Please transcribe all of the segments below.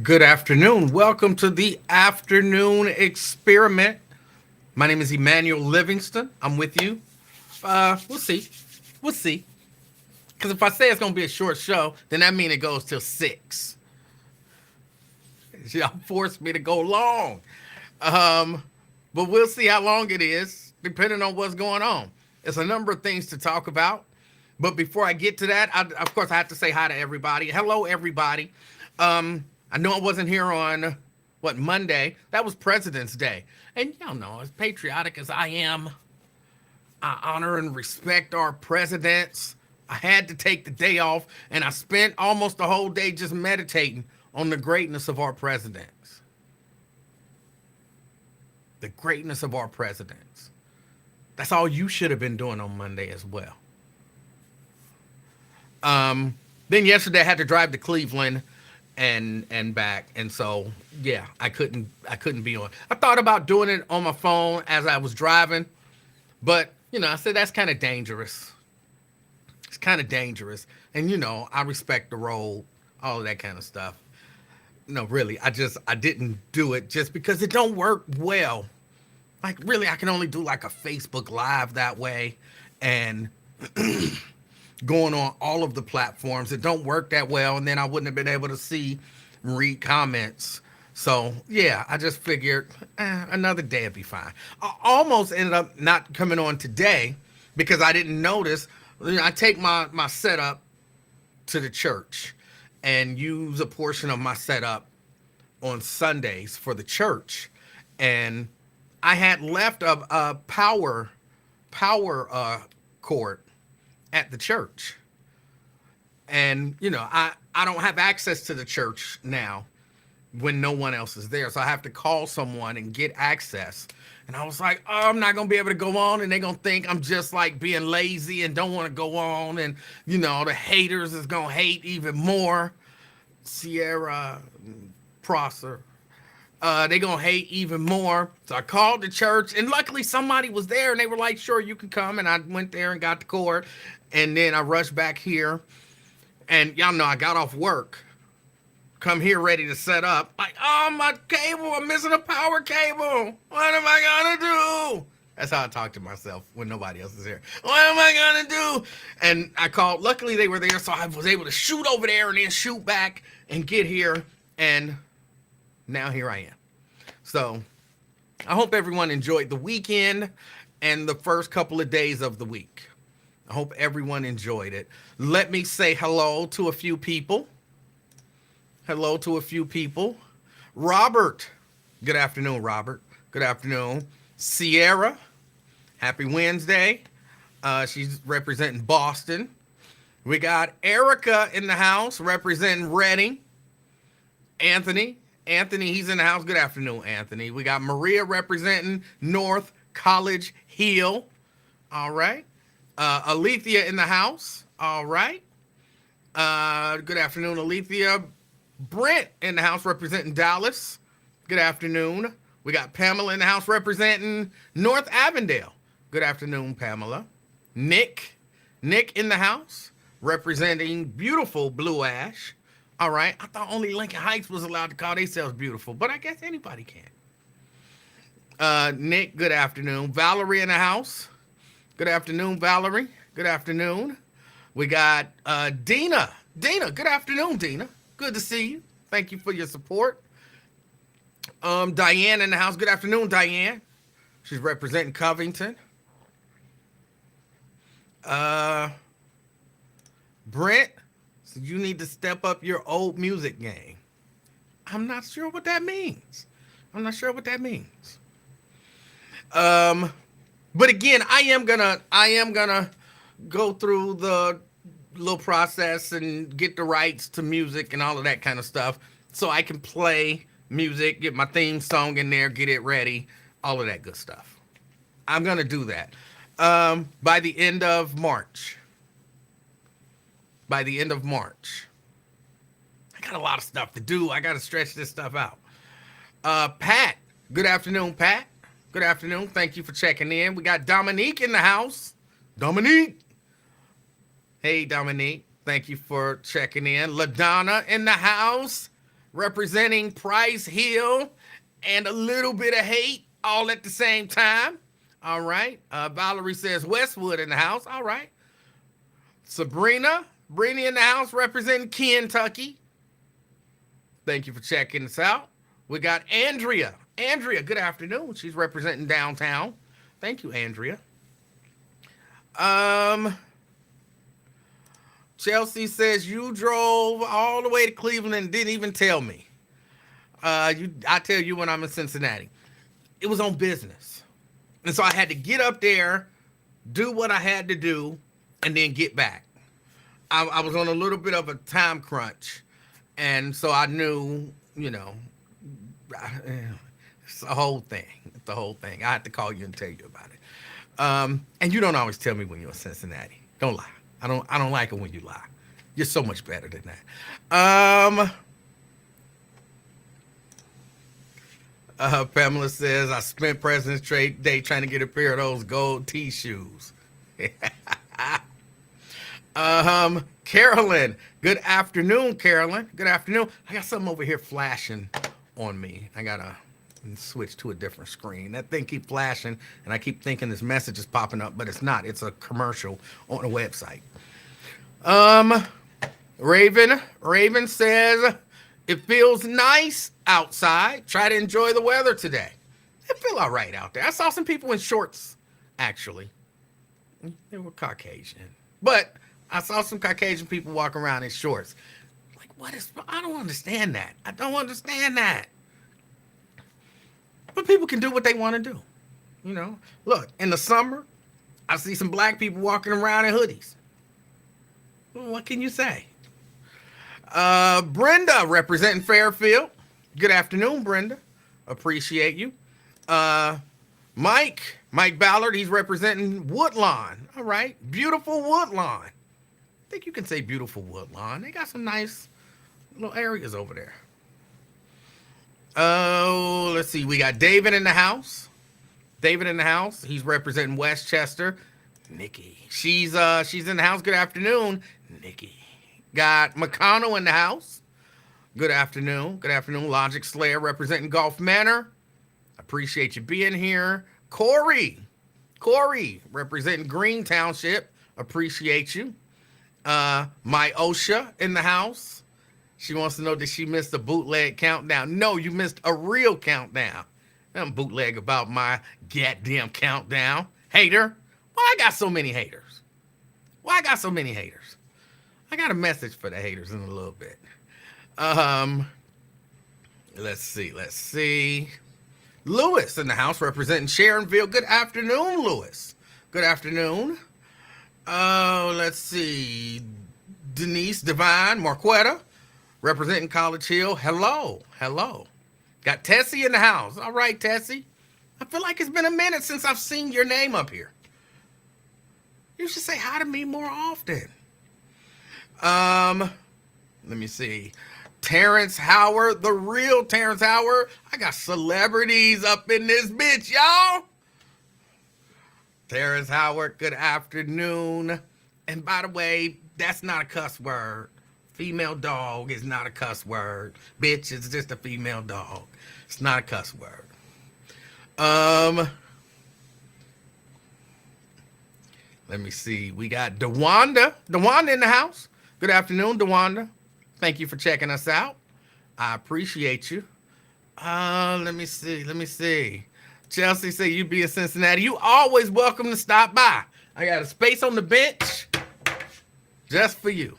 Good afternoon. Welcome to the afternoon experiment. My name is Emanuel Livingston. I'm with you. We'll see. We'll see. Because if I say it's going to be a short show, then that means it goes till 6. Y'all forced me to go long. Um, but we'll see how long it is, depending on what's going on. It's a number of things to talk about. But before I get to that, of course, I have to say hi to everybody. Hello, everybody. I know I wasn't here on Monday. That was President's Day, and y'all know, as patriotic as I am, I honor and respect our presidents. I had to take the day off, and I spent almost the whole day just meditating on the greatness of our presidents. The greatness of our presidents. That's all you should have been doing on Monday as well. Then yesterday I had to drive to Cleveland and back, and so yeah, I couldn't be on. I thought about doing it on my phone as I was driving, but I said that's kind of dangerous. It's kind of dangerous, and I respect the road, all of that kind of stuff. No, really, I didn't do it just because it don't work well. Like, really, I can only do like a Facebook Live that way, and going on all of the platforms. It don't work that well, and then I wouldn't have been able to see and read comments. So yeah, I just figured another day would be fine. I almost ended up not coming on today because I didn't notice. I take my setup to the church and use a portion of my setup on Sundays for the church, and I had left a power cord at the church, and I don't have access to the church now when no one else is there, so I have to call someone and get access. And I was like, oh, I'm not gonna be able to go on, and they're gonna think I'm just like being lazy and don't want to go on, and the haters is gonna hate even more. Sierra Prosser, they gonna hate even more. So I called the church, and luckily somebody was there, and they were like, sure, you can come. And I went there and got the cord, and then I rushed back here, and y'all know I got off work, come here ready to set up, like, oh, my cable, I'm missing a power cable, what am I gonna do? That's how I talk to myself when nobody else is here. What am I gonna do? And I called, luckily they were there, so I was able to shoot over there and then shoot back and get here, and now here I am. So I hope everyone enjoyed the weekend and the first couple of days of the week. I hope everyone enjoyed it. Let me say hello to a few people. Hello to a few people. Robert. Good afternoon, Robert. Good afternoon. Sierra. Happy Wednesday. She's representing Boston. We got Erica in the house representing Reading. Anthony, he's in the house. Good afternoon, Anthony. We got Maria representing North College Hill. All right. Alethea in the house. All right. Good afternoon, Alethea. Brent in the house representing Dallas. Good afternoon. We got Pamela in the house representing North Avondale. Good afternoon, Pamela. Nick in the house representing beautiful Blue Ash. All right. I thought only Lincoln Heights was allowed to call themselves beautiful, but I guess anybody can. Nick, good afternoon. Valerie in the house. Good afternoon, Valerie. Good afternoon. We got Dina. Dina, good afternoon, Dina. Good to see you. Thank you for your support. Diane in the house. Good afternoon, Diane. She's representing Covington. Brent, so you need to step up your old music game. I'm not sure what that means. But again, I am gonna go through the little process and get the rights to music and all of that kind of stuff, so I can play music, get my theme song in there, get it ready, all of that good stuff. I'm gonna do that by the end of March. I got a lot of stuff to do. I got to stretch this stuff out. Pat, good afternoon, Pat. Good afternoon. Thank you for checking in. We got Dominique in the house. Dominique. Hey, Dominique. Thank you for checking in. LaDonna in the house. representing Price Hill and a little bit of hate all at the same time. All right. Valerie says Westwood in the house. All right. Sabrina, Brittany in the house representing Kentucky. Thank you for checking us out. We got Andrea. Andrea, good afternoon. She's representing downtown. Thank you, Andrea. Chelsea says you drove all the way to Cleveland and didn't even tell me. I tell you when I'm in Cincinnati. It was on business. And so I had to get up there, do what I had to do, and then get back. I was on a little bit of a time crunch. And so I knew, it's the whole thing. It's the whole thing. I had to call you and tell you about it. And you don't always tell me when you're in Cincinnati. Don't lie. I don't like it when you lie. You're so much better than that. Pamela says, I spent President's Day trying to get a pair of those gold T shoes. Carolyn, good afternoon, Carolyn. Good afternoon. I got something over here flashing on me. I gotta switch to a different screen. That thing keep flashing, and I keep thinking this message is popping up, but it's not. It's a commercial on a website. Raven says, it feels nice outside. Try to enjoy the weather today. It feel all right out there. I saw some people in shorts, actually. They were Caucasian. But I saw some Caucasian people walk around in shorts. Like, I don't understand that. I don't understand that. But people can do what they want to do. Look, in the summer, I see some black people walking around in hoodies. What can you say? Brenda, representing Fairfield. Good afternoon, Brenda. Appreciate you. Mike Ballard, he's representing Woodlawn. All right. Beautiful Woodlawn. I think you can say beautiful Woodlawn. They got some nice little areas over there. Oh, let's see. We got David in the house. He's representing Westchester. Nikki. She's in the house. Good afternoon, Nikki. Got McConnell in the house. Good afternoon. Good afternoon. Logic Slayer representing Gulf Manor. Appreciate you being here. Corey representing Green Township. Appreciate you. My OSHA in the house. She wants to know, did she miss the bootleg countdown? No, you missed a real countdown. I'm bootleg about my goddamn countdown. Hater. Why I got so many haters? I got a message for the haters in a little bit. Let's see. Lewis in the house representing Sharonville. Good afternoon, Lewis. Good afternoon. Let's see. Denise Divine Marquetta representing College Hill. Hello. Got Tessie in the house. All right, Tessie. I feel like it's been a minute since I've seen your name up here. You should say hi to me more often. Let me see. Terrence Howard, the real Terrence Howard. I got celebrities up in this bitch, y'all. Terrence Howard, good afternoon. And by the way, that's not a cuss word. Female dog is not a cuss word. Bitch is just a female dog. It's not a cuss word. Let me see. We got DeWanda. DeWanda in the house. Good afternoon, DeWanda. Thank you for checking us out. I appreciate you. Let me see. Chelsea said you be in Cincinnati. You always welcome to stop by. I got a space on the bench just for you.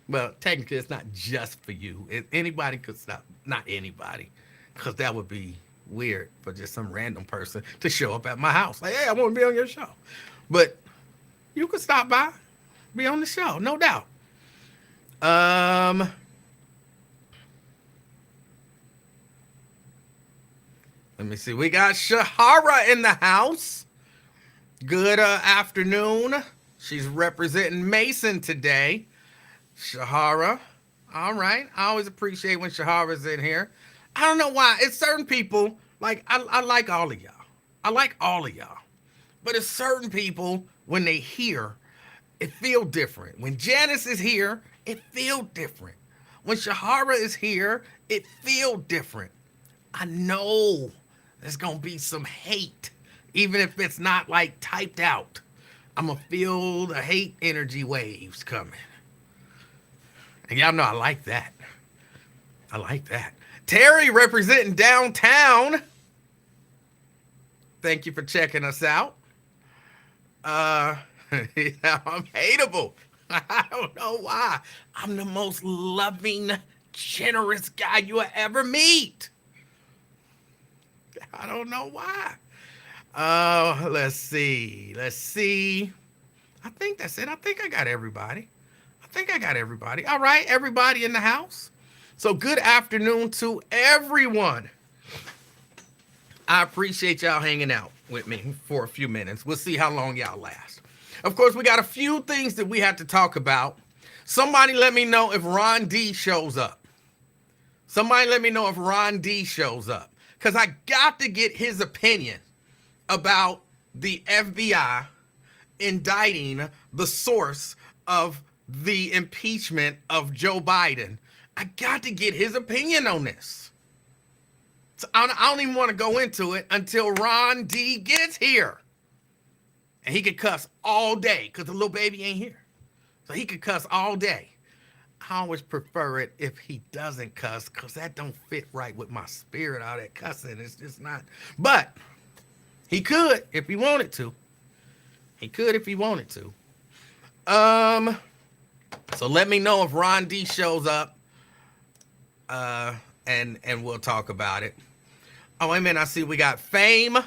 Well, technically, it's not just for you. Anybody could stop. Not anybody, because that would be weird for just some random person to show up at my house. Like, hey, I want to be on your show. But you could stop by, be on the show, no doubt. Let me see. We got Shahara in the house. Good afternoon. She's representing Mason today. Shahara. All right. I always appreciate when Shahara's in here. I don't know why. It's certain people, like, I like all of y'all. I like all of y'all. But it's certain people, when they hear, it feel different. When Janice is here, it feel different. when Shahara is here, it feel different. I know there's going to be some hate, even if it's not like typed out. I'm going to feel the hate energy waves coming. And y'all know I like that. I like that. Terry representing downtown. Thank you for checking us out. Yeah, I'm hateable. I don't know why. I'm the most loving, generous guy you'll ever meet. I don't know why. Let's see. I think that's it. I think I got everybody. All right, everybody in the house. So good afternoon to everyone. I appreciate y'all hanging out with me for a few minutes. We'll see how long y'all last. Of course, we got a few things that we have to talk about. Somebody let me know if Ron D shows up. Because I got to get his opinion about the FBI indicting the source of the impeachment of Joe Biden. I got to get his opinion on this. So I don't even want to go into it until Ron D gets here. And he could cuss all day because the little baby ain't here. So he could cuss all day. I always prefer it if he doesn't cuss because that don't fit right with my spirit, all that cussing. It's just not. But he could if he wanted to. So let me know if Ron D shows up. And we'll talk about it. Oh, wait a minute. I see we got Fame.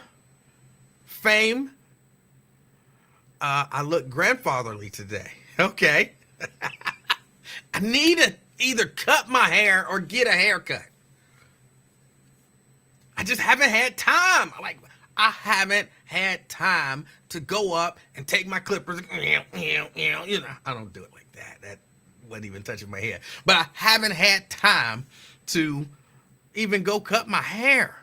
I look grandfatherly today. Okay. I need to either cut my hair or get a haircut. I just haven't had time. I haven't had time to go up and take my clippers. You know, I don't do it like that. That wasn't even touching my head. But I haven't had time to even go cut my hair.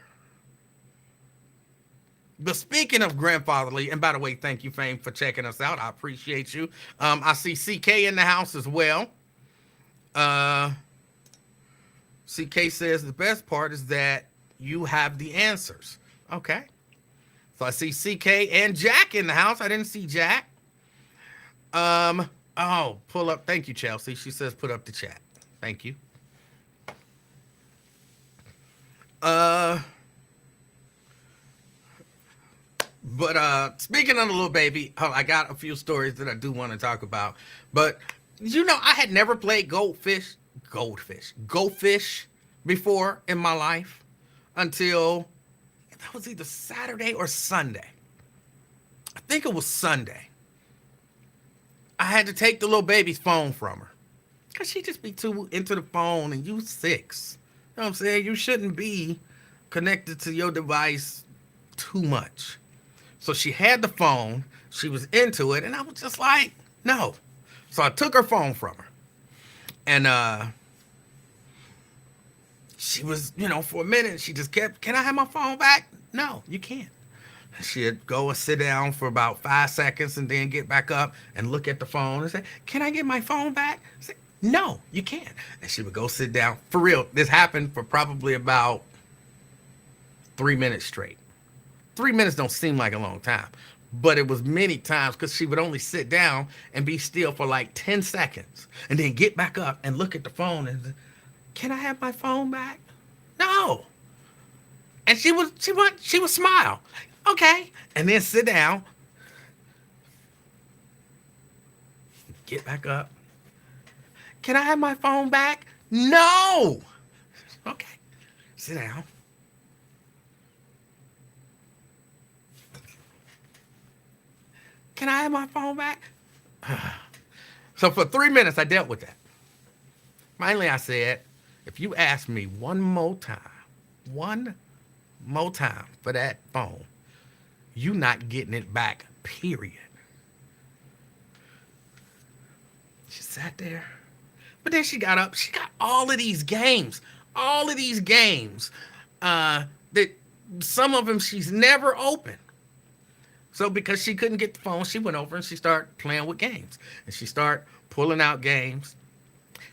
But speaking of grandfatherly, and by the way, thank you, Fame, for checking us out. I appreciate you. I see CK in the house as well. CK says the best part is that you have the answers. Okay. So I see CK and Jack in the house. I didn't see Jack. Oh, pull up. Thank you, Chelsea. She says put up the chat. Thank you. But speaking of the little baby, I got a few stories that I do want to talk about. But you know, I had never played goldfish before in my life until that was either Saturday or Sunday. I think it was Sunday. I had to take the little baby's phone from her because she just be too into the phone, and you 6. You know what I'm saying? You shouldn't be connected to your device too much. So she had the phone, she was into it, and I was just like, no. So I took her phone from her. And she was, you know, for a minute, she just kept, can I have my phone back? No, you can't. She'd go and sit down for about 5 seconds and then get back up and look at the phone and say, can I get my phone back? I said, no, you can't. And she would go sit down. For real, this happened for probably about 3 minutes straight. 3 minutes don't seem like a long time, but it was many times because she would only sit down and be still for like 10 seconds and then get back up and look at the phone and, can I have my phone back? No. And she would smile. Okay. And then sit down. Get back up. Can I have my phone back? No. Okay. Sit down. Can I have my phone back? So for 3 minutes, I dealt with that. Finally, I said, if you ask me one more time for that phone, you not getting it back, period. She sat there. But then she got up. She got all of these games. That some of them she's never opened. So because she couldn't get the phone, she went over and she started playing with games. And she started pulling out games.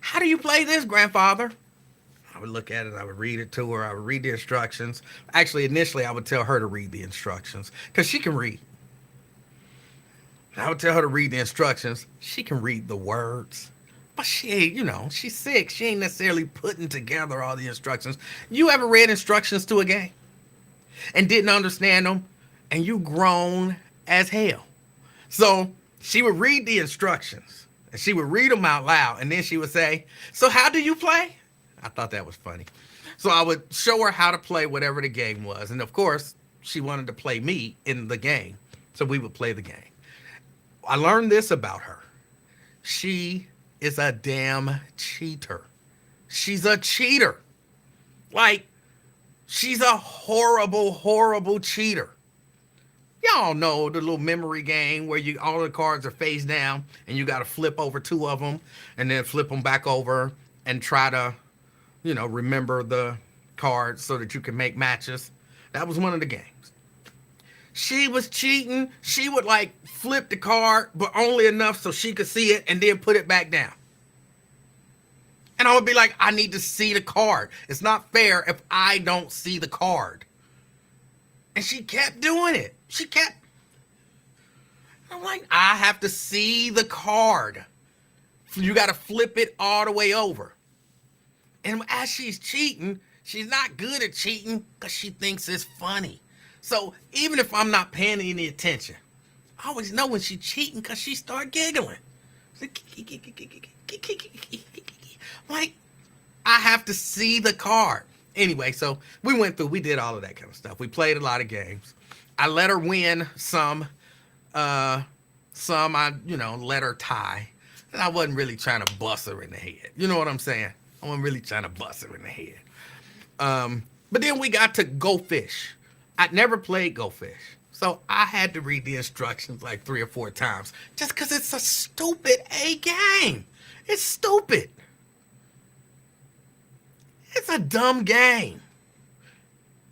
How do you play this, grandfather? I would look at it, I would read it to her, I would read the instructions. Actually, initially, I would tell her to read the instructions because she can read. I would tell her to read the instructions. She can read the words. But she ain't, she's 6. She ain't necessarily putting together all the instructions. You ever read instructions to a game and didn't understand them and you grown as hell? So she would read the instructions and she would read them out loud. And then she would say, so how do you play? I thought that was funny. So I would show her how to play whatever the game was. And of course, she wanted to play me in the game. So we would play the game. I learned this about her. She is a damn cheater. She's a cheater. Like, she's a horrible, horrible cheater. Y'all know the little memory game where all the cards are face down and you got to flip over 2 of them and then flip them back over and try to, remember the cards so that you can make matches. That was one of the games. She was cheating. She would flip the card, but only enough so she could see it and then put it back down. And I would be like, I need to see the card. It's not fair if I don't see the card. And she kept doing it. I'm like, I have to see the card. You got to flip it all the way over. And as she's cheating, she's not good at cheating because she thinks it's funny. So even if I'm not paying any attention, I always know when she's cheating because she start giggling. Like, I have to see the card. Anyway, so we did all of that kind of stuff. We played a lot of games. I let her win some I, let her tie. And I wasn't really trying to bust her in the head. You know what I'm saying? I wasn't really trying to bust her in the head. But then we got to Go Fish. I'd never played Go Fish. So I had to read the instructions 3 or 4 times just because it's a stupid game. It's stupid. It's a dumb game.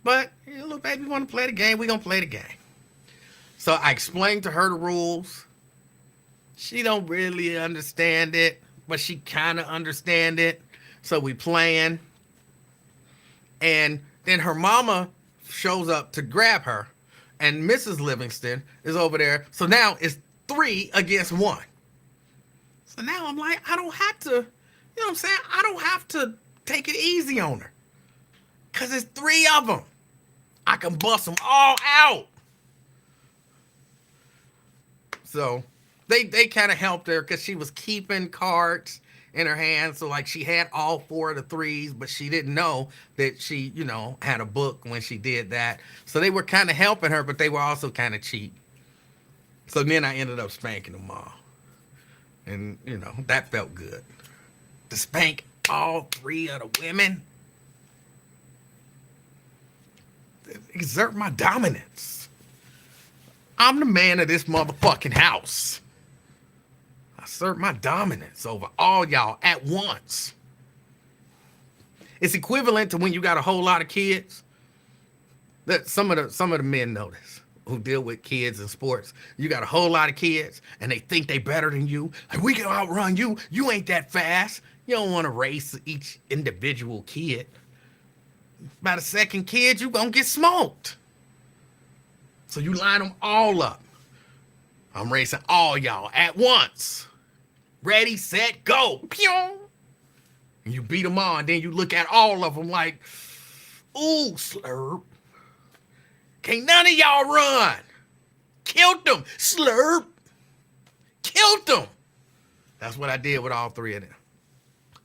But, little baby want to play the game, we're going to play the game. So I explained to her the rules. She don't really understand it, but she kind of understand it. So we playing. And then her mama shows up to grab her. And Mrs. Livingston is over there. So now it's 3 against 1. So now I'm like, I don't have to, I don't have to take it easy on her. Because it's 3 of them. I can bust them all out. So they kind of helped her because she was keeping cards in her hand. So she had all 4 of the 3s, but she didn't know that she, had a book when she did that. So they were kind of helping her, but they were also kind of cheap. So then I ended up spanking them all. And, that felt good. To spank all 3 of the women. Exert my dominance. I'm the man of this motherfucking house. I assert my dominance over all y'all at once. It's equivalent to when you got a whole lot of kids. That some of the men know this who deal with kids in sports. You got a whole lot of kids and they think they better than you. Like, we can outrun you. You ain't that fast. You don't want to race each individual kid. By the second kid, you gonna get smoked. So you line them all up. I'm racing all y'all at once. Ready, set, go. Pew! And you beat them all, and then you look at all of them like, ooh, slurp. Can't none of y'all run. Killed them. Slurp. Killed them. That's what I did with all 3 of them.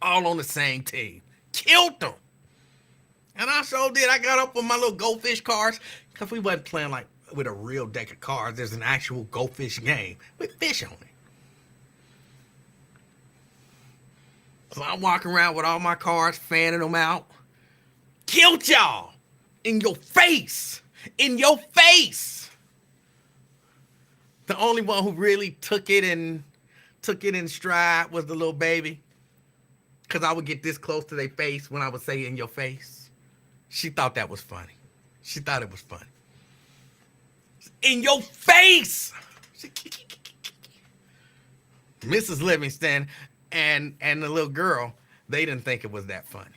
All on the same team. Killed them. And I sure did. I got up with my little Go Fish cards because we wasn't playing with a real deck of cards. There's an actual Go Fish game with fish on it. So I'm walking around with all my cards, fanning them out. Killed y'all. In your face. In your face. The only one who really took it in stride was the little baby. Because I would get this close to their face when I would say in your face. She thought that was funny. She thought it was funny. In your face! Mrs. Livingston And the little girl, they didn't think it was that funny.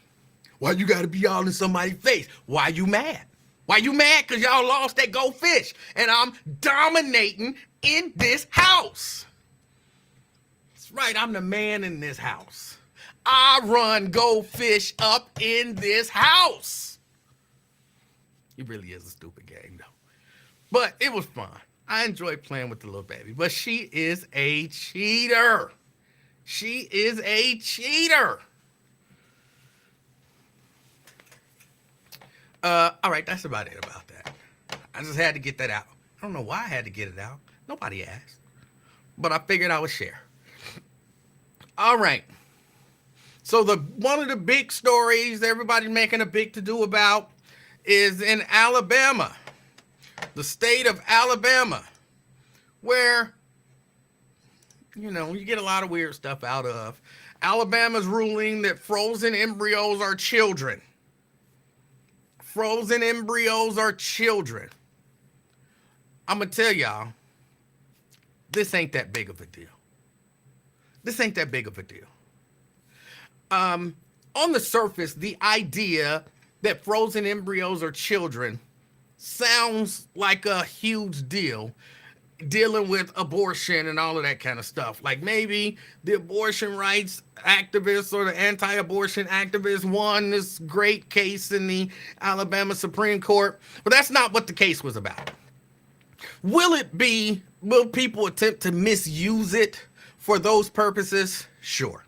Why you gotta be all in somebody's face? Why you mad? Why you mad? Because y'all lost that goldfish and I'm dominating in this house. That's right, I'm the man in this house. I run goldfish up in this house. It really is a stupid game, though. But it was fun. I enjoyed playing with the little baby. But she is a cheater. She is a cheater. All right, that's about it about that. I just had to get that out. I don't know why I had to get it out. Nobody asked. But I figured I would share. All right. So one of the big stories everybody's making a big to-do about is in Alabama. The state of Alabama. Where, you get a lot of weird stuff out of. Alabama's ruling that frozen embryos are children. Frozen embryos are children. I'm going to tell y'all, this ain't that big of a deal. This ain't that big of a deal. On the surface, the idea that frozen embryos are children sounds like a huge deal, dealing with abortion and all of that kind of stuff. Like maybe the abortion rights activists or the anti-abortion activists won this great case in the Alabama Supreme Court, but that's not what the case was about. Will people attempt to misuse it for those purposes? Sure.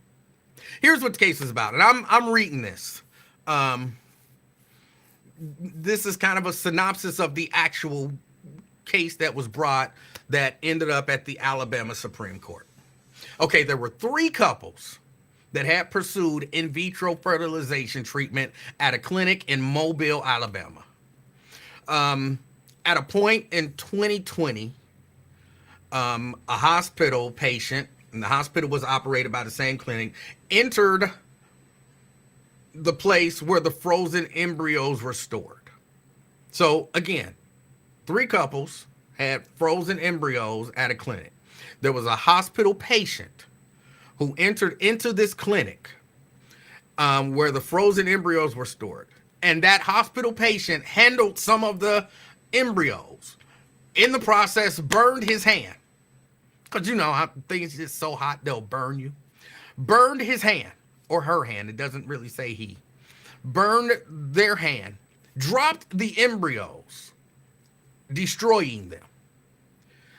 Here's what the case is about, and I'm reading this. This is kind of a synopsis of the actual case that was brought that ended up at the Alabama Supreme Court. Okay, there were 3 couples that had pursued in vitro fertilization treatment at a clinic in Mobile, Alabama. At a point in 2020, a hospital patient, and the hospital was operated by the same clinic, entered the place where the frozen embryos were stored. So again, 3 couples had frozen embryos at a clinic. There was a hospital patient who entered into this clinic where the frozen embryos were stored. And that hospital patient handled some of the embryos. In the process, burned his hand. Because how things get so hot, they'll burn you. Burned his hand, or her hand. It doesn't really say he. Burned their hand. Dropped the embryos, destroying them.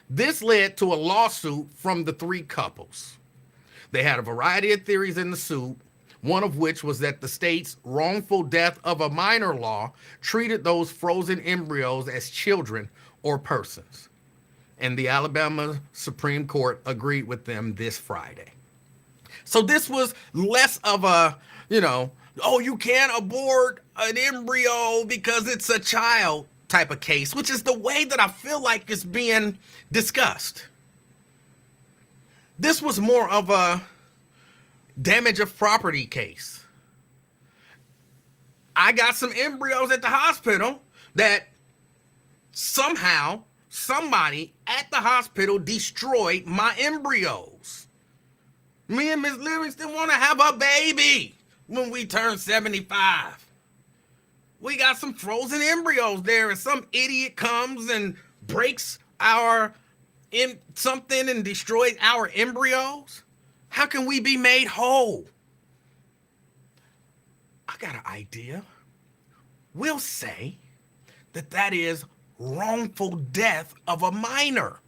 This led to a lawsuit from the 3 couples. They had a variety of theories in the suit, one of which was that the state's wrongful death of a minor law treated those frozen embryos as children or persons. And the Alabama Supreme Court agreed with them this Friday. So this was less of a, you can't abort an embryo because it's a child type of case, which is the way that I feel like it's being discussed. This was more of a damage of property case. I got some embryos at the hospital that somehow somebody at the hospital destroyed my embryos. Me and Miss Livingston want to have a baby when we turn 75. We got some frozen embryos there, and some idiot comes and breaks something and destroys our embryos. How can we be made whole? I got an idea. We'll say that is wrongful death of a minor.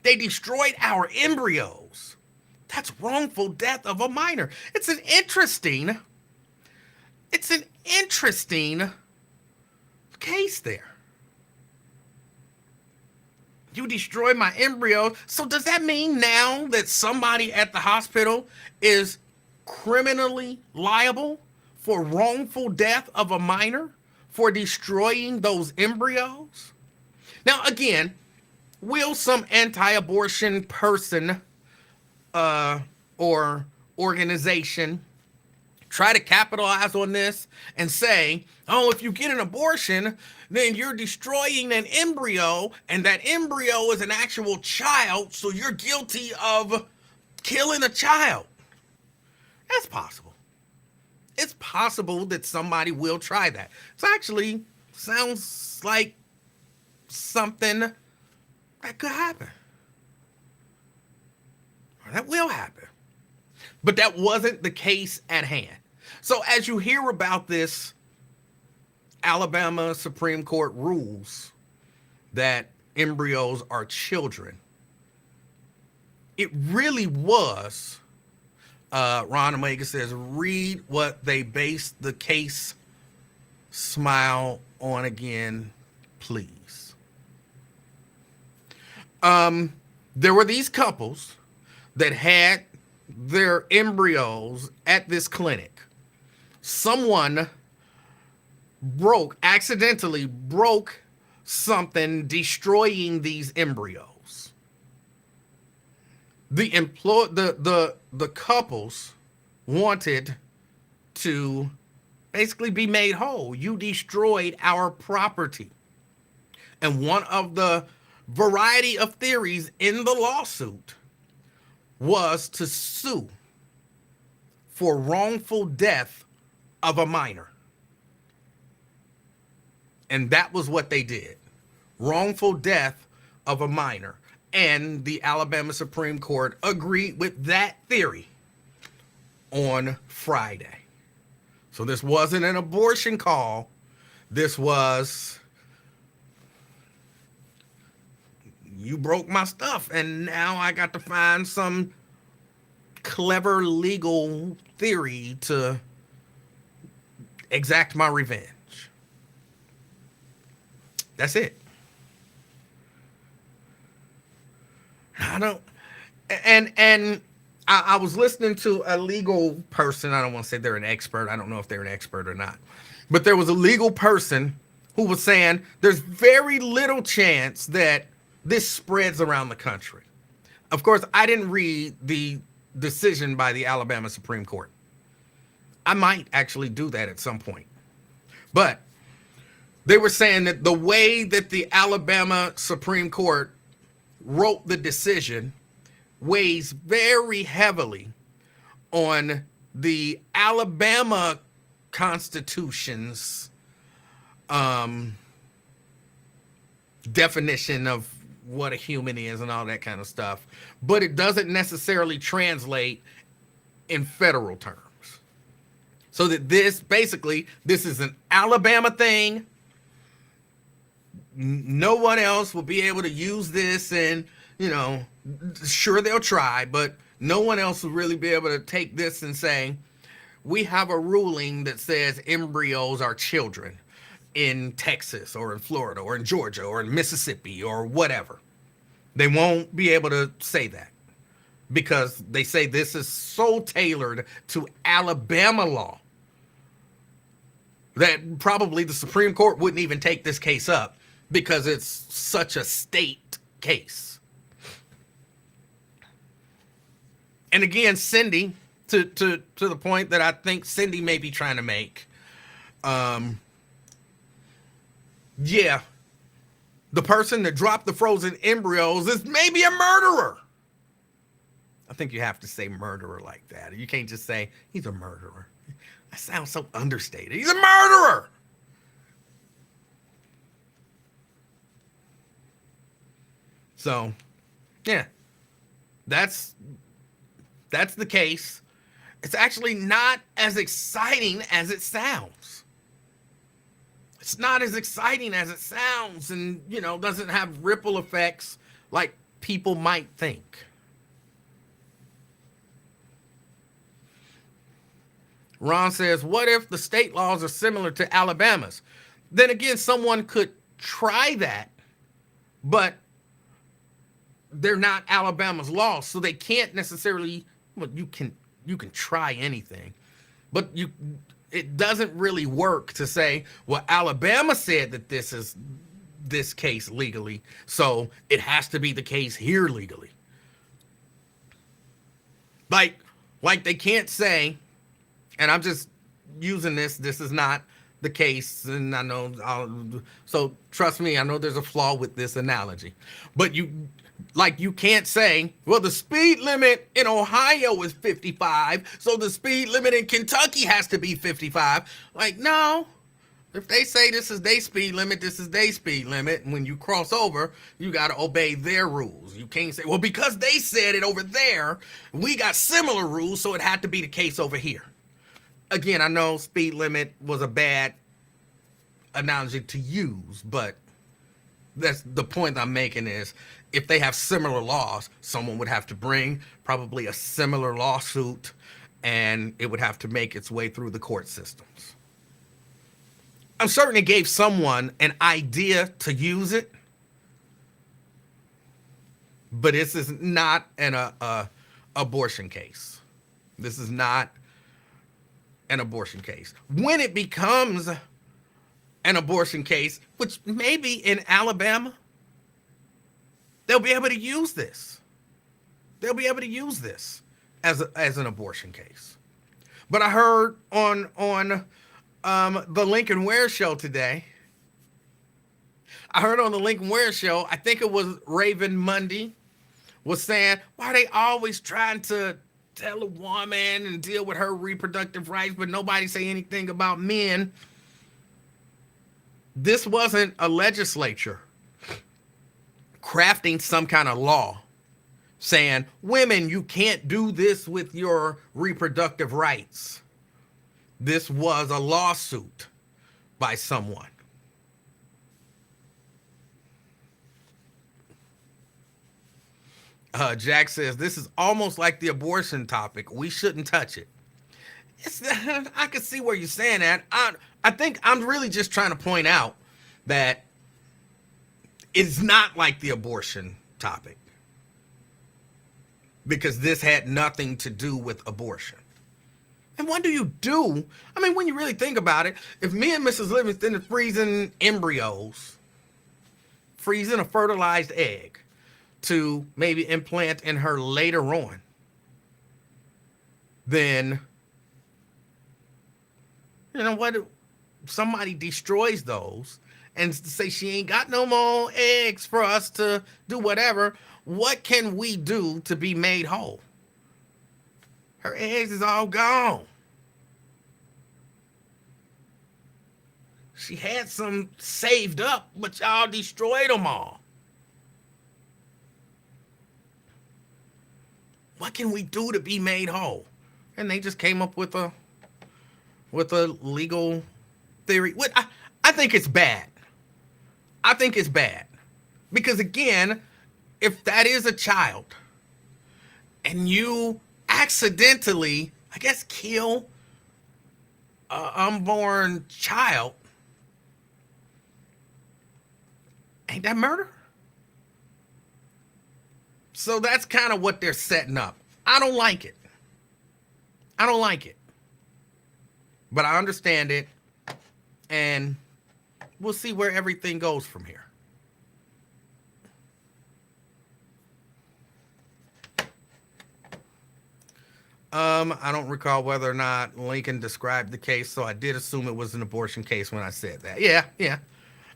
They destroyed our embryos. That's wrongful death of a minor. It's an interesting case there. You destroyed my embryo. So does that mean now that somebody at the hospital is criminally liable for wrongful death of a minor for destroying those embryos? Now, again, will some anti-abortion person or organization try to capitalize on this and say, oh, if you get an abortion, then you're destroying an embryo, and that embryo is an actual child, so you're guilty of killing a child. That's possible. It's possible that somebody will try that. It actually sounds like something that could happen. Or that will happen. But that wasn't the case at hand. So as you hear about this, Alabama Supreme Court rules that embryos are children, it really was, Ron Omega says, read what they based the case, smile on again, please. There were these couples that had their embryos at this clinic. Someone accidentally broke something, destroying these embryos. The couples wanted to basically be made whole. You destroyed our property. And one of the variety of theories in the lawsuit was to sue for wrongful death of a minor. And that was what they did. Wrongful death of a minor. And the Alabama Supreme Court agreed with that theory on Friday. So this wasn't an abortion call. This was, you broke my stuff, and now I got to find some clever legal theory to exact my revenge. That's it. I was listening to a legal person. I don't want to say they're an expert. I don't know if they're an expert or not. But there was a legal person who was saying there's very little chance that this spreads around the country. Of course, I didn't read the decision by the Alabama Supreme Court. I might actually do that at some point. But they were saying that the way that the Alabama Supreme Court wrote the decision weighs very heavily on the Alabama Constitution's definition of what a human is and all that kind of stuff, but it doesn't necessarily translate in federal terms. So that this is an Alabama thing. No one else will be able to use this, and sure, they'll try, but no one else will really be able to take this and say, we have a ruling that says embryos are children in Texas or in Florida or in Georgia or in Mississippi or whatever. They won't be able to say that because they say this is so tailored to Alabama law that probably the Supreme Court wouldn't even take this case up because it's such a state case. And again, Cindy, to the point that I think Cindy may be trying to make, yeah, the person that dropped the frozen embryos is maybe a murderer. I think you have to say murderer like that. You can't just say he's a murderer. That sounds so understated. He's a murderer. So, yeah, that's the case. It's actually not as exciting as it sounds. It's not as exciting as it sounds, and, doesn't have ripple effects like people might think. Ron says, what if the state laws are similar to Alabama's? Then again, someone could try that, but they're not Alabama's laws, so they can't necessarily, you can try anything, but it doesn't really work to say, well, Alabama said that this is this case legally, so it has to be the case here legally. Like they can't say, and I'm just using this is not the case, and I know, so trust me, I know there's a flaw with this analogy, but you can't say, well, the speed limit in Ohio is 55, so the speed limit in Kentucky has to be 55. Like, no. If they say this is their speed limit, this is their speed limit. And when you cross over, you got to obey their rules. You can't say, well, because they said it over there, we got similar rules, so it had to be the case over here. Again, I know speed limit was a bad analogy to use, but that's the point I'm making is if they have similar laws, someone would have to bring probably a similar lawsuit, and it would have to make its way through the court systems. I'm certain it gave someone an idea to use it, but this is not an abortion case. This is not an abortion case. When it becomes an abortion case, which maybe in Alabama, they'll be able to use this. They'll be able to use this as an abortion case. But I heard on the Lincoln Ware show today. I heard on the Lincoln Ware show, I think it was Raven Monday, was saying, why are they always trying to tell a woman and deal with her reproductive rights, but nobody say anything about men? This wasn't a legislature crafting some kind of law saying, women, you can't do this with your reproductive rights. This was a lawsuit by someone. Jack says, this is almost like the abortion topic. We shouldn't touch it. I can see where you're saying that. I think I'm really just trying to point out that it's not like the abortion topic, because this had nothing to do with abortion. And what do you do? I mean, when you really think about it, if me and Mrs. Livingston are freezing embryos, freezing a fertilized egg to maybe implant in her later on, then, you know what? Somebody destroys those and say she ain't got no more eggs for us to do whatever. What can we do to be made whole? Her eggs is all gone. She had some saved up, but y'all destroyed them all. What can we do to be made whole? And they just came up with a legal theory. I think it's bad. I think it's bad. Because again, if that is a child and you accidentally, I guess, kill an unborn child, ain't that murder? So that's kind of what they're setting up. I don't like it. I don't like it. But I understand it. And we'll see where everything goes from here. I don't recall whether or not Lincoln described the case, so I did assume it was an abortion case when I said that. Yeah.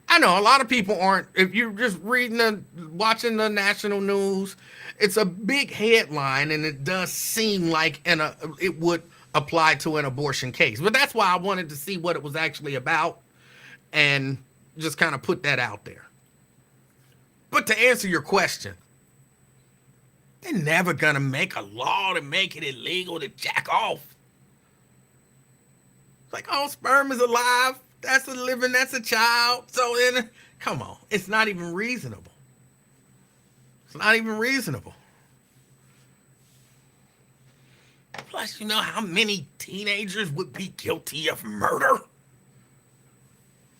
I know a lot of people aren't. If you're just watching the national news, it's a big headline, and it does seem like it would apply to an abortion case. But that's why I wanted to see what it was actually about, and just kind of put that out there. But to answer your question, they're never gonna make a law to make it illegal to jack off. It's like, oh, sperm is alive. That's a living, that's a child. So then, come on. It's not even reasonable. It's not even reasonable. Plus, you know how many teenagers would be guilty of murder?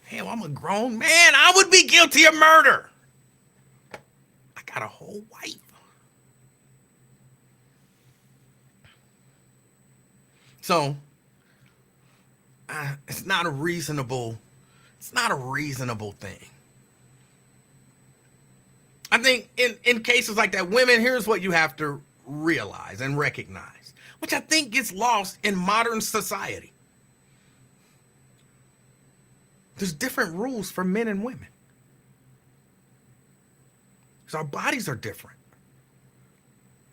Hell, I'm a grown man. I would be guilty of murder. I got a whole wife. So, it's not a reasonable thing. I think in cases like that, women, here's what you have to realize and recognize, which I think gets lost in modern society. There's different rules for men and women. So our bodies are different.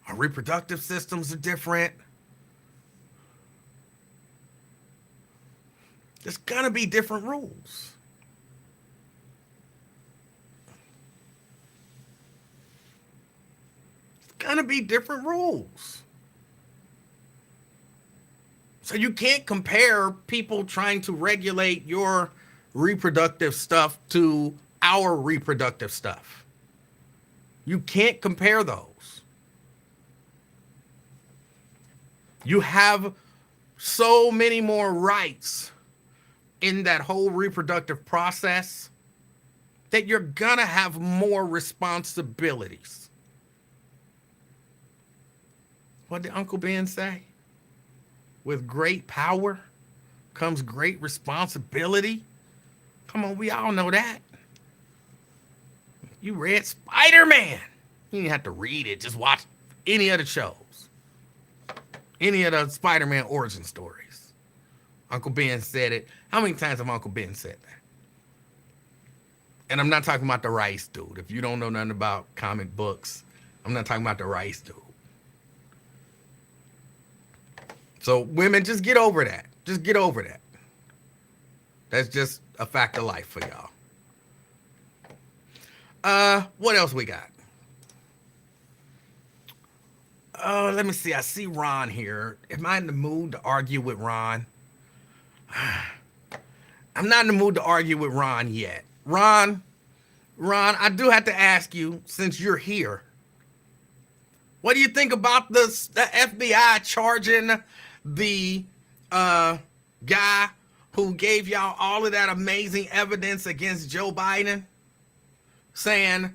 Our reproductive systems are different. There's gonna be different rules. It's gonna be different rules. So you can't compare people trying to regulate your reproductive stuff to our reproductive stuff. You can't compare those. You have so many more rights in that whole reproductive process that you're gonna have more responsibilities. What did Uncle Ben say? With great power comes great responsibility. Come on, we all know that. You read Spider-Man. You didn't have to read it. Just watch any of the shows. Any of the Spider-Man origin stories. Uncle Ben said it. How many times have Uncle Ben said that? And I'm not talking about the rice dude. If you don't know nothing about comic books, I'm not talking about the rice dude. So women, just get over that. Just get over that. That's just a fact of life for y'all. What else we got? Let me see. I see Ron here. Am I in the mood to argue with Ron? I'm not in the mood to argue with Ron yet. Ron, I do have to ask you, since you're here, what do you think about the FBI charging the guy who gave y'all all of that amazing evidence against Joe Biden, saying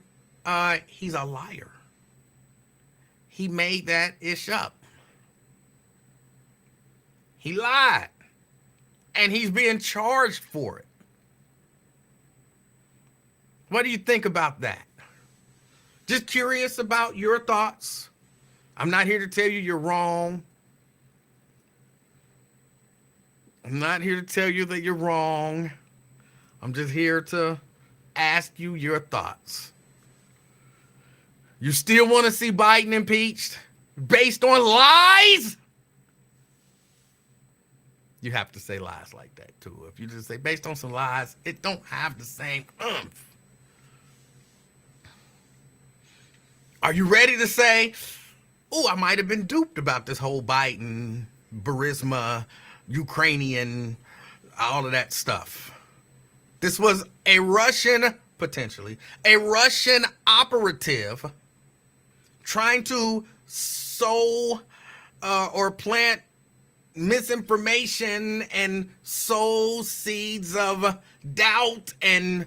he's a liar? He made that ish up. He lied. And he's being charged for it. What do you think about that? Just curious about your thoughts. I'm not here to tell you you're wrong. I'm not here to tell you that you're wrong. I'm just here to ask you your thoughts. You still want to see Biden impeached based on lies? You have to say lies like that too. If you just say based on some lies, it don't have the same oomph. Are you ready to say, oh, I might have been duped about this whole Biden, Burisma, Ukrainian, all of that stuff? This was a Russian, potentially, a Russian operative trying to sow or plant misinformation and sow seeds of doubt and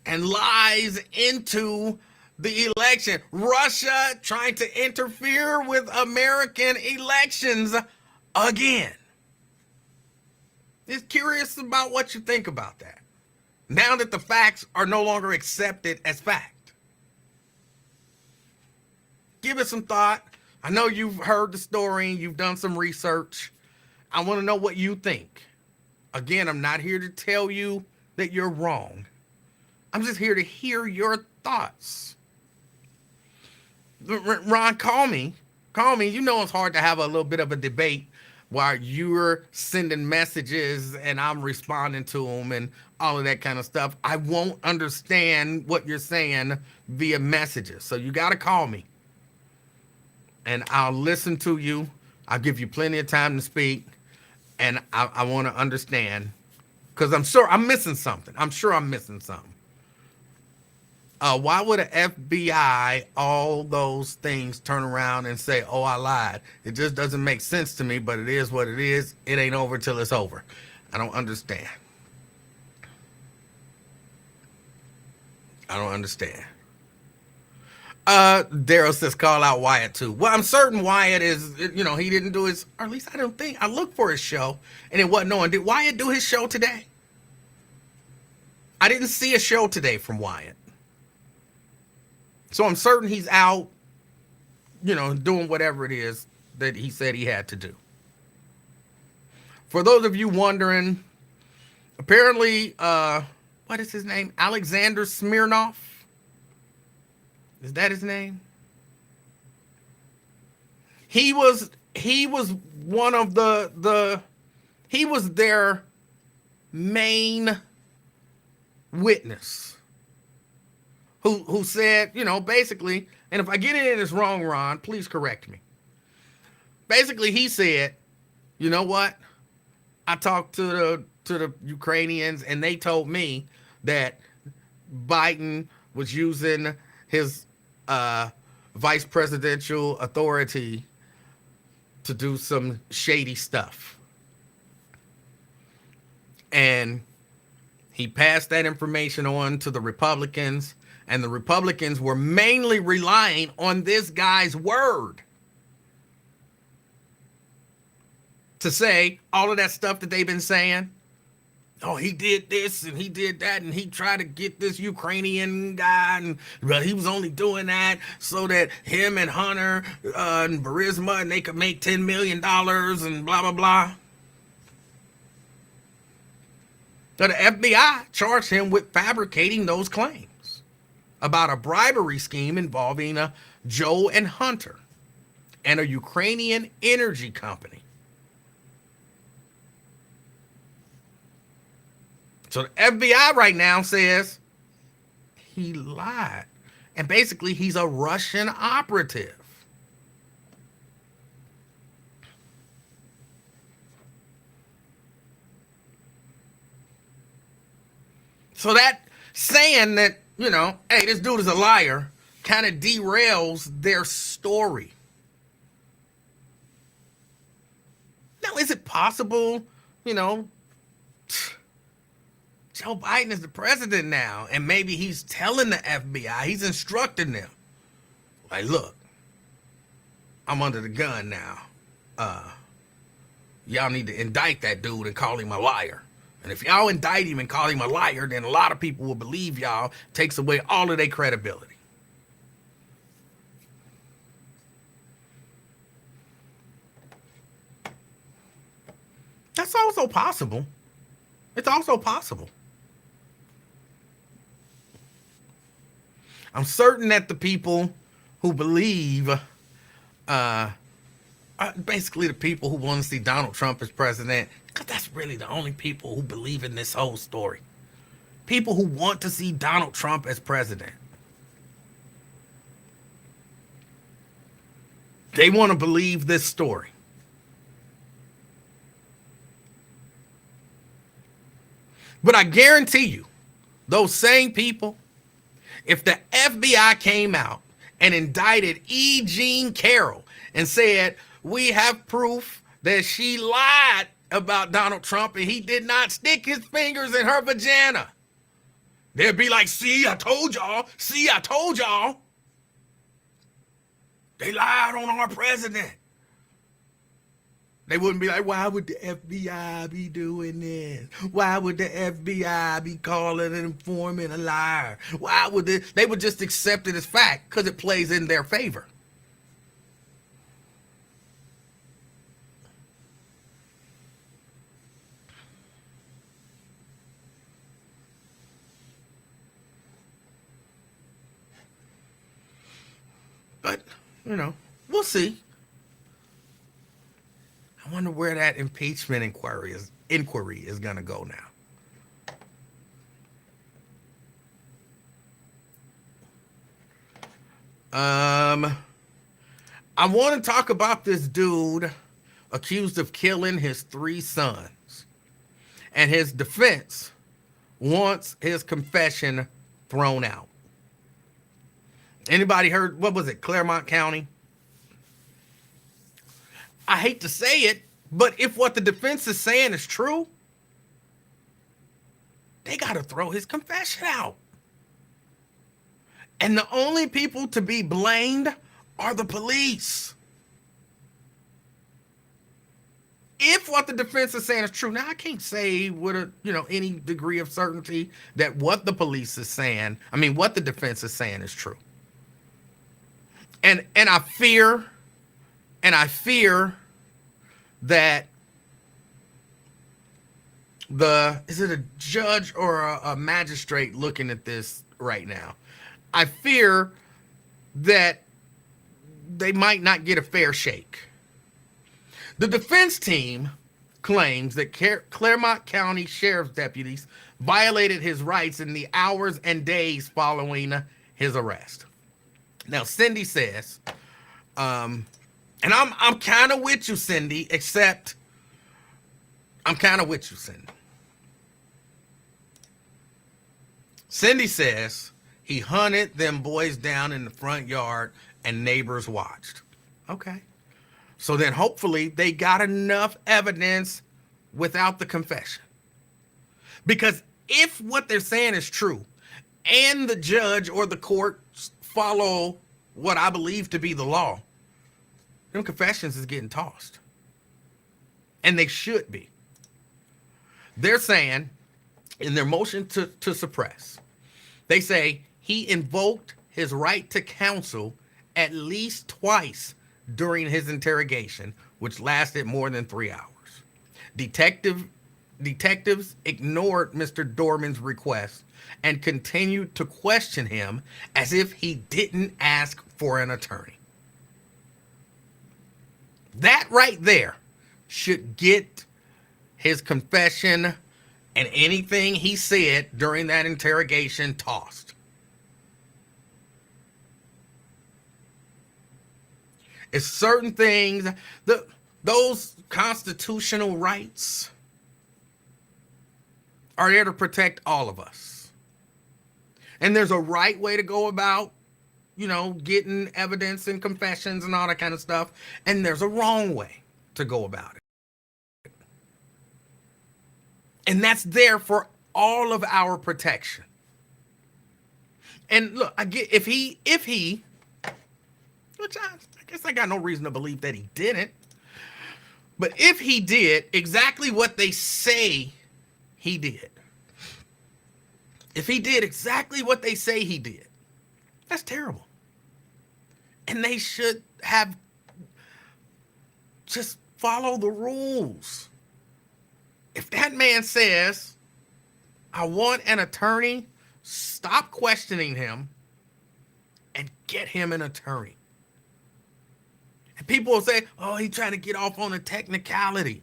lies into the election. Russia trying to interfere with American elections again. Just curious about what you think about that. Now that the facts are no longer accepted as fact. Give it some thought. I know you've heard the story, you've done some research. I want to know what you think. Again, I'm not here to tell you that you're wrong. I'm just here to hear your thoughts. Ron, call me. Call me. You know it's hard to have a little bit of a debate while you're sending messages and I'm responding to them and all of that kind of stuff. I won't understand what you're saying via messages. So you got to call me. And I'll listen to you. I'll give you plenty of time to speak. And I want to understand, because I'm sure I'm missing something. I'm sure I'm missing something. Why would a FBI, all those things, turn around and say, oh, I lied? It just doesn't make sense to me, but it is what it is. It ain't over till it's over. I don't understand. I don't understand. Daryl says, call out Wyatt too. Well, I'm certain Wyatt is, he didn't do his, or at least I don't think, I looked for his show and it wasn't on. Did Wyatt do his show today? I didn't see a show today from Wyatt. So I'm certain he's out, doing whatever it is that he said he had to do. For those of you wondering, Apparently, what is his name? Alexander Smirnov. Is that his name? He was one of the he was their main witness who said, basically, and if I get it in this wrong, Ron, please correct me. Basically, he said, you know what? I talked to the Ukrainians, and they told me that Biden was using his vice presidential authority to do some shady stuff. And he passed that information on to the Republicans, and the Republicans were mainly relying on this guy's word to say all of that stuff that they've been saying. Oh, he did this and he did that, and he tried to get this Ukrainian guy, but he was only doing that so that him and Hunter and Burisma and they could make $10 million and blah, blah, blah. So the FBI charged him with fabricating those claims about a bribery scheme involving Joe and Hunter and a Ukrainian energy company. So the FBI right now says he lied. And basically, he's a Russian operative. So that saying that, hey, this dude is a liar, kind of derails their story. Now, is it possible, Joe Biden is the president now, and maybe he's telling the FBI, he's instructing them, like, look, I'm under the gun now. Y'all need to indict that dude and call him a liar. And if y'all indict him and call him a liar, then a lot of people will believe y'all. Takes away all of their credibility. That's also possible. It's also possible. I'm certain that the people who believe, basically the people who want to see Donald Trump as president, because that's really the only people who believe in this whole story. People who want to see Donald Trump as president. They want to believe this story. But I guarantee you, those same people, if the FBI came out and indicted E. Jean Carroll and said, we have proof that she lied about Donald Trump and he did not stick his fingers in her vagina, they'd be like, see, I told y'all. See, I told y'all. They lied on our president. They wouldn't be like, why would the FBI be doing this? Why would the FBI be calling an informant a liar? Why would they would just accept it as fact because it plays in their favor. But, we'll see. I wonder where that impeachment inquiry is going to go now. I want to talk about this dude accused of killing his 3 sons. And his defense wants his confession thrown out. Anybody heard, what was it, Claremont County? I hate to say it, but if what the defense is saying is true, they got to throw his confession out. And the only people to be blamed are the police. If what the defense is saying is true, now I can't say with any degree of certainty that what the police is saying, what the defense is saying is true. And I fear that is it a judge or a magistrate looking at this right now? I fear that they might not get a fair shake. The defense team claims that Claremont County Sheriff's deputies violated his rights in the hours and days following his arrest. Now, Cindy says, and I'm kind of with you, Cindy, except I'm kind of with you, Cindy. Cindy says he hunted them boys down in the front yard and neighbors watched. Okay. So then hopefully they got enough evidence without the confession. Because if what they're saying is true and the judge or the court follow what I believe to be the law, them confessions is getting tossed. And they should be. They're saying in their motion to suppress, they say he invoked his right to counsel at least twice during his interrogation, which lasted more than 3 hours. Detectives ignored Mr. Dorman's request and continued to question him as if he didn't ask for an attorney. That right there should get his confession and anything he said during that interrogation tossed. It's certain things, those constitutional rights are there to protect all of us. And there's a right way to go about, getting evidence and confessions and all that kind of stuff. And there's a wrong way to go about it. And that's there for all of our protection. And look, I get if he, which I guess I got no reason to believe that he didn't. But if he did exactly what they say he did, if he did exactly what they say he did, that's terrible. And they should have just follow the rules. If that man says, I want an attorney, stop questioning him and get him an attorney. And people will say, oh, he's trying to get off on a technicality.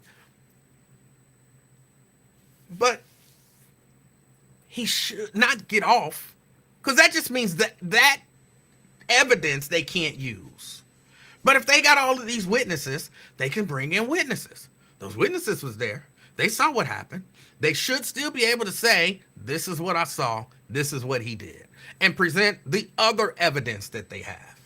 But he should not get off, because that just means that evidence they can't use. But if they got all of these witnesses, they can bring in witnesses. Those witnesses was there. They saw what happened. They should still be able to say, this is what I saw, this is what he did, and present the other evidence that they have.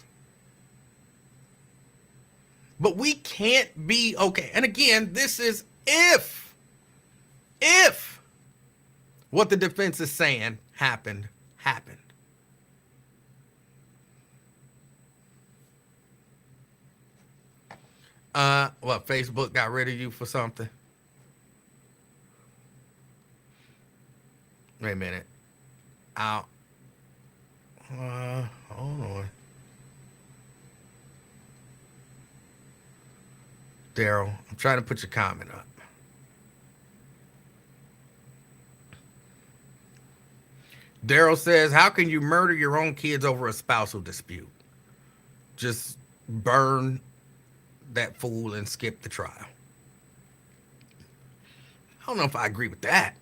But we can't be okay. And again, this is if what the defense is saying happened. What, Facebook got rid of you for something? Wait a minute. Hold on. Daryl, I'm trying to put your comment up. Daryl says, how can you murder your own kids over a spousal dispute? Just burn that fool and skip the trial. I don't know if I agree with that.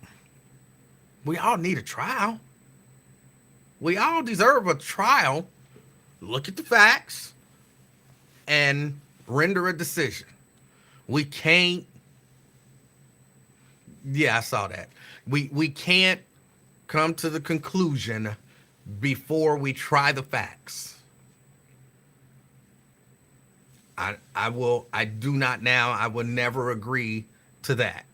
We all need a trial. We all deserve a trial. Look at the facts and render a decision. We can't. Yeah, I saw that. We can't come to the conclusion before we try the facts. I will never agree to that.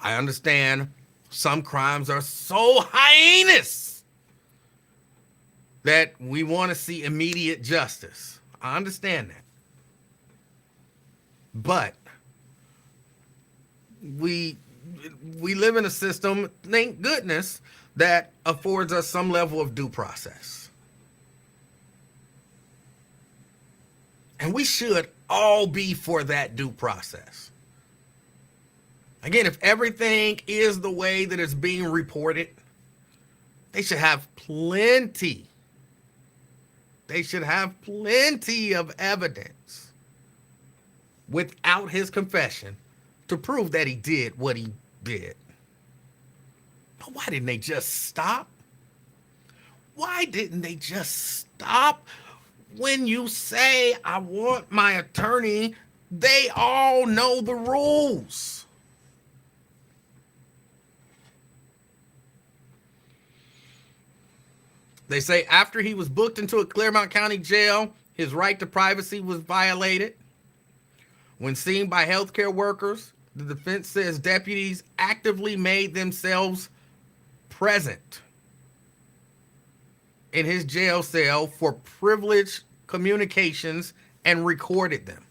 I understand some crimes are so heinous that we want to see immediate justice. I understand that. But we live in a system, thank goodness, that affords us some level of due process. And we should all be for that due process. Again, if everything is the way that it's being reported, they should have plenty. They should have plenty of evidence without his confession to prove that he did what he did. But why didn't they just stop? Why didn't they just stop? When you say, I want my attorney, they all know the rules. They say after he was booked into a Claremont County jail, his right to privacy was violated. When seen by healthcare workers, the defense says deputies actively made themselves present in his jail cell for privileged communications and recorded them.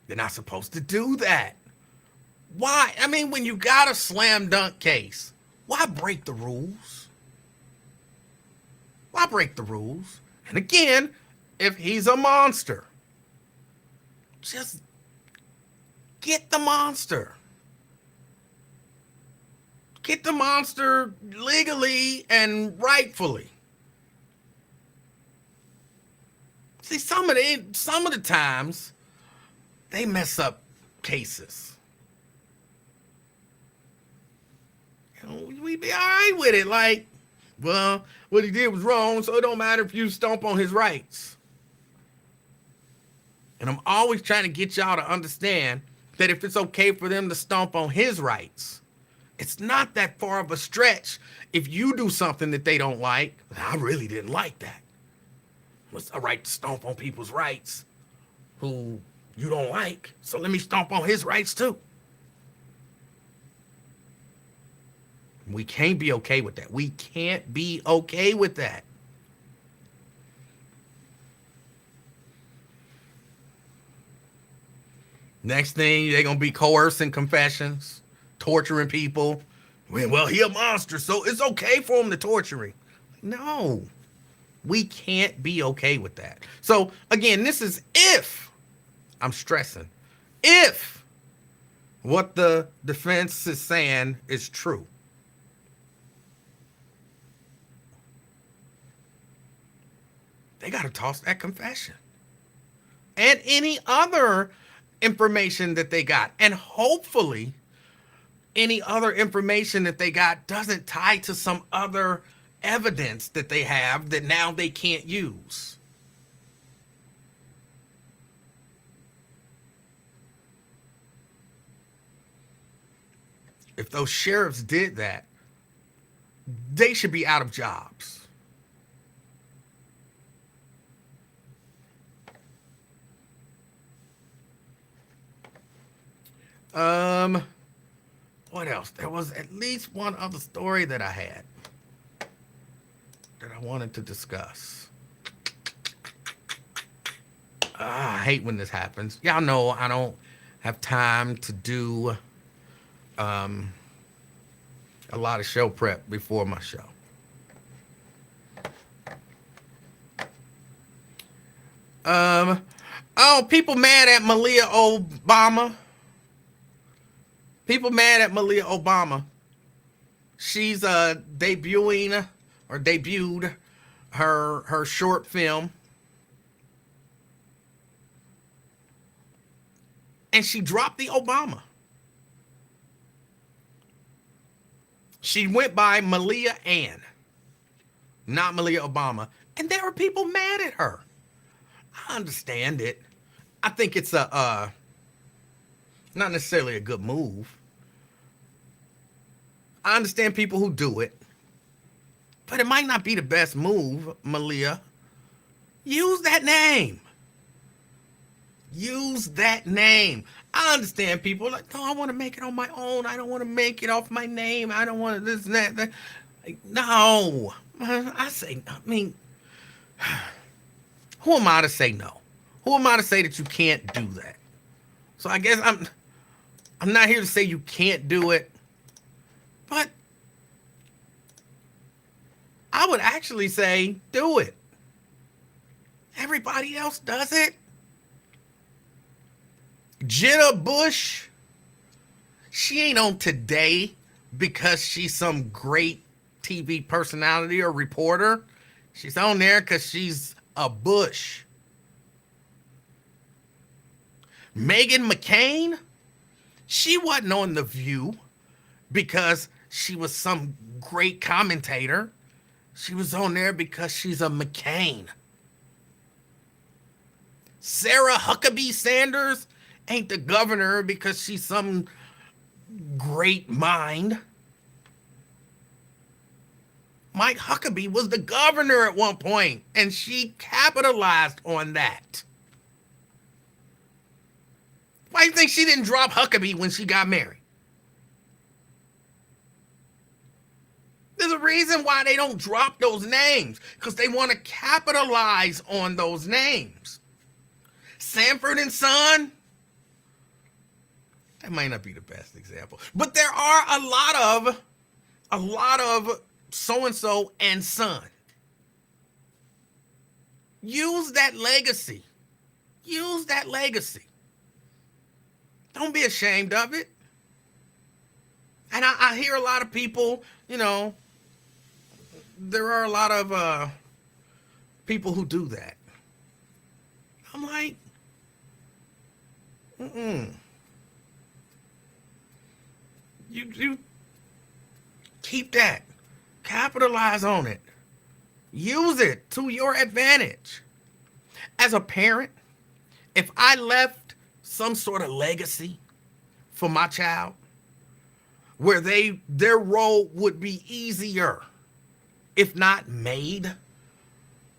They're not supposed to do that. Why? I mean, when you got a slam dunk case, why break the rules? Why break the rules? And again, if he's a monster, just get the monster. Get the monster legally and rightfully. See, some of the times they mess up cases. You know, we be all right with it. Like, well, what he did was wrong, so it don't matter if you stomp on his rights. And I'm always trying to get y'all to understand that if it's okay for them to stomp on his rights, it's not that far of a stretch if you do something that they don't like. I really didn't like that. What's a right to stomp on people's rights who you don't like? So let me stomp on his rights too. We can't be okay with that. We can't be okay with that. Next thing, they're going to be coercing confessions, torturing people. Well, he a monster, so it's okay for him to torture him. No, we can't be okay with that. So again, this is if, I'm stressing, if what the defense is saying is true. They got to toss that confession and any other information that they got. And hopefully any other information that they got doesn't tie to some other evidence that they have that now they can't use. If those sheriffs did that, they should be out of jobs. What else? There was at least one other story that I had that I wanted to discuss. I hate when this happens. Y'all know I don't have time to do a lot of show prep before my show. People mad at Malia Obama. People mad at Malia Obama. She's debuted her short film. And she dropped the Obama. She went by Malia Ann, not Malia Obama. And there were people mad at her. I understand it. I think it's not necessarily a good move. I understand people who do it, but it might not be the best move, Malia. Use that name. Use that name. I understand people like, no, I want to make it on my own. I don't want to make it off my name. I don't want to this and that. Like, no. Who am I to say no? Who am I to say that you can't do that? So I guess I'm not here to say you can't do it, but I would actually say do it. Everybody else does it. Jenna Bush She ain't on Today because she's some great TV personality or reporter. She's on there because she's a Bush. Meghan McCain, she wasn't on The View because she was some great commentator. She was on there because she's a McCain. Sarah Huckabee Sanders ain't the governor because she's some great mind. Mike Huckabee was the governor at one point, and she capitalized on that. Why do you think she didn't drop Huckabee when she got married? There's a reason why they don't drop those names, because they want to capitalize on those names. Sanford and Son, that might not be the best example, but there are a lot of so-and-so and son. Use that legacy. Use that legacy. Don't be ashamed of it. And I hear a lot of people, you know, there are a lot of people who do that. I'm like, You keep that. Capitalize on it. Use it to your advantage. As a parent, if I left some sort of legacy for my child where their role would be easier, if not made,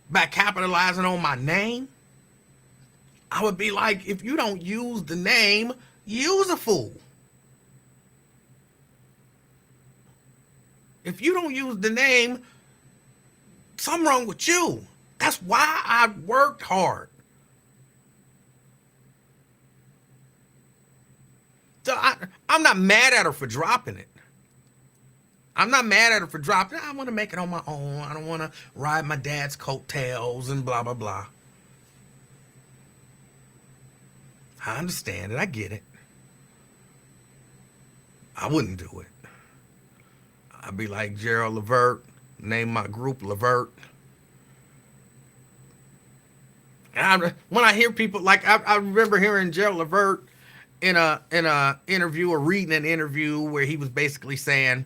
by capitalizing on my name, I would be like, if you don't use the name, use a fool. If you don't use the name, something wrong with you. That's why I worked hard. So I'm not mad at her for dropping it. I'm not mad at her for dropping it. I want to make it on my own. I don't want to ride my dad's coattails and blah, blah, blah. I understand it. I get it. I wouldn't do it. I'd be like Gerald Levert, name my group Levert. And when I hear people, like I remember hearing Gerald Levert in a interview or reading an interview where he was basically saying,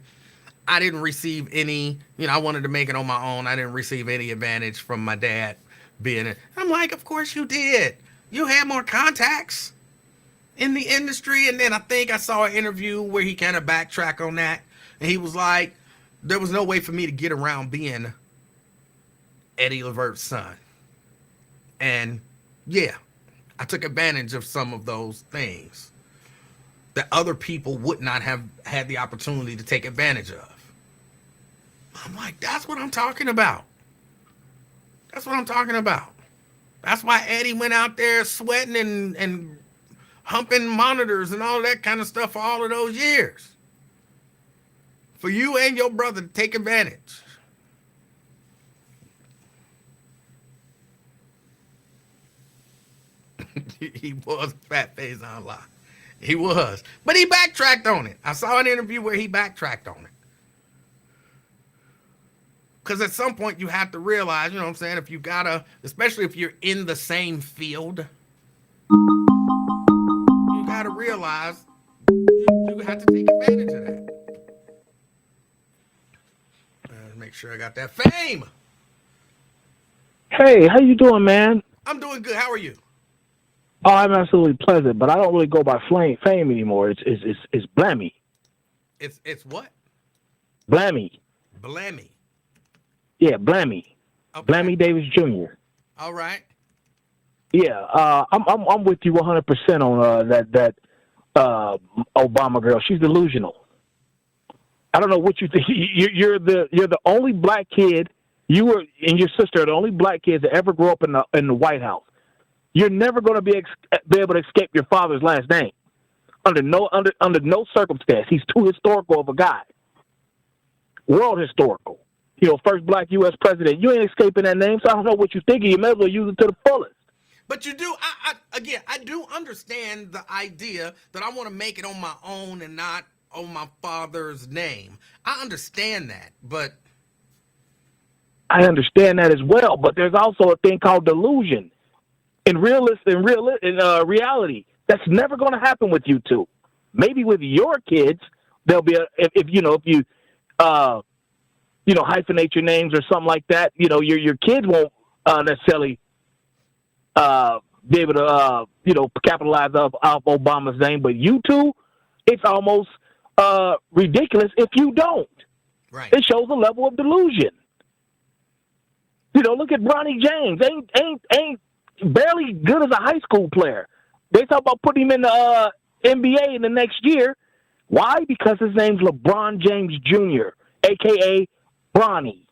I didn't receive any, I wanted to make it on my own. I didn't receive any advantage from my dad being it. I'm like, of course you did. You had more contacts in the industry. And then I think I saw an interview where he kind of backtracked on that. And he was like, there was no way for me to get around being Eddie Levert's son. And yeah, I took advantage of some of those things that other people would not have had the opportunity to take advantage of. I'm like, that's what I'm talking about. That's what I'm talking about. That's why Eddie went out there sweating and humping monitors and all that kind of stuff for all of those years. For you and your brother to take advantage. He was fat face on lie. He was. But he backtracked on it. I saw an interview where he backtracked on it. Because at some point you have to realize, you know what I'm saying, if you gotta, especially if you're in the same field, you gotta realize you have to take advantage of that. Make sure I got that fame. Hey, how you doing, man? I'm doing good. How are you? Oh, I'm absolutely pleasant, but I don't really go by fame anymore. It's Blammy. It's what? Blammy. Blammy. Yeah, Blammy. Okay. Blammy Davis Jr. All right. Yeah, I'm with you 100% on that Obama girl. She's delusional. I don't know what you think. You're the only black kid. You and your sister are the only black kids that ever grew up in the White House. You're never going to be able to escape your father's last name under no circumstance. He's too historical of a guy. World historical. First black U.S. president. You ain't escaping that name. So I don't know what you're thinking. You may as well use it to the fullest. But you do, again, I do understand the idea that I want to make it on my own and not on my father's name. I understand that, but I understand that as well, but there's also a thing called delusion. Reality, that's never going to happen with you two. Maybe with your kids, there'll be if you hyphenate your names or something like that. Your kids won't necessarily be able to capitalize off Obama's name, but you two, it's almost ridiculous if you don't. right. It shows a level of delusion. Look at Bronny James. Ain't barely good as a high school player. They talk about putting him in the NBA in the next year. Why? Because his name's LeBron James Jr., a.k.a. Bronny.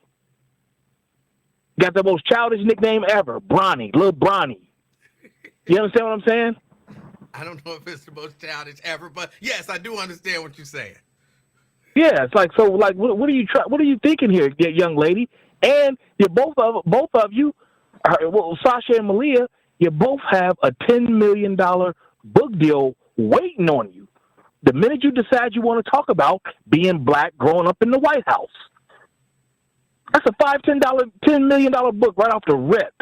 Got the most childish nickname ever, Bronny, Lil Bronny. You understand what I'm saying? I don't know if it's the most childish ever, but yes, I do understand what you're saying. Yeah, it's like, so, like, what are you thinking here, young lady? And you both of you, Sasha and Malia, you both have a $10 million book deal waiting on you. The minute you decide you want to talk about being black, growing up in the White House, that's a $10 million book right off the rip.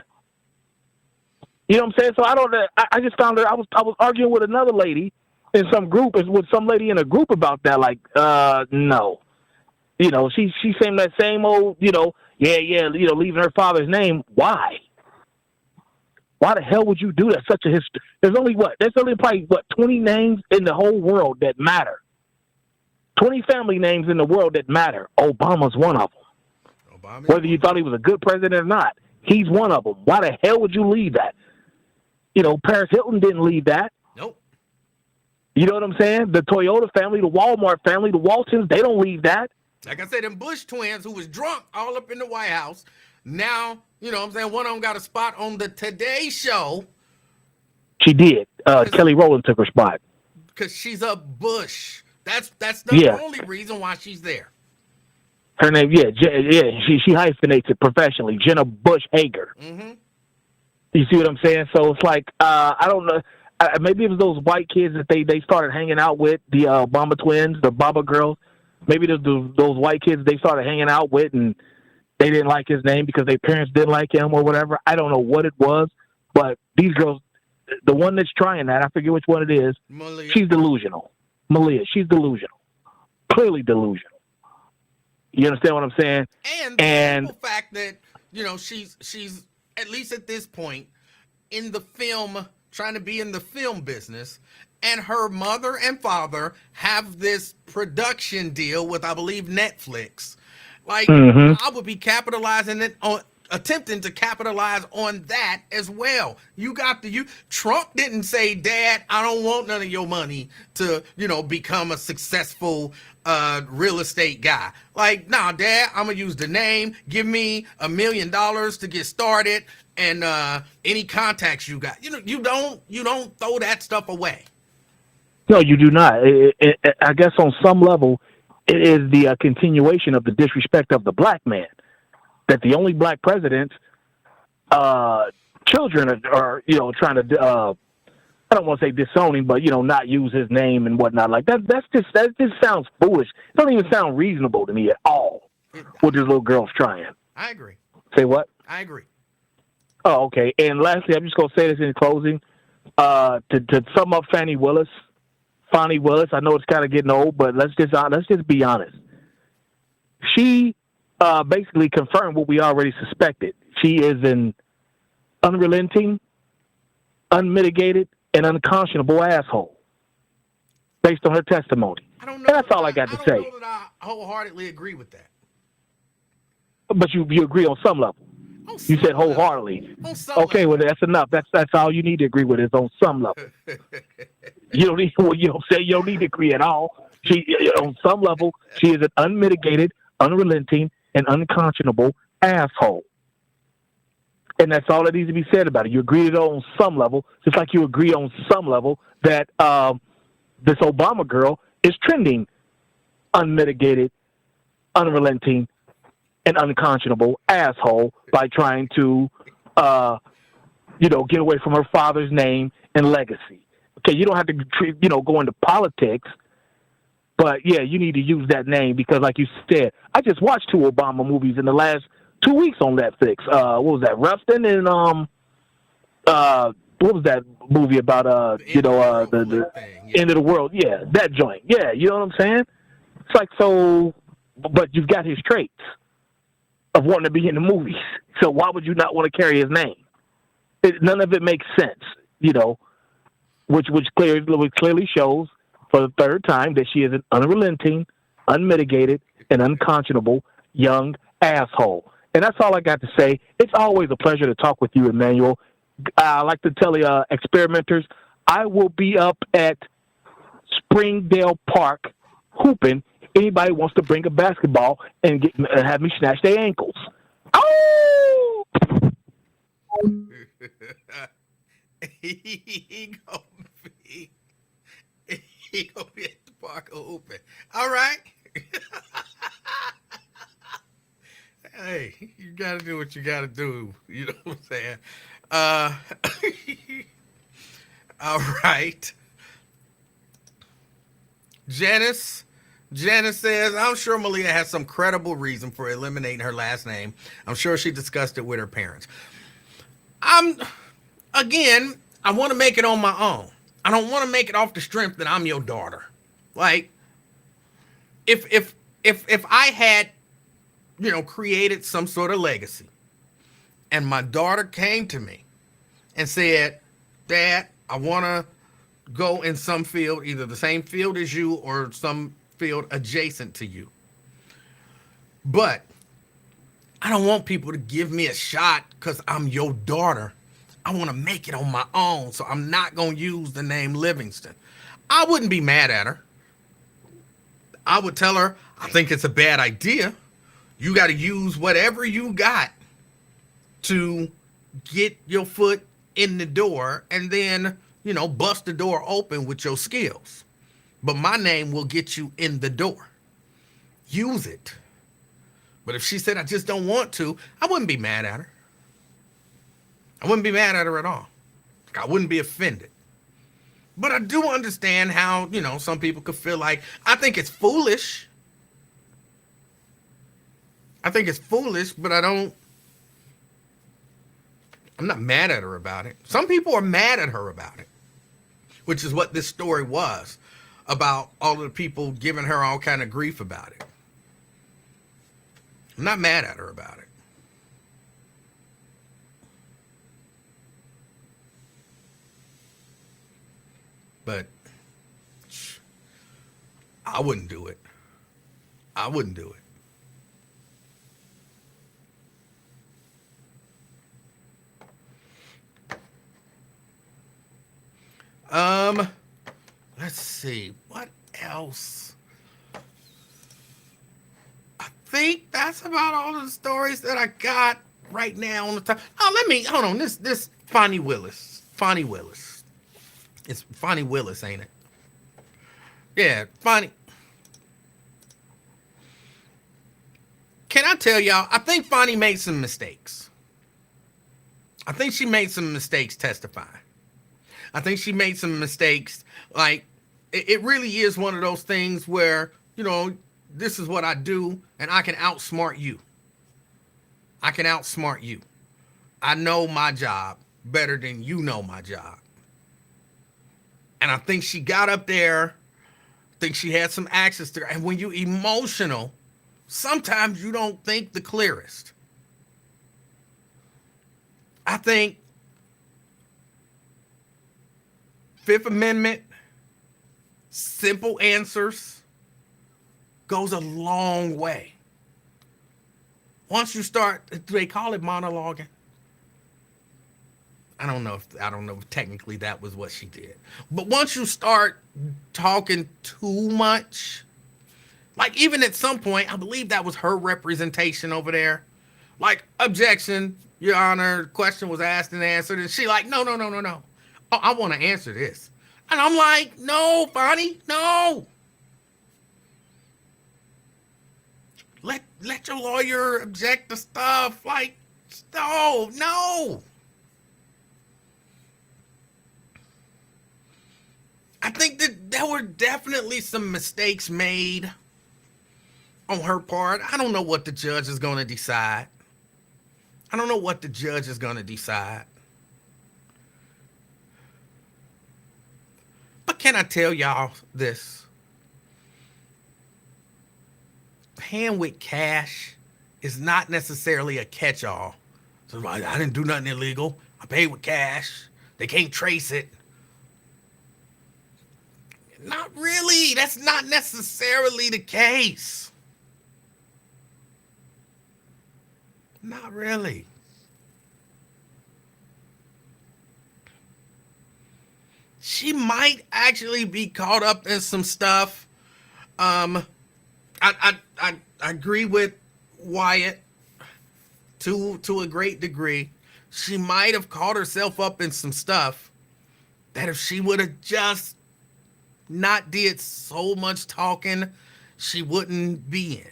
You know what I'm saying? So I just found that I was arguing with another lady in some group, with some lady in a group about that. Like, no, she saying that same old, leaving her father's name. Why? Why the hell would you do that? Such a history. There's only probably 20 names in the whole world that matter. 20 family names in the world that matter. Obama's one of them. Whether you thought he was a good president or not, he's one of them. Why the hell would you leave that? Paris Hilton didn't leave that. Nope. You know what I'm saying? The Toyota family, the Walmart family, the Waltons, they don't leave that. Like I said, them Bush twins who was drunk all up in the White House. Now, one of them got a spot on the Today Show. She did. Kelly Rowland took her spot. Because she's a Bush. That's the only reason why she's there. Her name, she hyphenates it professionally. Jenna Bush Hager. Mm-hmm. You see what I'm saying? So it's like, I don't know. Maybe it was those white kids that they started hanging out with, the Obama twins, the Obama girls. Maybe those white kids they started hanging out with, and they didn't like his name because their parents didn't like him or whatever. I don't know what it was, but these girls, the one that's trying that, I forget which one it is, Malia. She's delusional. Malia, she's delusional. Clearly delusional. You understand what I'm saying? And the simple fact that, she's at least at this point in the film, trying to be in the film business, and her mother and father have this production deal with, I believe, Netflix. Like, I would be capitalizing it on, attempting to capitalize on that as well. Trump didn't say, Dad, I don't want none of your money to, become a successful real estate guy. Like, nah, Dad, I'm gonna use the name. Give me $1 million to get started, and any contacts you got. You don't throw that stuff away. No, you do not. I guess on some level, it is the continuation of the disrespect of the black man. That the only black presidents, children are trying to, I don't want to say disowning, but not use his name and whatnot. Like that just sounds foolish. It doesn't even sound reasonable to me at all. What this little girl's trying. I agree. Say what? I agree. Oh, okay. And lastly, I'm just gonna say this in closing. To sum up Fani Willis. I know it's kind of getting old, but let's just be honest. She basically confirmed what we already suspected. She is an unrelenting, unmitigated, and unconscionable asshole, based on her testimony. I don't know. And that's all I got to say. I don't know that I wholeheartedly agree with that. But you agree on some level. You said wholeheartedly. Okay, well that's enough. That's all you need to agree with is on some level. You don't need to agree at all. She on some level she is an unmitigated, unrelenting, and unconscionable asshole. And that's all that needs to be said about it. You agree on some level, just like you agree on some level that this Obama girl is trending unmitigated, unrelenting, and unconscionable asshole by trying to get away from her father's name and legacy. Okay, you don't have to, go into politics, but yeah, you need to use that name because, like you said, I just watched 2 Obama movies in the last 2 weeks on Netflix. What was that? Rustin and what was that movie about? The thing. Yeah. end of the world. Yeah, that joint. Yeah, you know what I'm saying? It's like so, but you've got his traits of wanting to be in the movies. So why would you not want to carry his name? None of it makes sense, which clearly shows for the third time that she is an unrelenting, unmitigated, and unconscionable young asshole. And that's all I got to say. It's always a pleasure to talk with you, Emanuel. I like to tell the experimenters, I will be up at Springdale Park hooping. Anybody wants to bring a basketball and have me snatch their ankles. Oh! he gonna be at the park open. All right. Hey, you gotta do what you gotta do. You know what I'm saying? All right. Janice says, I'm sure Malia has some credible reason for eliminating her last name. I'm sure she discussed it with her parents. I want to make it on my own. I don't want to make it off the strength that I'm your daughter. Like, if I had, created some sort of legacy, and my daughter came to me and said, Dad, I want to go in some field, either the same field as you or some field adjacent to you. But I don't want people to give me a shot because I'm your daughter. I want to make it on my own, so I'm not going to use the name Livingston. I wouldn't be mad at her. I would tell her, I think it's a bad idea. You got to use whatever you got to get your foot in the door and then, bust the door open with your skills. But my name will get you in the door. Use it. But if she said, I just don't want to, I wouldn't be mad at her. I wouldn't be mad at her at all. I wouldn't be offended. But I do understand how, some people could feel like, I think it's foolish. But I'm not mad at her about it. Some people are mad at her about it, which is what this story was about, all of the people giving her all kind of grief about it. I'm not mad at her about it. But I wouldn't do it. I wouldn't do it. Let's see. What else? I think that's about all of the stories that I got right now on the top. Oh, hold on. This Fonnie Willis. It's Fonnie Willis, ain't it? Yeah, Fonnie. Can I tell y'all, I think Fonnie made some mistakes. I think she made some mistakes testifying. I think she made some mistakes. Like, it really is one of those things where, this is what I do, and I can outsmart you. I know my job better than you know my job. And I think she got up there. I think she had some access to her. And when you're emotional, sometimes you don't think the clearest. I think Fifth Amendment, simple answers goes a long way. Once you start, they call it monologuing. I don't know if technically that was what she did. But once you start talking too much, like even at some point, I believe that was her representation over there. Like, objection, Your Honor, question was asked and answered. And she like, no. Oh, I want to answer this. And I'm like, no, Bonnie, no. Let your lawyer object to stuff. Like, no. there were definitely some mistakes made on her part. I don't know what the judge is going to decide. I don't know what the judge is going to decide. But can I tell y'all this? Paying with cash is not necessarily a catch-all. So I didn't do nothing illegal. I paid with cash. They can't trace it. Not really. That's not necessarily the case. Not really. She might actually be caught up in some stuff. I agree with Wyatt to a great degree. She might have caught herself up in some stuff that if she would have just not did so much talking, she wouldn't be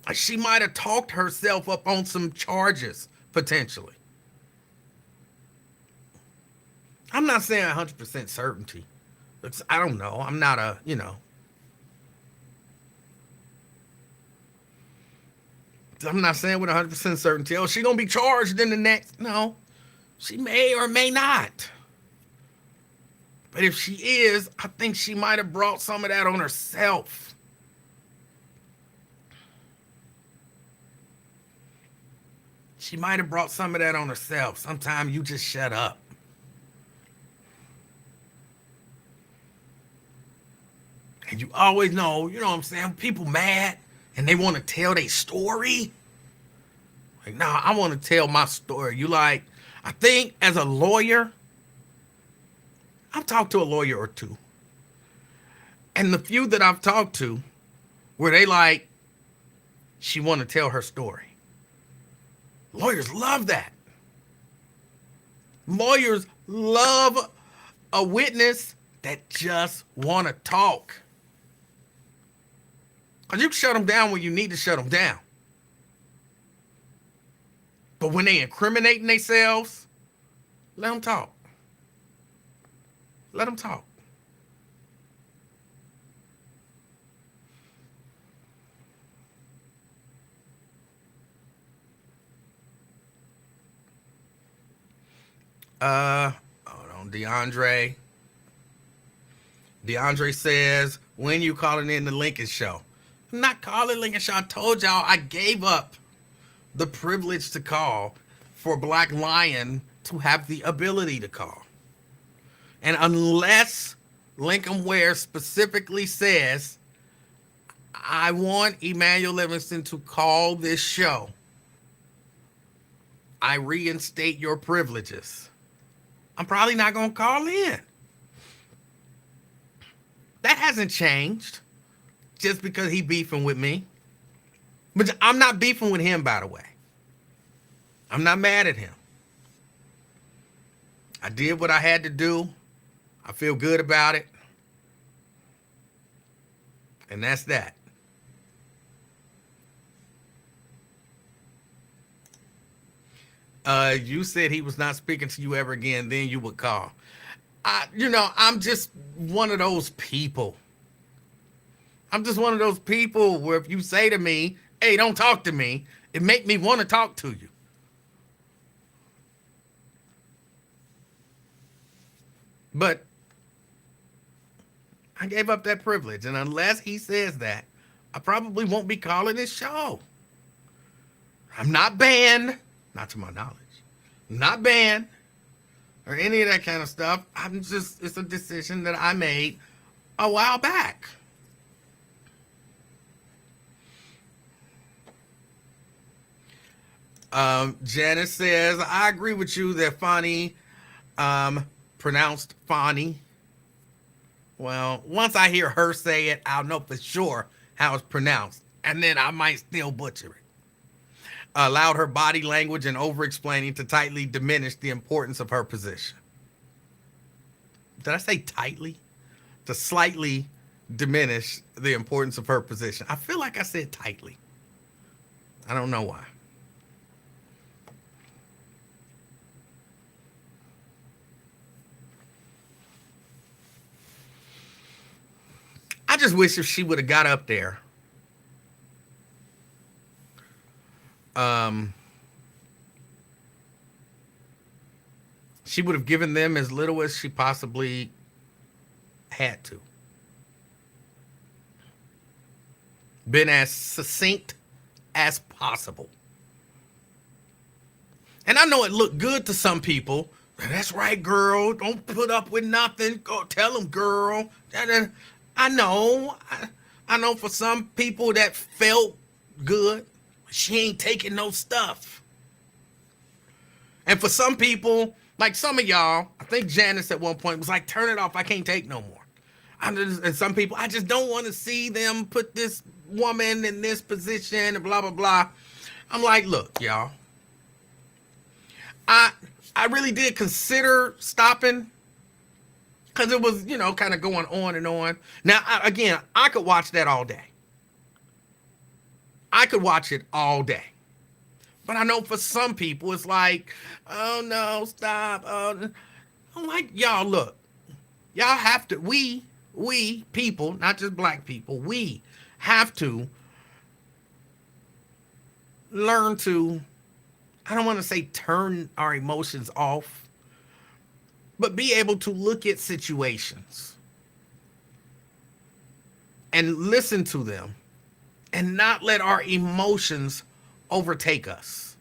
in. She might have talked herself up on some charges, potentially. I'm not saying 100% certainty. I don't know. I'm not a, I'm not saying with 100% certainty, oh, she going to be charged in the next. No, she may or may not. But if she is, I think she might have brought some of that on herself. She might have brought some of that on herself. Sometimes you just shut up. And you always know, you know what I'm saying? People mad and they want to tell their story. Like, nah, I want to tell my story. You like, I think as a lawyer, I've talked to a lawyer or two. And the few that I've talked to, where they like, she want to tell her story. Lawyers love that. Lawyers love a witness that just want to talk. Because you can shut them down when you need to shut them down. But when they incriminating themselves, let them talk. Let them talk. Hold on, DeAndre. DeAndre says, when you calling in the Lincoln Show? I'm not calling Lincoln Show. I told y'all I gave up the privilege to call for Black Lion to have the ability to call. And unless Lincoln Ware specifically says, I want Emanuel Livingston to call this show, I reinstate your privileges. I'm probably not going to call in. That hasn't changed just because he beefing with me. But I'm not beefing with him, by the way. I'm not mad at him. I did what I had to do. I feel good about it. And that's that. You said he was not speaking to you ever again, then you would call. I'm just one of those people. I'm just one of those people where if you say to me, hey, don't talk to me, it make me want to talk to you. But I gave up that privilege. And unless he says that, I probably won't be calling this show. I'm not banned, not to my knowledge. I'm not banned or any of that kind of stuff. It's a decision that I made a while back. Janice says, I agree with you that Fani, pronounced Fani. Well, once I hear her say it, I'll know for sure how it's pronounced. And then I might still butcher it. Allowed her body language and over-explaining to tightly diminish the importance of her position. Did I say tightly? To slightly diminish the importance of her position. I feel like I said tightly. I don't know why. I just wish if she would have got up there, um, she would have given them as little as she possibly had to. Been as succinct as possible. And I know it looked good to some people. That's right, girl. Don't put up with nothing. Go tell them, girl. I know. I know for some people that felt good. She ain't taking no stuff. And for some people, like some of y'all, I think Janice at one point was like, turn it off. I can't take no more. And some people, I just don't want to see them put this woman in this position and blah, blah, blah. I'm like, look, y'all. I really did consider stopping because it was, kind of going on and on. Now, again, I could watch that all day. I could watch it all day. But I know for some people, it's like, oh, no, stop. I'm like, y'all, look. Y'all have to, we people, not just black people, we have to learn to, I don't want to say turn our emotions off, but be able to look at situations and listen to them and not let our emotions overtake us.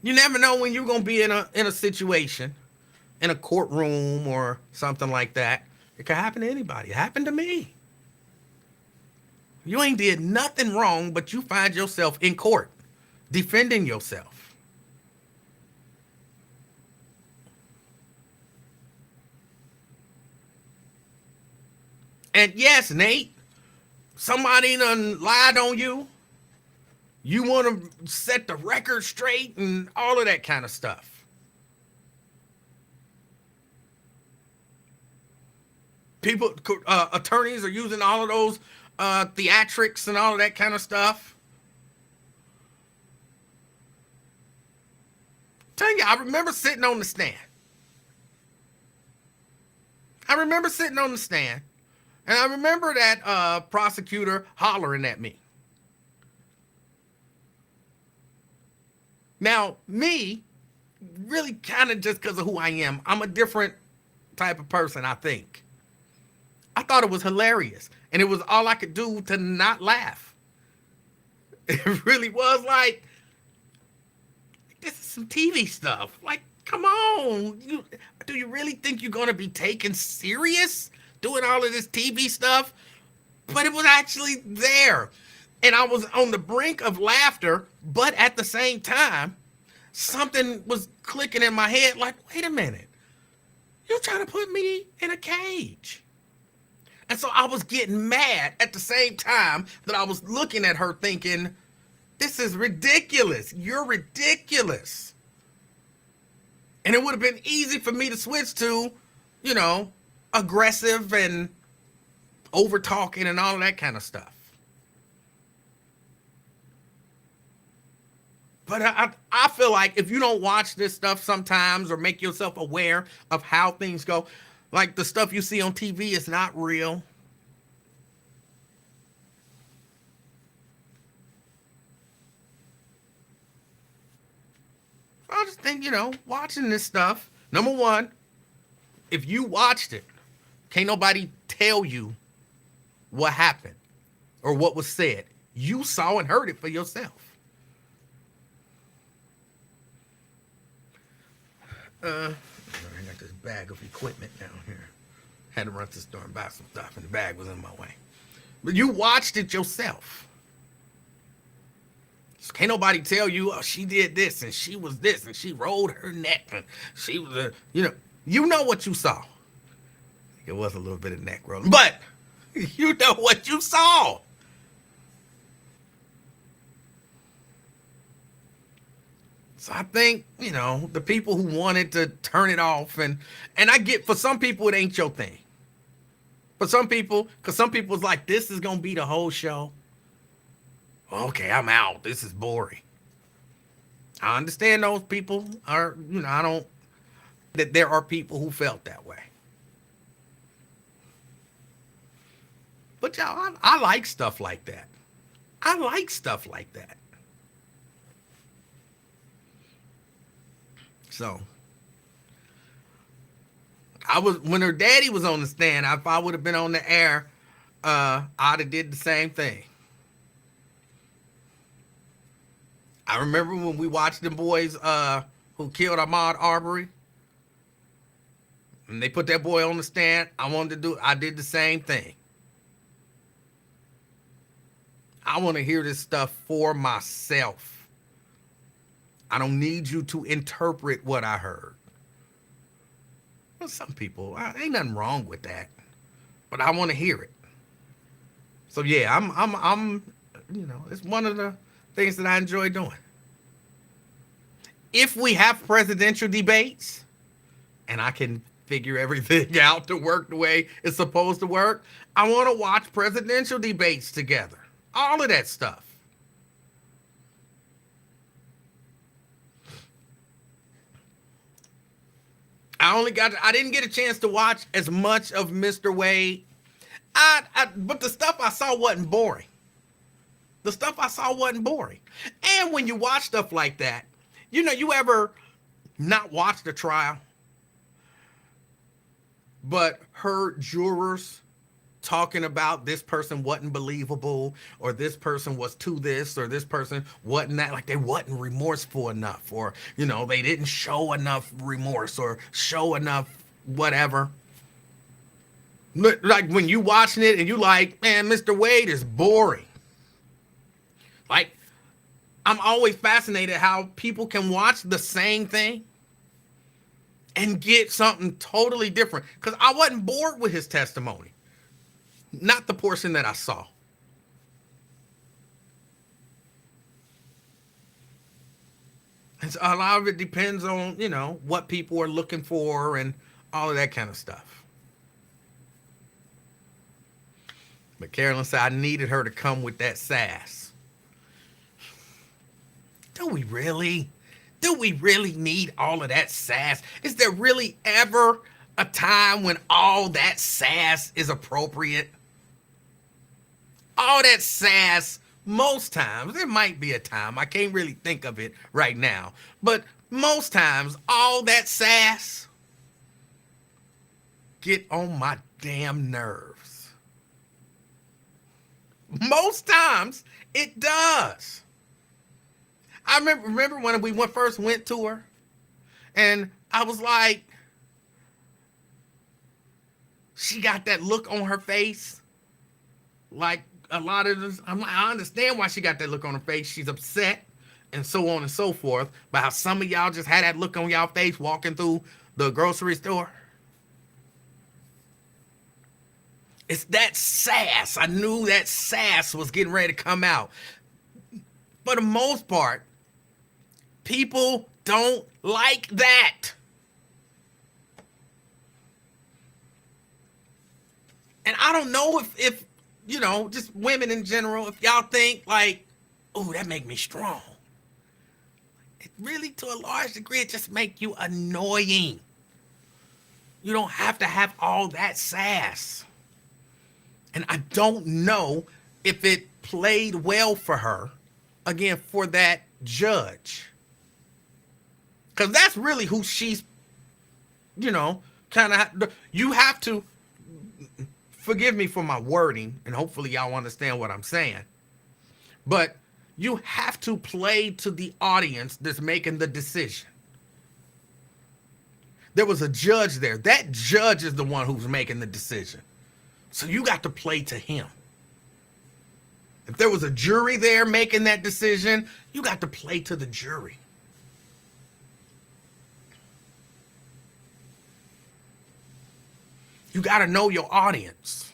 You never know when you're going to be in a situation, in a courtroom or something like that. It could happen to anybody. It happened to me. You ain't did nothing wrong, but you find yourself in court defending yourself. And yes, Nate, somebody done lied on you. You want to set the record straight and all of that kind of stuff. People, attorneys are using all of those theatrics and all of that kind of stuff. Tell you, I remember sitting on the stand. And I remember that prosecutor hollering at me. Now, me, really kind of just because of who I am, I'm a different type of person, I think. I thought it was hilarious. And it was all I could do to not laugh. It really was like, this is some TV stuff. Like, come on. Do you really think you're going to be taken serious doing all of this TV stuff? But it was actually there. And I was on the brink of laughter, but at the same time, something was clicking in my head like, wait a minute. You're trying to put me in a cage. And so I was getting mad at the same time that I was looking at her thinking, this is ridiculous. You're ridiculous. And it would have been easy for me to switch to, aggressive and over talking and all of that kind of stuff. But I feel like if you don't watch this stuff sometimes or make yourself aware of how things go, like the stuff you see on TV is not real. I just think, watching this stuff, number one, if you watched it, can't nobody tell you what happened or what was said. You saw and heard it for yourself. I got this bag of equipment down here. Had to run to the store and buy some stuff, and the bag was in my way. But you watched it yourself. So can't nobody tell you, oh, she did this, and she was this, and she rolled her neck, and she was you know what you saw. It was a little bit of neck rolling, but you know what you saw. So I think, the people who wanted to turn it off, and I get, for some people, it ain't your thing. For some people, because some people was like, this is going to be the whole show. Okay, I'm out. This is boring. I understand those people are, that there are people who felt that way. But y'all, I like stuff like that. I like stuff like that. So when her daddy was on the stand, if I would have been on the air, I'd have did the same thing. I remember when we watched the boys who killed Ahmaud Arbery, and they put that boy on the stand. I did the same thing. I want to hear this stuff for myself. I don't need you to interpret what I heard. Well, some people, ain't nothing wrong with that, but I want to hear it. So yeah, I'm, it's one of the things that I enjoy doing. If we have presidential debates, and I can figure everything out to work the way it's supposed to work, I want to watch presidential debates together. All of that stuff. I didn't get a chance to watch as much of Mr. Wade. But the stuff I saw wasn't boring. And when you watch stuff like that, you ever not watched a trial, but heard jurors talking about this person wasn't believable, or this person was to this, or this person wasn't that, like they wasn't remorseful enough, or, they didn't show enough remorse or show enough whatever. Like when you watching it and you like, man, Mr. Wade is boring. Like, I'm always fascinated how people can watch the same thing and get something totally different. Because I wasn't bored with his testimony. Not the portion that I saw. And so a lot of it depends on, what people are looking for and all of that kind of stuff. But Carolyn said I needed her to come with that sass. Do we really need all of that sass? Is there really ever a time when all that sass is appropriate? All that sass, most times, there might be a time, I can't really think of it right now, but most times, all that sass get on my damn nerves. Most times, it does. I remember when we first went to her, and I was like, she got that look on her face, like a lot of this. I understand why she got that look on her face. She's upset, and so on and so forth. But how some of y'all just had that look on y'all face walking through the grocery store. It's that sass. I knew that sass was getting ready to come out. For the most part, people don't like that. And I don't know if just women in general, if y'all think like, oh, that make me strong. It really, to a large degree, it just make you annoying. You don't have to have all that sass. And I don't know if it played well for her, again, for that judge. Because that's really who she's, kind of, you have to, forgive me for my wording, and hopefully y'all understand what I'm saying. But you have to play to the audience that's making the decision. There was a judge there. That judge is the one who's making the decision. So you got to play to him. If there was a jury there making that decision, you got to play to the jury. You got to know your audience.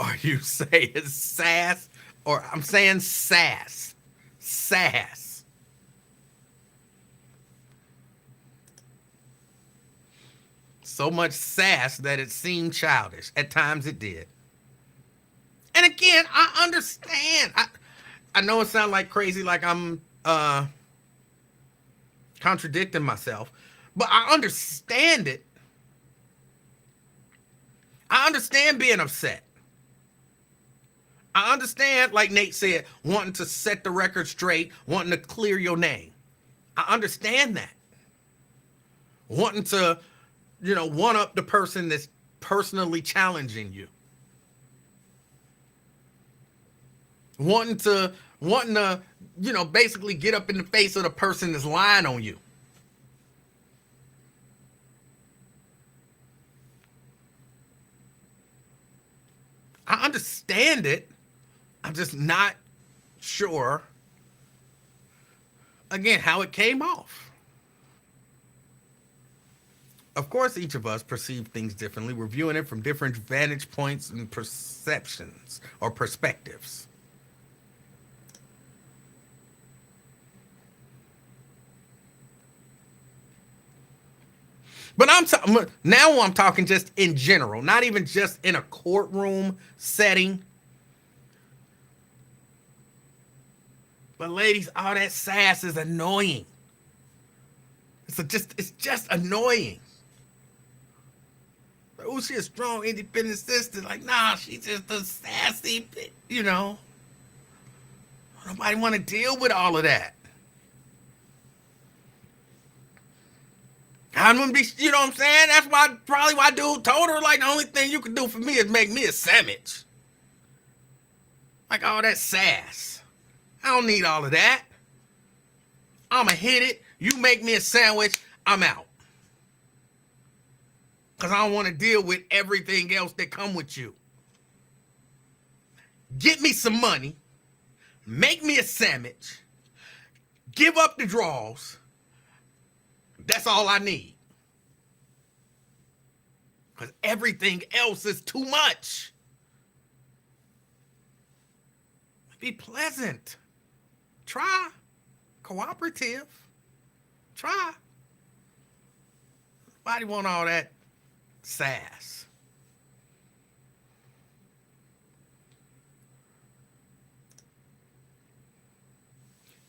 Are you saying sass? Or I'm saying sass. Sass. so much sass that it seemed childish. At times it did. And again, I understand. I know it sounds like crazy, like I'm contradicting myself, but I understand it. I understand being upset. I understand, like Nate said, wanting to set the record straight, wanting to clear your name. I understand that. Wanting to, one up the person that's personally challenging you. Wanting to, basically get up in the face of the person that's lying on you. I understand it. I'm just not sure, again, how it came off. Of course, each of us perceive things differently. We're viewing it from different vantage points and perceptions or perspectives. But now I'm talking just in general, not even just in a courtroom setting. But ladies, all that sass is annoying. It's just annoying. Like, oh, she's a strong, independent sister. Like, nah, she's just a sassy, Nobody want to deal with all of that. I'm gonna be, you know what I'm saying? That's probably why dude told her, like, the only thing you can do for me is make me a sandwich. Like, all that sass. I don't need all of that. I'ma hit it. You make me a sandwich, I'm out. Because I don't want to deal with everything else that come with you. Get me some money. Make me a sandwich. Give up the draws. That's all I need. Because everything else is too much. Be pleasant. Try. Cooperative. Try. Nobody want all that sass.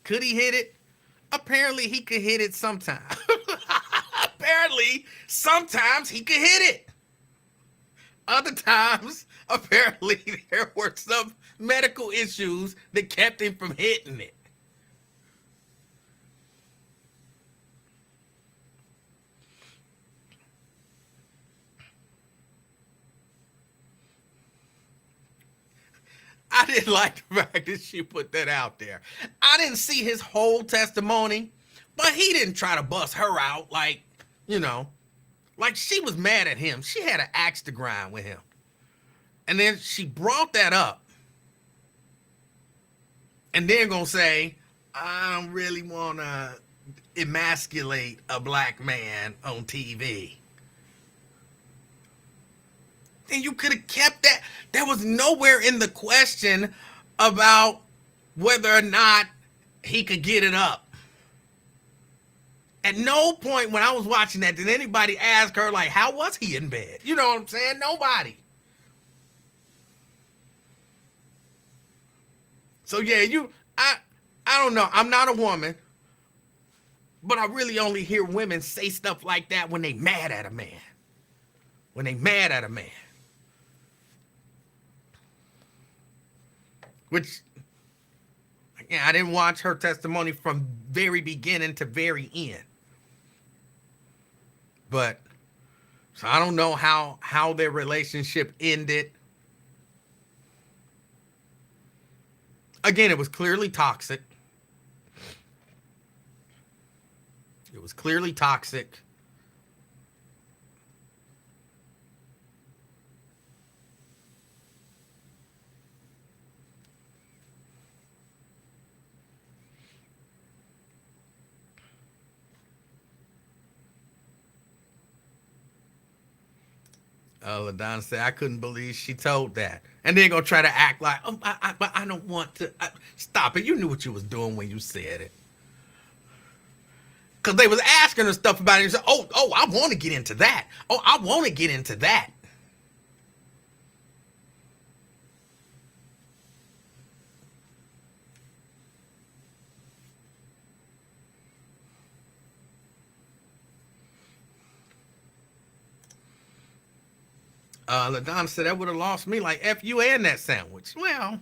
Could he hit it? Apparently he could hit it sometimes. Apparently sometimes he could hit it. Other times, apparently there were some medical issues that kept him from hitting it. I didn't like the fact that she put that out there. I didn't see his whole testimony, but he didn't try to bust her out like, like she was mad at him. She had an axe to grind with him. And then she brought that up. And then gonna say, I don't really want to emasculate a black man on TV. Then you could have kept that. There was nowhere in the question about whether or not he could get it up. At no point when I was watching that did anybody ask her, like, how was he in bed? You know what I'm saying? Nobody. So yeah, I don't know. I'm not a woman, but I really only hear women say stuff like that when they mad at a man. When they mad at a man. Which, again, I didn't watch her testimony from very beginning to very end. But, so I don't know how their relationship ended. Again, it was clearly toxic. It was clearly toxic. LaDonna said, I couldn't believe she told that. And then gonna try to act like, oh, but I don't want to. Stop it. You knew what you was doing when you said it. because they was asking her stuff about it. And said, oh, I want to get into that. Oh, I want to get into that. LaDonna said that would have lost me like F you and that sandwich. Well,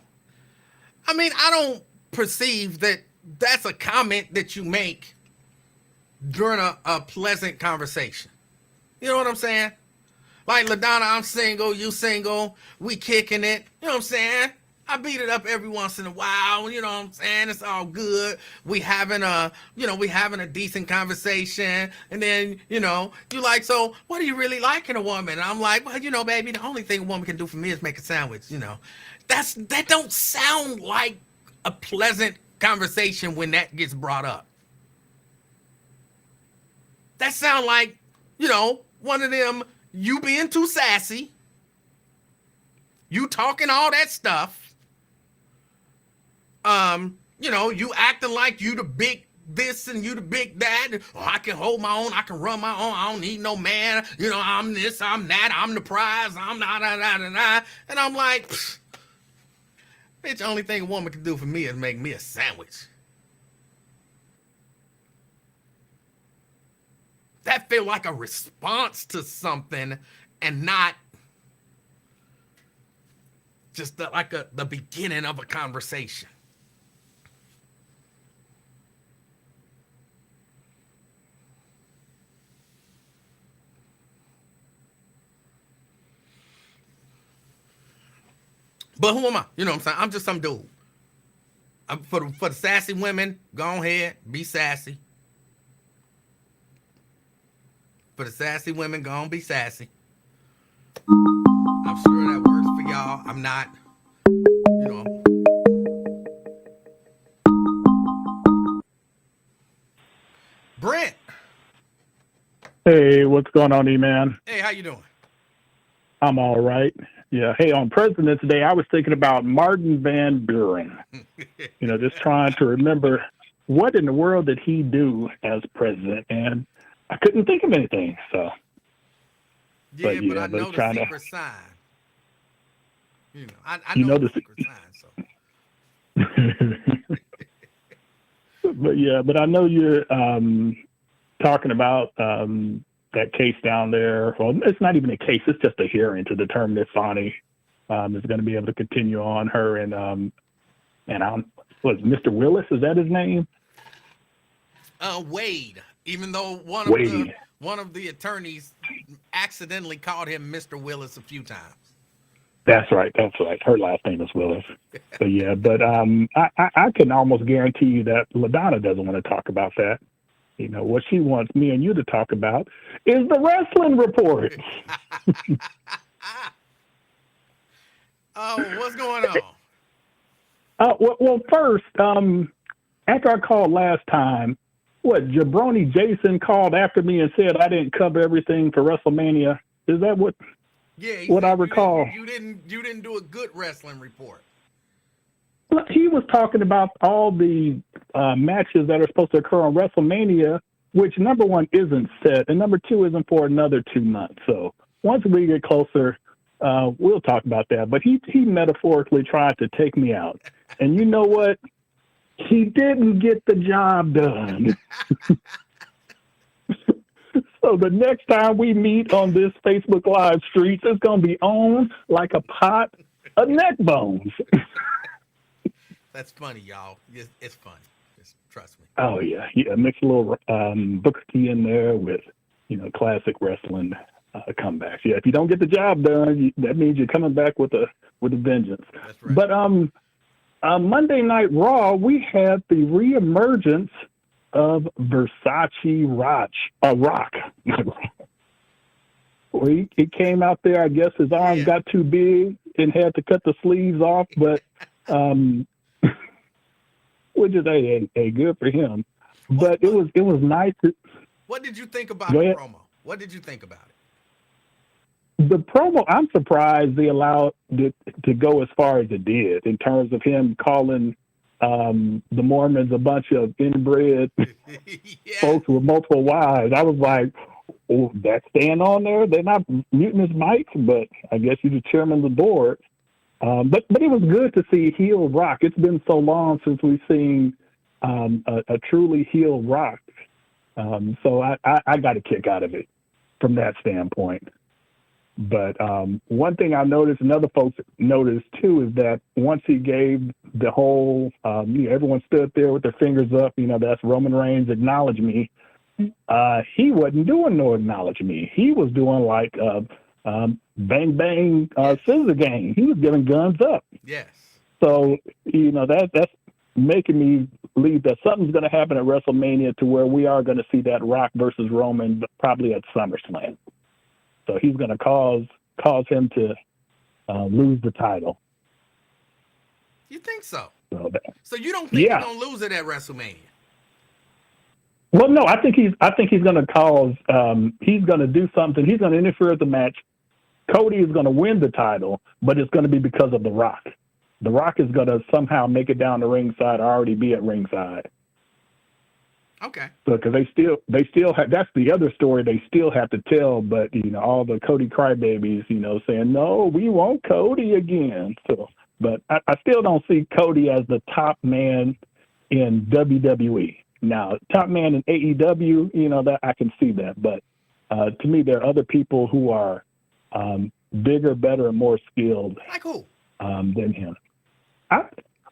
I mean, I don't perceive that that's a comment that you make during a pleasant conversation. You know what I'm saying? Like, LaDonna, I'm single, you single, we kicking it. You know what I'm saying? I beat it up every once in a while. You know what I'm saying? It's all good. We having a decent conversation. And then, you like, so what do you really like in a woman? And I'm like, well, baby, the only thing a woman can do for me is make a sandwich. That don't sound like a pleasant conversation when that gets brought up. That sound like, one of them, you being too sassy, you talking all that stuff, you acting like you the big this and you the big that. Oh, I can hold my own, I can run my own, I don't need no man. I'm this, I'm that, I'm the prize, I'm not, and I'm like, bitch, the only thing a woman can do for me is make me a sandwich. That feel like a response to something and not just the beginning of a conversation. But who am I? You know what I'm saying? I'm just some dude. For the sassy women, go ahead, be sassy. For the sassy women, go on, be sassy. I'm sure that works for y'all. I'm not, Brent. Hey, what's going on, E-Man? Hey, how you doing? I'm all right. Yeah. Hey, on President's Day, I was thinking about Martin Van Buren. Just trying to remember what in the world did he do as president, and I couldn't think of anything. So. But I know the secret sign. I know the secret sign. So. But I know you're talking about that case down there. Well, it's not even a case; it's just a hearing to determine if Fonnie is going to be able to continue on her and was Mr. Willis? Is that his name? Wade. Even though one of the attorneys accidentally called him Mr. Willis a few times. That's right. Her last name is Willis. But I can almost guarantee you that LaDonna doesn't want to talk about that. What she wants me and you to talk about is the wrestling report. Oh, what's going on? Well, first, after I called last time, Jabroni Jason called after me and said I didn't cover everything for WrestleMania. Is that what? Yeah. What I recall. You didn't do a good wrestling report. He was talking about all the matches that are supposed to occur on WrestleMania, which number one isn't set, and number two isn't for another 2 months. So once we get closer, we'll talk about that. But he metaphorically tried to take me out, and you know what? He didn't get the job done. So the next time we meet on this Facebook Live streets, it's going to be on like a pot of neck bones. That's funny, y'all. It's funny. Just trust me. Oh, yeah. Mix a little Booker T in there with, classic wrestling comebacks. Yeah, if you don't get the job done, that means you're coming back with a vengeance. That's right. But Monday Night Raw, we had the reemergence of Versace Rock. He came out there, I guess his arms got too big and had to cut the sleeves off, but which is a good for him. But it was nice. What did you think about the promo? What did you think about it? The promo, I'm surprised they allowed it to go as far as it did in terms of him calling the Mormons a bunch of inbred Yeah. folks with multiple wives. I was like, oh, that's staying on there. They're not muting his mic, but I guess you're the chairman of the board. But it was good to see heel Rock. It's been so long since we've seen a truly heel Rock. So I got a kick out of it from that standpoint. But one thing I noticed, and other folks noticed too, is that once he gave the whole, everyone stood there with their fingers up, that's Roman Reigns, acknowledge me. He wasn't doing no acknowledge me. He was doing like bang bang scissor gang. He was giving guns up. Yes. So that's making me believe that something's going to happen at WrestleMania to where we are going to see that Rock versus Roman probably at SummerSlam. So he's going to cause him to lose the title. You think so? So you don't think he's going to lose it at WrestleMania? Well, no, I think he's going to cause. He's going to do something. He's going to interfere with the match. Cody is going to win the title, but it's going to be because of The Rock. The Rock is going to somehow make it down to ringside or already be at ringside. Okay. So because they still have, that's the other story they still have to tell. But all the Cody crybabies, saying no, we want Cody again. So, but I still don't see Cody as the top man in WWE. Now, top man in AEW, that I can see that. But to me, there are other people who are bigger, better, and more skilled like who? Than him.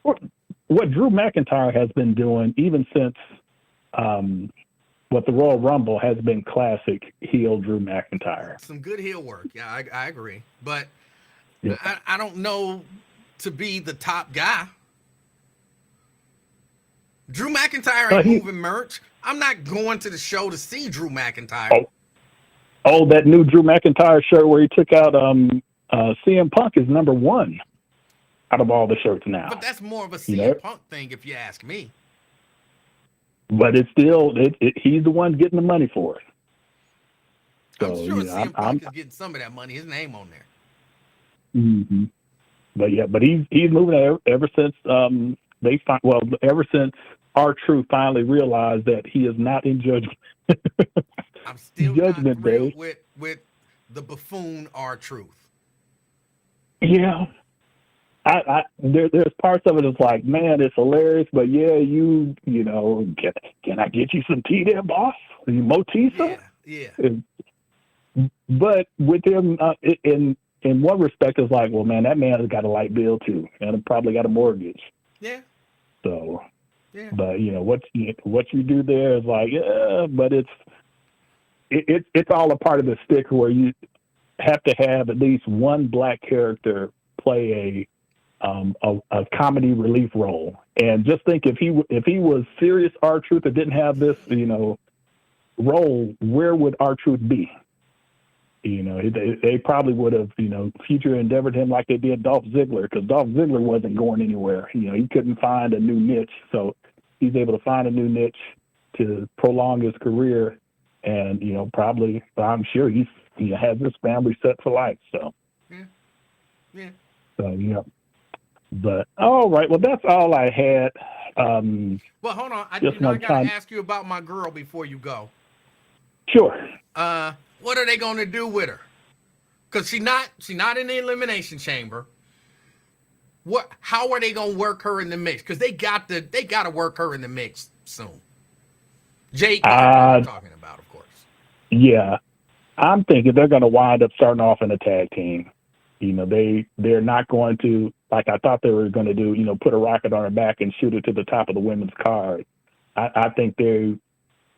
What Drew McIntyre has been doing, even since what the Royal Rumble, has been classic heel Drew McIntyre. Some good heel work. Yeah, I agree. But I don't know to be the top guy. Drew McIntyre ain't moving merch. I'm not going to the show to see Drew McIntyre. Oh, that new Drew McIntyre shirt where he took out CM Punk is number one out of all the shirts now. But that's more of a CM Punk thing, if you ask me. But it's still, he's the one getting the money for it. So, I'm sure CM Punk is getting some of that money. His name on there. Mm-hmm. But he's moving ever since ever since R-Truth finally realized that he is not in Judgment. I'm still Judgment not thrilled Day with the buffoon R-Truth. Yeah. There's parts of it that's like, man, it's hilarious, but can I get you some tea there, boss? Are you Motisa? Yeah. But with him, in one respect, it's like, well, man, that man has got a light bill too, and probably got a mortgage. Yeah. So, but what you do there is like, but it's all a part of the stick where you have to have at least one black character play a comedy relief role. And just think if he was serious R-Truth that didn't have this role, where would R-Truth be? They probably would have future endeavored him like they did Dolph Ziggler, because Dolph Ziggler wasn't going anywhere. He couldn't find a new niche, so he's able to find a new niche to prolong his career. And probably, I'm sure he has his family set for life. So yeah. So but all right. Well, that's all I had. Well, hold on. I gotta ask you about my girl before you go. Sure. What are they going to do with her? Because she's not in the Elimination Chamber. How are they going to work her in the mix? Because they got to work her in the mix soon. Jake, I'm talking about, of course. Yeah, I'm thinking they're going to wind up starting off in a tag team. They're not going to, like I thought they were going to do, put a rocket on her back and shoot it to the top of the women's card. I think they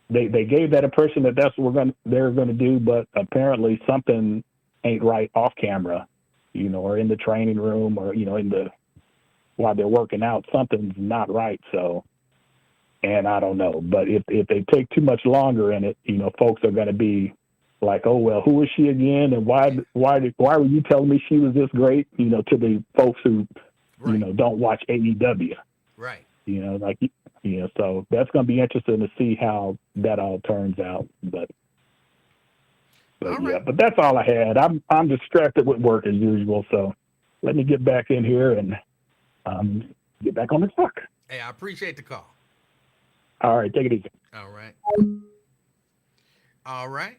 gave that impression that that's what they're going to do, but apparently something ain't right off camera, or in the training room, or while they're working out, something's not right. So, and I don't know, but if they take too much longer in it, folks are going to be like, oh well, who is she again, and why were you telling me she was this great? To the folks who don't watch AEW, right? So that's going to be interesting to see how that all turns out. But right. But that's all I had. I'm distracted with work as usual, so let me get back in here and get back on the clock. Hey, I appreciate the call. All right, take it easy. All right. All right.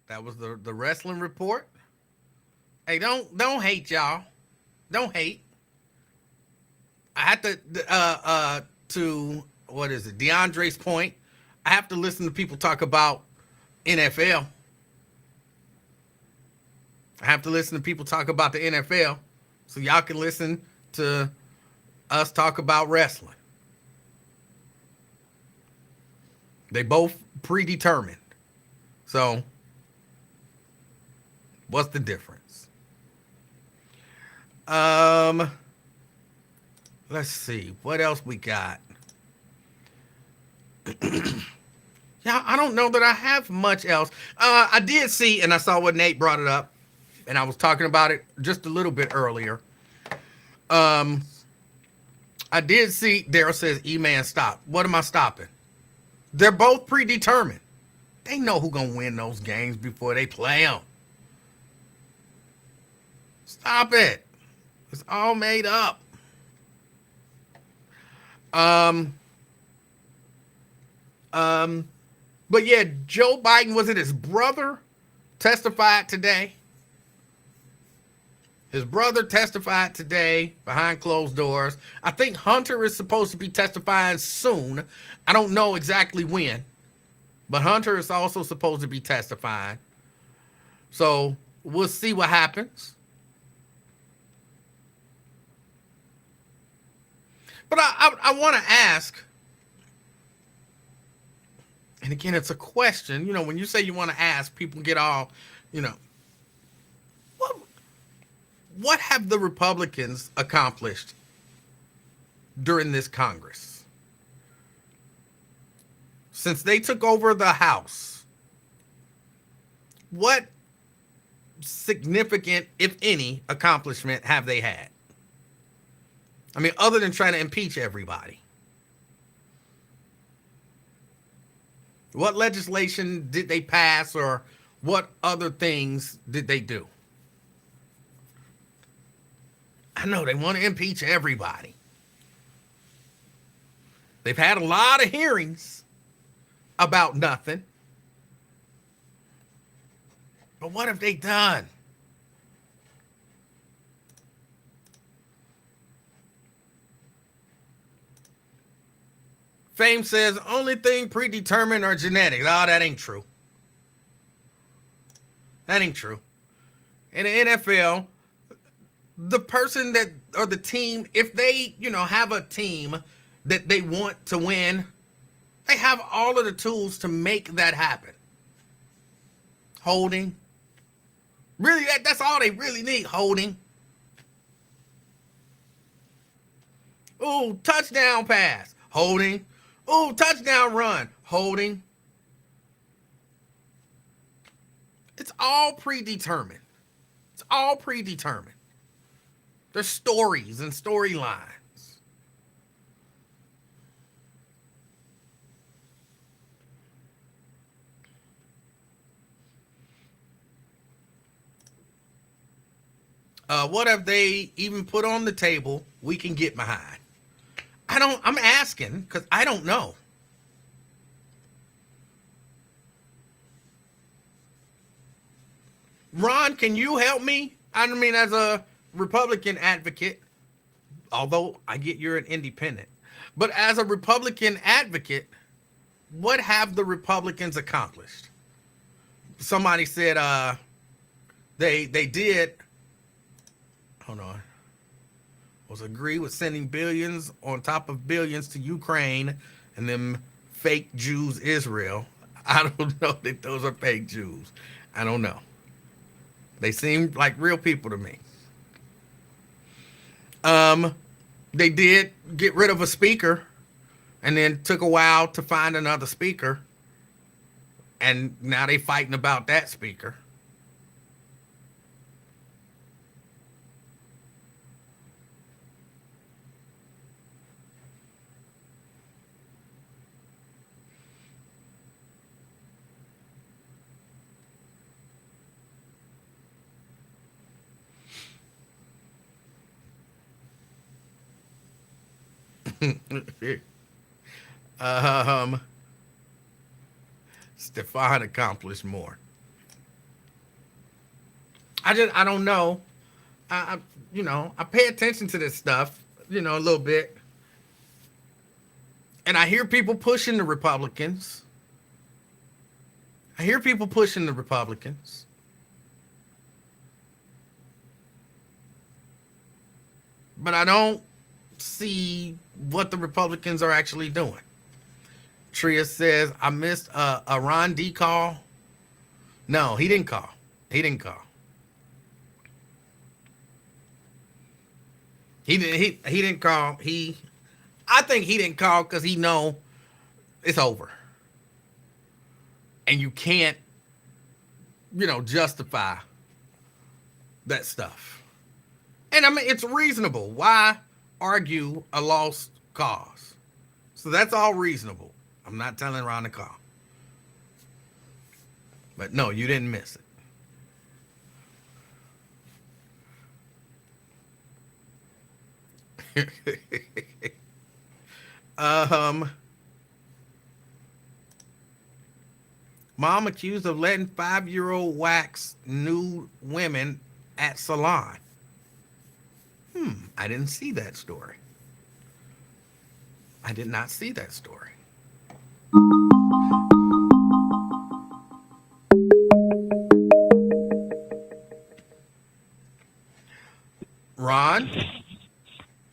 That was the wrestling report. Hey, don't hate y'all. Don't hate. I have to what is it? DeAndre's point. I have to listen to people talk about NFL. I have to listen to people talk about the NFL so y'all can listen to us talk about wrestling. They both predetermined. So, what's the difference? Let's see. What else we got? Yeah, I don't know that I have much else. I did see, and I saw what Nate brought it up, and I was talking about it just a little bit earlier. I did see Daryl says, E-Man, stop. What am I stopping? They're both predetermined. They know who's going to win those games before they play them. Stop it. It's all made up. But yeah, Joe Biden, was it his brother testified today? His brother testified today behind closed doors. I think Hunter is supposed to be testifying soon. I don't know exactly when, but Hunter is also supposed to be testifying. So we'll see what happens. But I want to ask, and again, it's a question. You know, when you say you want to ask, people get all, you know, what have the Republicans accomplished during this Congress? Since they took over the House, what significant, if any, accomplishment have they had? I mean, other than trying to impeach everybody. What legislation did they pass, or what other things did they do? I know they want to impeach everybody. They've had a lot of hearings about nothing. But what have they done? Fame says, only thing predetermined are genetics. Oh, that ain't true. That ain't true. In the NFL, the person that, or the team, if they, you know, have a team that they want to win, they have all of the tools to make that happen. Holding. Really, that's all they really need, holding. Ooh, touchdown pass, holding. Ooh, touchdown run, holding. It's all predetermined. It's all predetermined. There's stories and storylines. What have they even put on the table we can get behind? I'm asking because I don't know. Ron, can you help me? I mean, as a Republican advocate, although I get you're an independent, but as a Republican advocate, what have the Republicans accomplished? Somebody said they did, hold on, was agree with sending billions on top of billions to Ukraine and them fake Jews Israel. I don't know that those are fake Jews. I don't know. They seem like real people to me. They did get rid of a speaker and then took a while to find another speaker. And now they fighting about that speaker. um, Stefan accomplished more. I don't know. I pay attention to this stuff, a little bit, and I hear people pushing the Republicans. I hear people pushing the Republicans. But I don't see what the Republicans are actually doing. Tria says, I missed a Ron D call. No, he didn't call. He didn't call. He didn't call. I think he didn't call because he know it's over. And you can't, justify that stuff. And I mean, it's reasonable. Why argue a lost cause? So that's all reasonable. I'm not telling Ron to call. But no, you didn't miss it. Mom accused of letting 5-year-old wax nude women at salon. I didn't see that story. I did not see that story. Ron?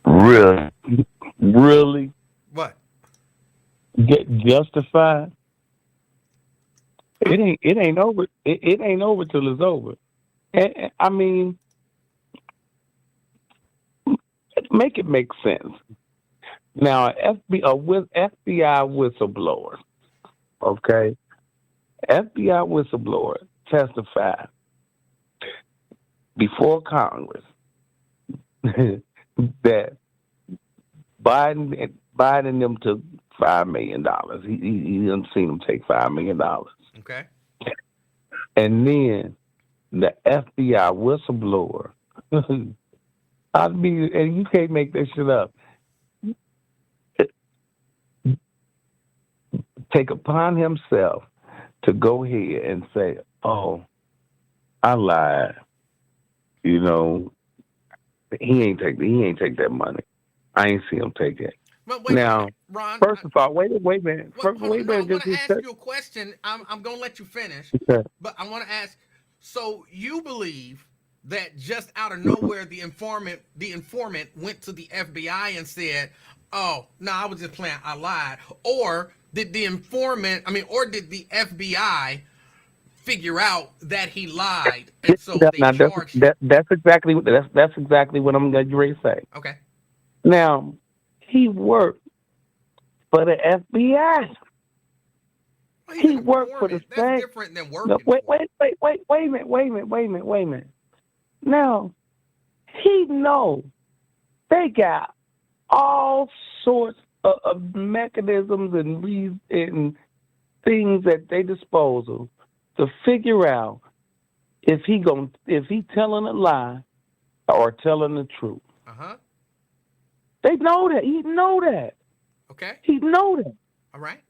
Really? Really? What? Get justified? It ain't over. It ain't over till it's over. And, I mean, make it make sense. Now, FBI whistleblower, okay? FBI whistleblower testified before Congress that Biden and them took $5 million. He didn't see them take $5 million. Okay. And then the FBI whistleblower, and you can't make this shit up, take upon himself to go ahead and say, "Oh, I lied. You know, he ain't take that money. I ain't see him take it." But wait now, a minute, Ron, first of all, wait a minute. I want to Just ask you a question. I'm going to let you finish, okay. but I want to ask. So you believe that just out of nowhere, the informant went to the FBI and said, "Oh, no, I was just playing. I lied," or did the FBI figure out that he lied, and so they charged him? That's exactly what I'm going to say. Okay. Now, he worked for the FBI. Well, he worked for the That's same. different than working. No, wait a minute. Now, he know they got all sorts of mechanisms and things at their disposal to figure out if he telling a lie or telling the truth. They know that. He know that. Okay. He know that. All right.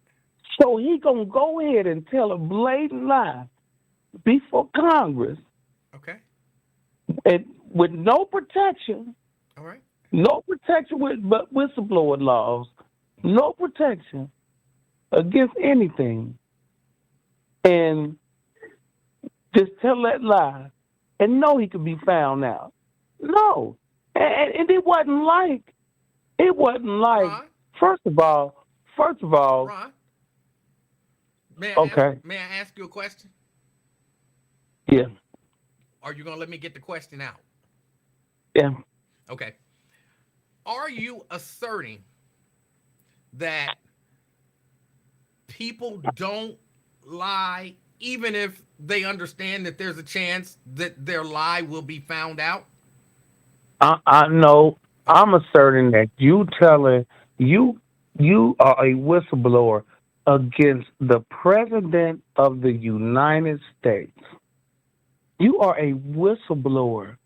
So he gonna go ahead and tell a blatant lie before Congress. Okay. And with no protection. All right. No protection but whistleblower laws. No protection against anything. And just tell that lie and know he could be found out. No. And it wasn't like Ron? first of all, Ron, may I ask you a question? Yeah. Are you going to let me get the question out? Yeah. Okay. Are you asserting that people don't lie even if they understand that there's a chance that their lie will be found out? I know. I'm asserting that you are a whistleblower against the President of the United States. You are a whistleblower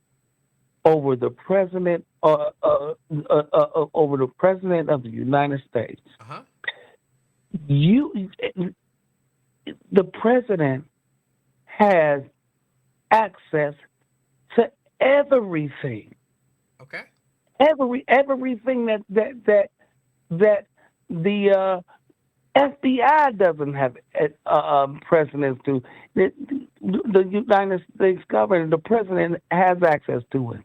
over the President over the president of the United States. Uh-huh. You, the president has access to everything, Okay. everything that the FBI doesn't have precedence to. The United States government, the president has access to it,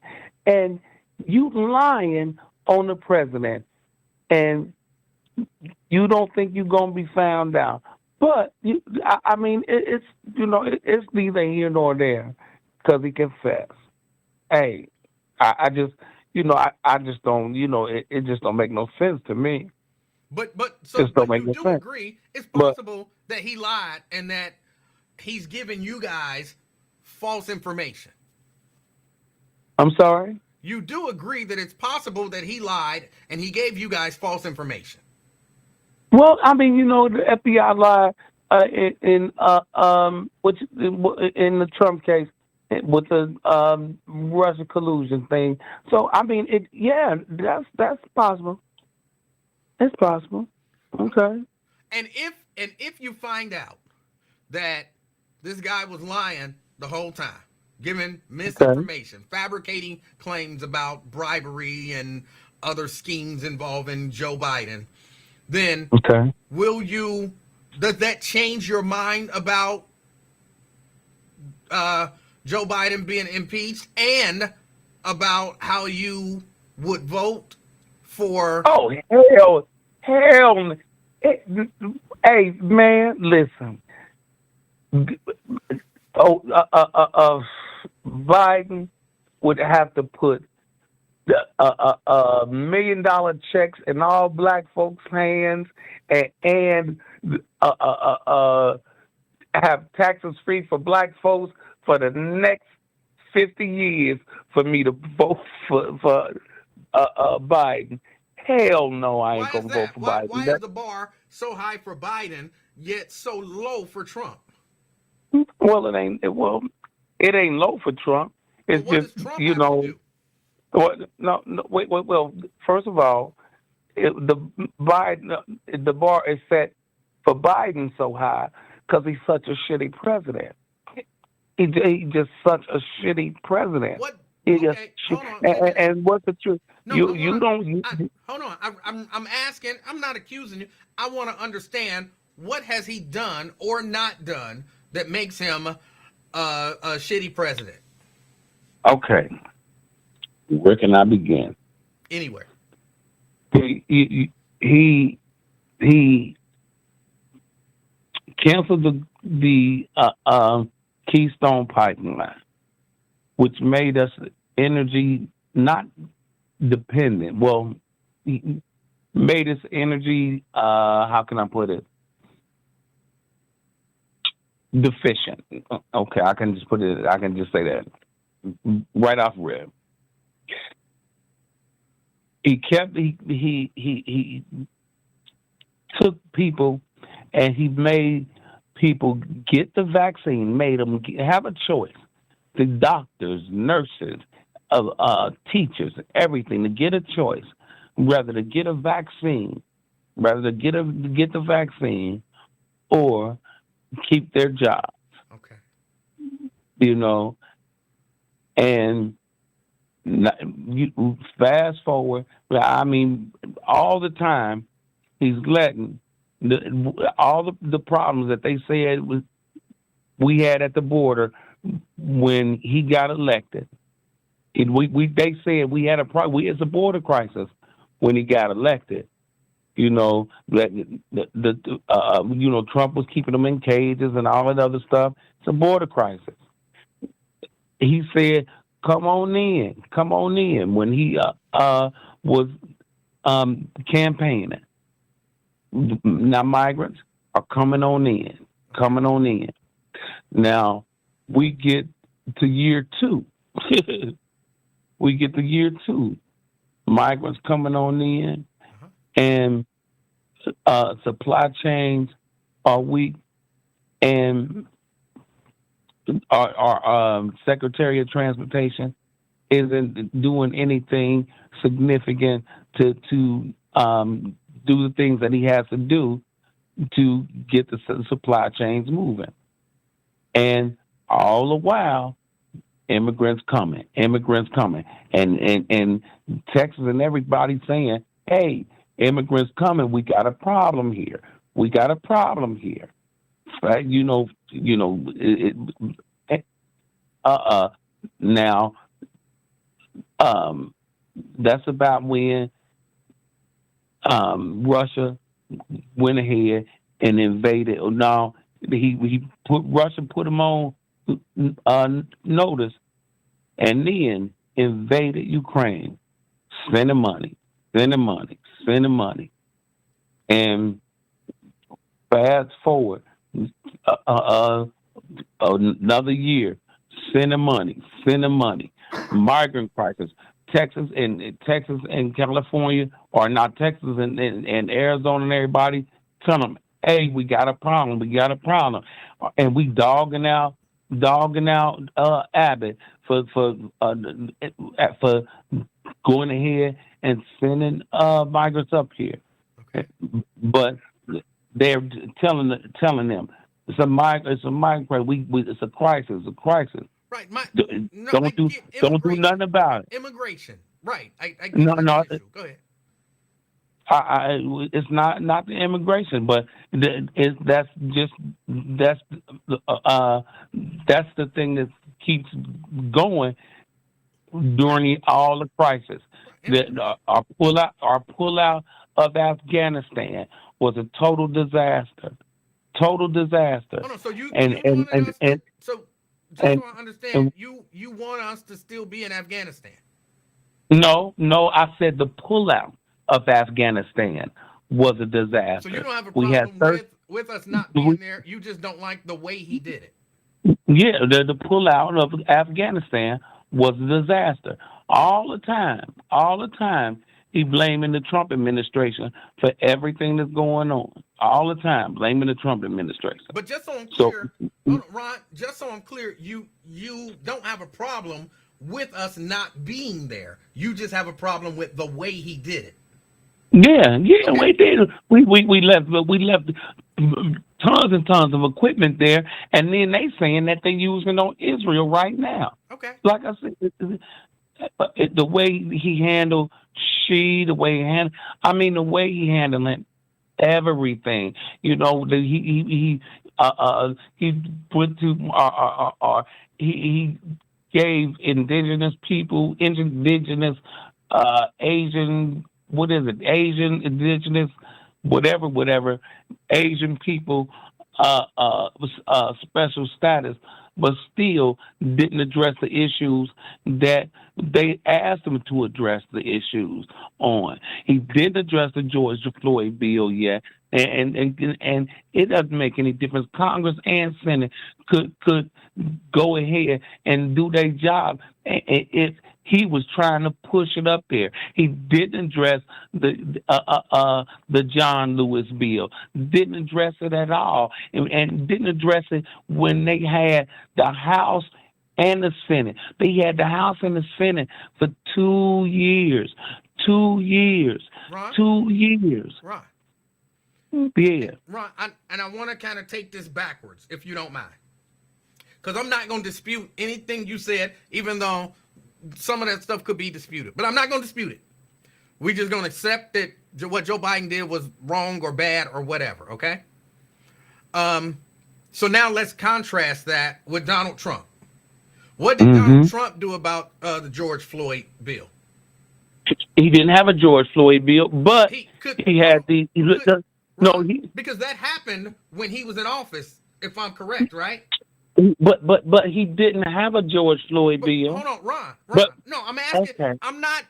and you lying on the president, and you don't think you're gonna be found out. But I mean, it's it's neither here nor there because he confessed. Hey, I just I just don't it just don't make no sense to me. But Just don't but make you no do sense. agree it's But possible that he lied and that he's giving you guys false information. I'm sorry. You do agree that it's possible that he lied and he gave you guys false information. Well, I mean, the FBI lied which in the Trump case with the Russia collusion thing. So I mean, that's possible. It's possible. Okay. And if you find out that this guy was lying the whole time, giving Okay. misinformation, fabricating claims about bribery and other schemes involving Joe Biden, then Okay. does that change your mind about Joe Biden being impeached and about how you would vote for? Oh hell! Hey man, listen. Oh, Biden would have to put the $1 million checks in all black folks' hands, and have taxes free for black folks for the next 50 years for me to vote for Biden. Hell no, I ain't Why is gonna vote that? for Why Biden. is the bar so high for Biden yet so low for Trump? Well, it ain't low for Trump. But It's what just does Trump have to do? no, wait. Well, first of all, the the bar is set for Biden so high because he's such a shitty president. He just such a shitty president. What? He just Okay, hold on. Wait a minute. and what's the truth? No, hold You on. don't. Hold on. I'm asking. I'm not accusing you. I want to understand what has he done or not done that makes him a shitty president. Okay. Where can I begin? Anywhere. He canceled the Keystone Pipeline, which made us energy not dependent. Well, he made us energy. How can I put it? Deficient. Okay, I can just put it. I can just say that right off rip. He took people and he made people get the vaccine, made them have a choice. The doctors, nurses, teachers, everything to get a choice, whether to get a vaccine, get the vaccine, or keep their job. Okay. And you fast forward. I mean, all the time he's letting all the problems that they said we had at the border when he got elected. They said we had it's a border crisis when he got elected. That Trump was keeping them in cages and all that other stuff. It's a border crisis. He said, come on in when he was campaigning. Now migrants are coming on in. Now we get to year 2. Migrants coming on in, and supply chains are weak, and our Secretary of Transportation isn't doing anything significant to do the things that he has to do to get the supply chains moving. And all the while, immigrants coming, and Texas and everybody saying, "Hey, immigrants coming. We got a problem here. We got a problem here." Right? Now, that's about when Russia went ahead and invaded. No, Russia put them on notice, and then invaded Ukraine, spending money, and fast forward another year, sending money, migrant crisis. Texas and California, or not Texas and Arizona and everybody, tell them, hey, we got a problem, and we dogging out Abbott for going ahead and sending migrants up here. Okay. But they're telling them it's a migrant. It's a crisis. Right. Don't do nothing about it. Immigration. Right. I get No. the issue. Go ahead. It's not the immigration, but that's the thing that keeps going during all the crisis. Our pullout of Afghanistan was a total disaster. Oh, no, so you wanted us so just so I understand, you want us to still be in Afghanistan? No, I said the pullout of Afghanistan was a disaster. So you don't have a problem with us not being there. You just don't like the way he did it. Yeah, the pullout of Afghanistan was a disaster. All the time, he blaming the Trump administration for everything that's going on. All the time, blaming the Trump administration. But just so I'm clear, Ron, you don't have a problem with us not being there. You just have a problem with the way he did it. Yeah, Okay. we did. We left tons and tons of equipment there, and then they saying that they're using on Israel right now. Okay. Like I said, the way he handled the way he handled everything. He put to he gave indigenous people, Asian, indigenous, whatever, Asian people, special status, but still didn't address the issues that they asked him to address the issues on. He didn't address the George Floyd bill yet, and it doesn't make any difference. Congress and Senate could go ahead and do their job if he was trying to push it up there. He didn't address the John Lewis bill. Didn't address it at all, and didn't address it when they had the House and the Senate. They had the House and the Senate for 2 years. 2 years. Ron? 2 years. Ron. Yeah. Ron, I want to kind of take this backwards, if you don't mind. Because I'm not going to dispute anything you said, even though some of that stuff could be disputed. But I'm not going to dispute it. We're just going to accept that what Joe Biden did was wrong or bad or whatever, okay? So now let's contrast that with Donald Trump. What did Donald Trump do about the George Floyd bill? He didn't have a George Floyd bill, but because that happened when he was in office, if I'm correct, right? But he didn't have a George Floyd bill. Hold on, Ron. No, I'm asking. Okay. I'm not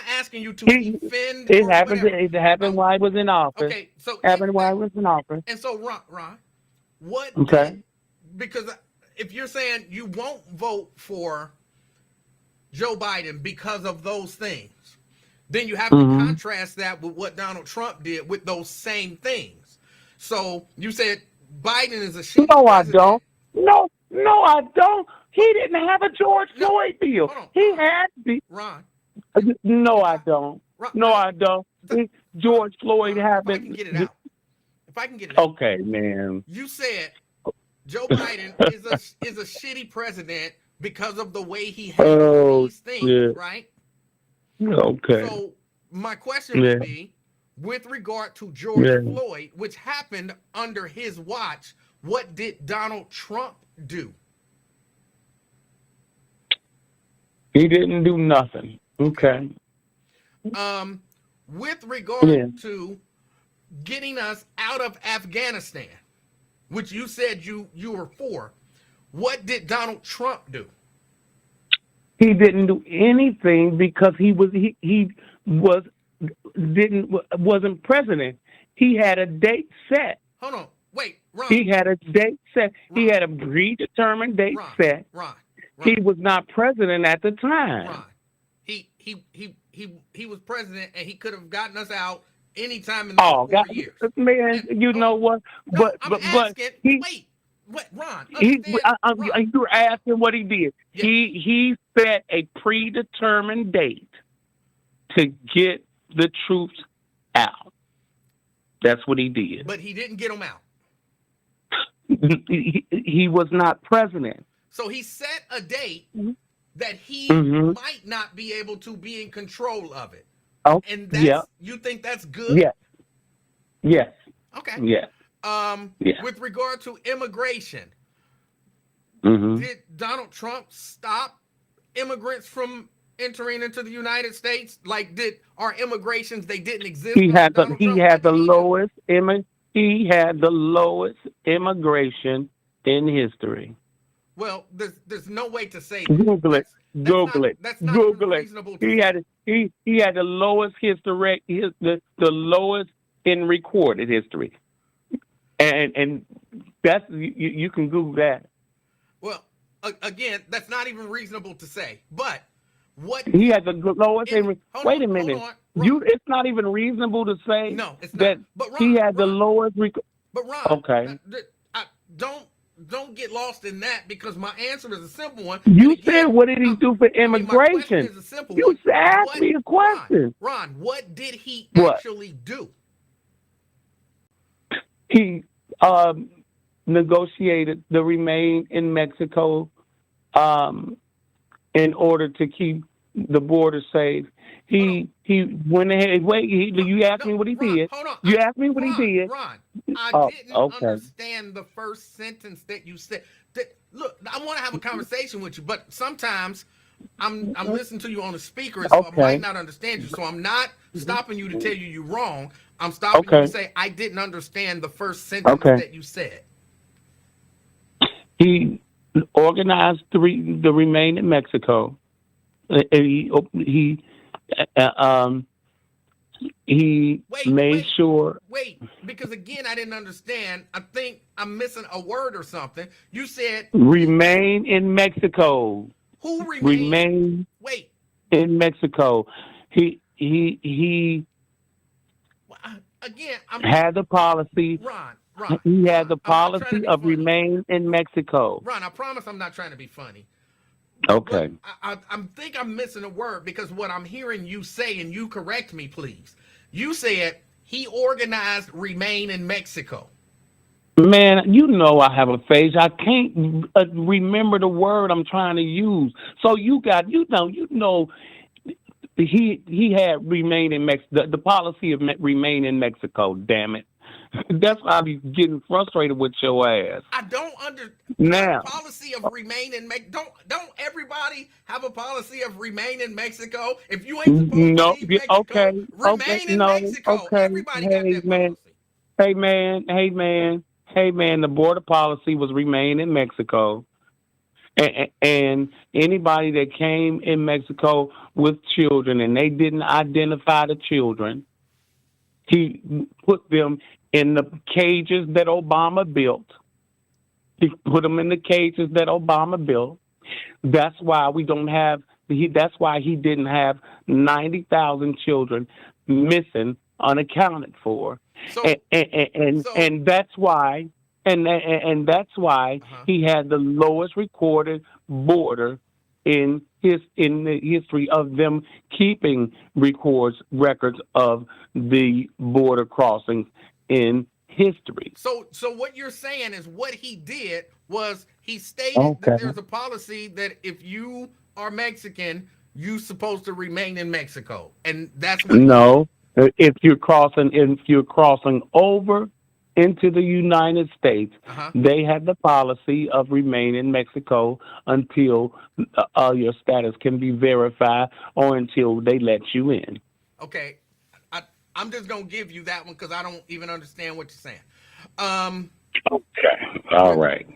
asking you to defend. It happened while he was in office. Okay, so while he was in office. And so, Ron, what? Okay. Because if you're saying you won't vote for Joe Biden because of those things, then you have to contrast that with what Donald Trump did with those same things. So you said Biden is a shitty No, I president. don't. No, I don't. He didn't have a George Floyd bill. Hold on, He had to be. Ron. No, I don't. Ron, No, I don't. George Floyd Ron, happened. If I can get it out. If I can get it out. Okay, man. You said Joe Biden is a shitty president because of the way he handles these things, yeah. right? Okay. So my question would be, with regard to George Floyd, which happened under his watch, what did Donald Trump do? He didn't do nothing. Okay. With regard to getting us out of Afghanistan, which you said you were for, what did Donald Trump do? He didn't do anything because he wasn't president. He had a date set. Hold on, wait, Ron. He had a date set. Ron. He had a predetermined date set. Ron. He was not president at the time. Ron. He was president, and he could have gotten us out anytime in the 4 years. Man, and, you know what? No, I'm asking. Wait, Ron. You were asking what he did. Yeah. He set a predetermined date to get the troops out. That's what he did. But he didn't get them out. He was not president. So he set a date that he might not be able to be in control of it. Oh, and that's, you think that's good? Yes. Yes. Okay. Yes. With regard to immigration, did Donald Trump stop immigrants from entering into the United States? Like, did our immigrations, they didn't exist? He had the lowest immigration in history. Well, there's no way to say that. Google it. That's not Google it. reasonable to say. He had the lowest history, the lowest in recorded history, and that's you can Google that. Well, again, that's not even reasonable to say. But what he had the lowest. Wait a minute. It's not even reasonable to say. No, it's not. That but Ron, he had the lowest. But Ron, okay. Don't get lost in that, because my answer is a simple one. You said, what did he do for immigration? My question is a simple you one. asked me a question. Ron, what did he actually do? He negotiated to remain in Mexico in order to keep the border safe. He went ahead. You asked me what he did. Hold on. You asked me what he did. Ron, I didn't understand the first sentence that you said. Look, I want to have a conversation with you, but sometimes I'm listening to you on the speaker, so I might not understand you. So I'm not stopping you to tell you you're wrong. I'm stopping you to say I didn't understand the first sentence that you said. He organized to remain in Mexico. He made sure. Wait, because again, I didn't understand. I think I'm missing a word or something. You said remain in Mexico. Who remain? Wait. In Mexico. He again, had the policy. Ron. He had the policy of remain in Mexico. Ron, I promise I'm not trying to be funny. Okay. I think I'm missing a word, because what I'm hearing you say, and you correct me, please. You said he organized remain in Mexico. Man, you know I have a face. I can't remember the word I'm trying to use. So you know, he had remain in Mexico. The policy of remain in Mexico. Damn it. That's why I be getting frustrated with your ass. I don't now policy of remain in Mexico. Don't everybody have a policy of remain in Mexico? If you ain't supposed to leave Mexico, remain in Mexico. Everybody got that policy. Hey man, the border policy was remain in Mexico. And anybody that came in Mexico with children and they didn't identify the children, he put them in the cages that Obama built. He put them in the cages that Obama built. That's why that's why he didn't have 90,000 children missing, unaccounted for. And that's why and that's why he had the lowest recorded border in the history of them keeping records of the border crossings in history. So what you're saying is what he did was he stated that there's a policy that if you are Mexican, you're supposed to remain in Mexico, and that's what. No, if you're crossing over into the United States, they have the policy of remain in Mexico until your status can be verified or until they let you in. Okay, I'm just gonna give you that one because I don't even understand what you're saying. Okay, all right.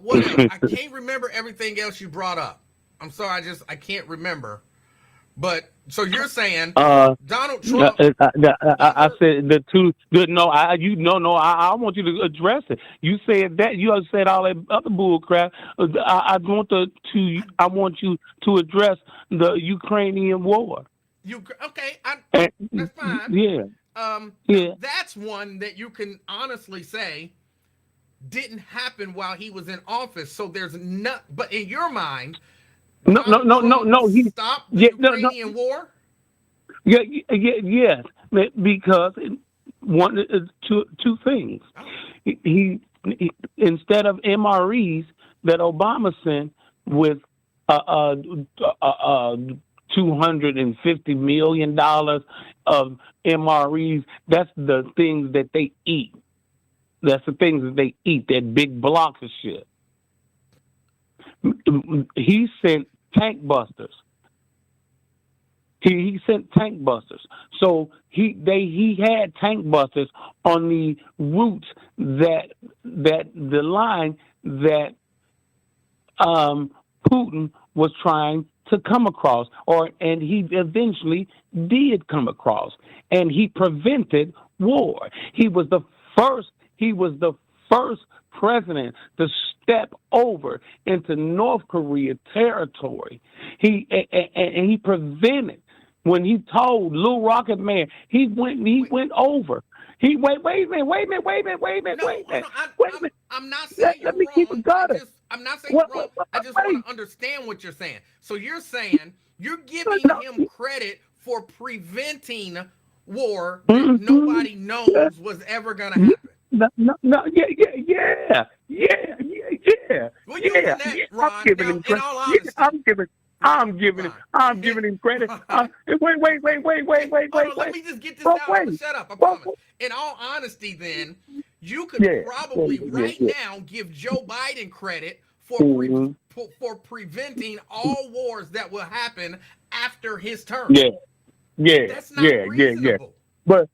What else? I can't remember everything else you brought up. I'm sorry, I can't remember. But so you're saying Donald Trump? I said the two. No, I want you to address it. You said that. You said all that other bull crap. I want you to address the Ukrainian war. Okay? That's fine. Yeah. That's one that you can honestly say didn't happen while he was in office. So there's not. But in your mind. No. He stopped the Ukrainian war. Yes, because two things. He instead of MREs that Obama sent with $250 million of MREs, that's the things that they eat. That's the things that they eat. That big blocks of shit. He sent tank busters. He sent tank busters. So he had tank busters on the routes that the line that Putin was trying to come across, and he eventually did come across, and he prevented war. He was the first president to step over into North Korea territory. He prevented. When he told Lil Rocket Man, he went over. Wait a minute. I'm not saying you're wrong. I'm not saying you're wrong. I just want to understand what you're saying. So you're saying you're giving him credit for preventing war that nobody knows was ever going to happen. No, yeah. Well, you doing that, Ron. In all honesty, I'm giving him credit. Wait. Let me just get this out. Shut up. I promise. In all honesty, then, you could probably now give Joe Biden credit for preventing all wars that will happen after his term. Yeah. That's not reasonable. But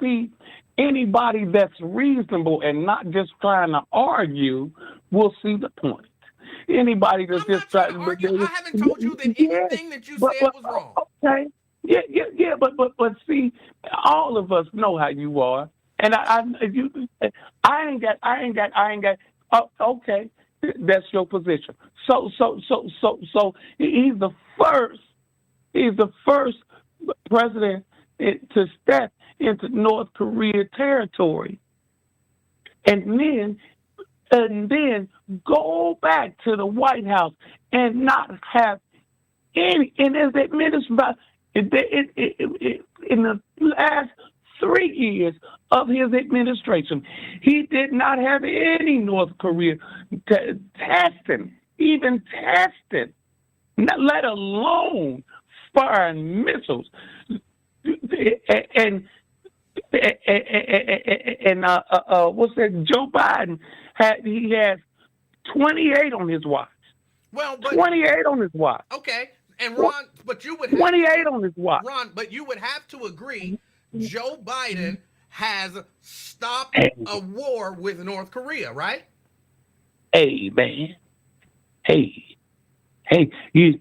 see, anybody that's reasonable and not just trying to argue will see the point. Anybody that's just trying to argue. I haven't told you that anything that you said was wrong. Okay. Yeah. But see, all of us know how you are, and I ain't got. Okay, that's your position. So he's the first. He's the first president to step into North Korea territory, and then go back to the White House and not have any. And as administration, in the last 3 years of his administration, he did not have any North Korea testing, not let alone firing missiles. And what's that? Joe Biden has 28 on his watch. Well, but 28 on his watch. Okay, and Ron, but you would have 28 on his watch. Ron, but you would have to agree, Joe Biden has stopped a war with North Korea, right? Hey, man. Hey. He's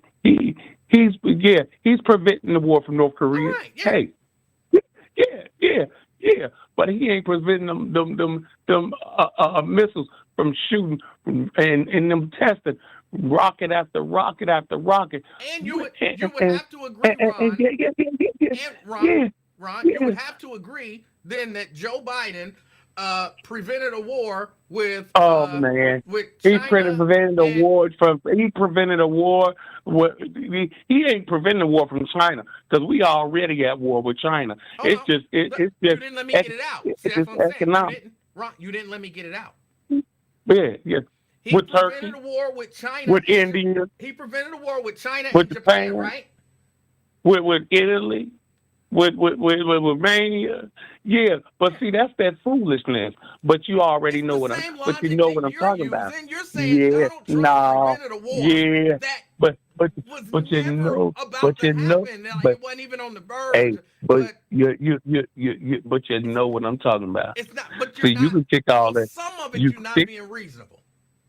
preventing the war from North Korea. Right, yeah. Hey. Yeah. But he ain't preventing them missiles from shooting and them testing rocket after rocket after rocket. And you would have to agree, Ron. Ron, you would have to agree then that Joe Biden prevented a war with Oh man, he China prevented a and war from. He prevented a war. He ain't preventing a war from China because we already at war with China. hold It's on. just it's You just didn't let me get it out. See, it's that's just what I'm saying. economic. You didn't let me get it out. Yeah. He With prevented Turkey, a war with China. with India, He prevented a war with China with and Japan, Japan, right? with Italy, with Romania. Yeah, but see, that's that foolishness. But you already It's know the what same but you logic know that what I'm you're talking about. using. You're saying Yeah, Donald Trump no, prevented a war yeah, that but was but you never know, about to happen. Like, but it wasn't even on the verge. hey, but But but you it's know what I'm talking about. it's not. But So you're you not. can kick all On that. some of it, You you're not kick being reasonable.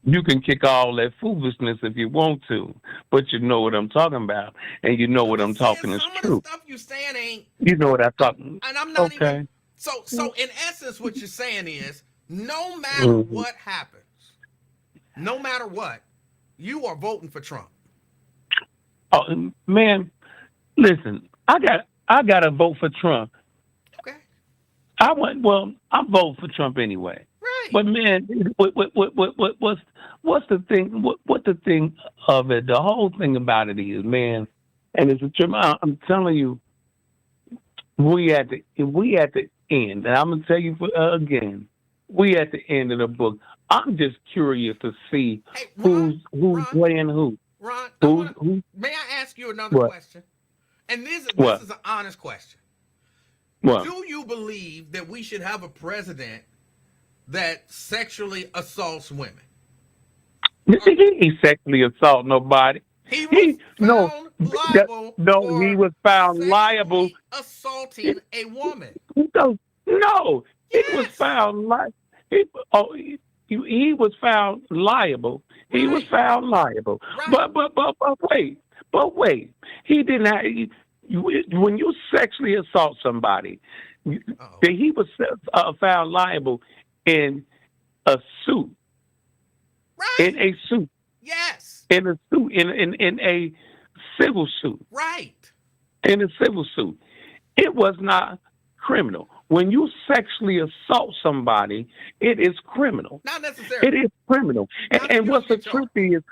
you can kick all that foolishness if you want to, but you know what I'm talking about, and you know I'm what I'm just saying talking is some of the true. stuff you're saying ain't. You know what I'm I'm, talking. and I'm not even. Okay. So in essence, what you're saying is, no matter Mhm. what happens, no matter what, you are voting for Trump. Oh man, listen, I got to vote for Trump. Okay. I vote for Trump anyway. Right. But man, what's the thing? What the thing of it? The whole thing about it is, man, and it's a Trump. I'm telling you, we at the end, and I'm gonna tell you again, we at the end of the book. I'm just curious to see Hey, who's Ron, playing who, Ron, who may I ask you another what question? And this what is an honest question. what. Do you believe that we should have a president that sexually assaults women? He ain't sexually assault nobody. He was He no, found liable no. He for was found liable. sexually assaulting a woman. No, no. He was Yes. found he, oh, he was found liable. He was Right. found liable. Right. But wait. He didn't have. When you sexually assault somebody, Uh-oh. he was found liable in a suit. In Right. a suit. Yes. In a suit. In a civil suit. Right. In a civil suit. It was not criminal. When you sexually assault somebody, it is criminal. Not necessarily. It is criminal. Not if And you what's don't the get trip charged. is,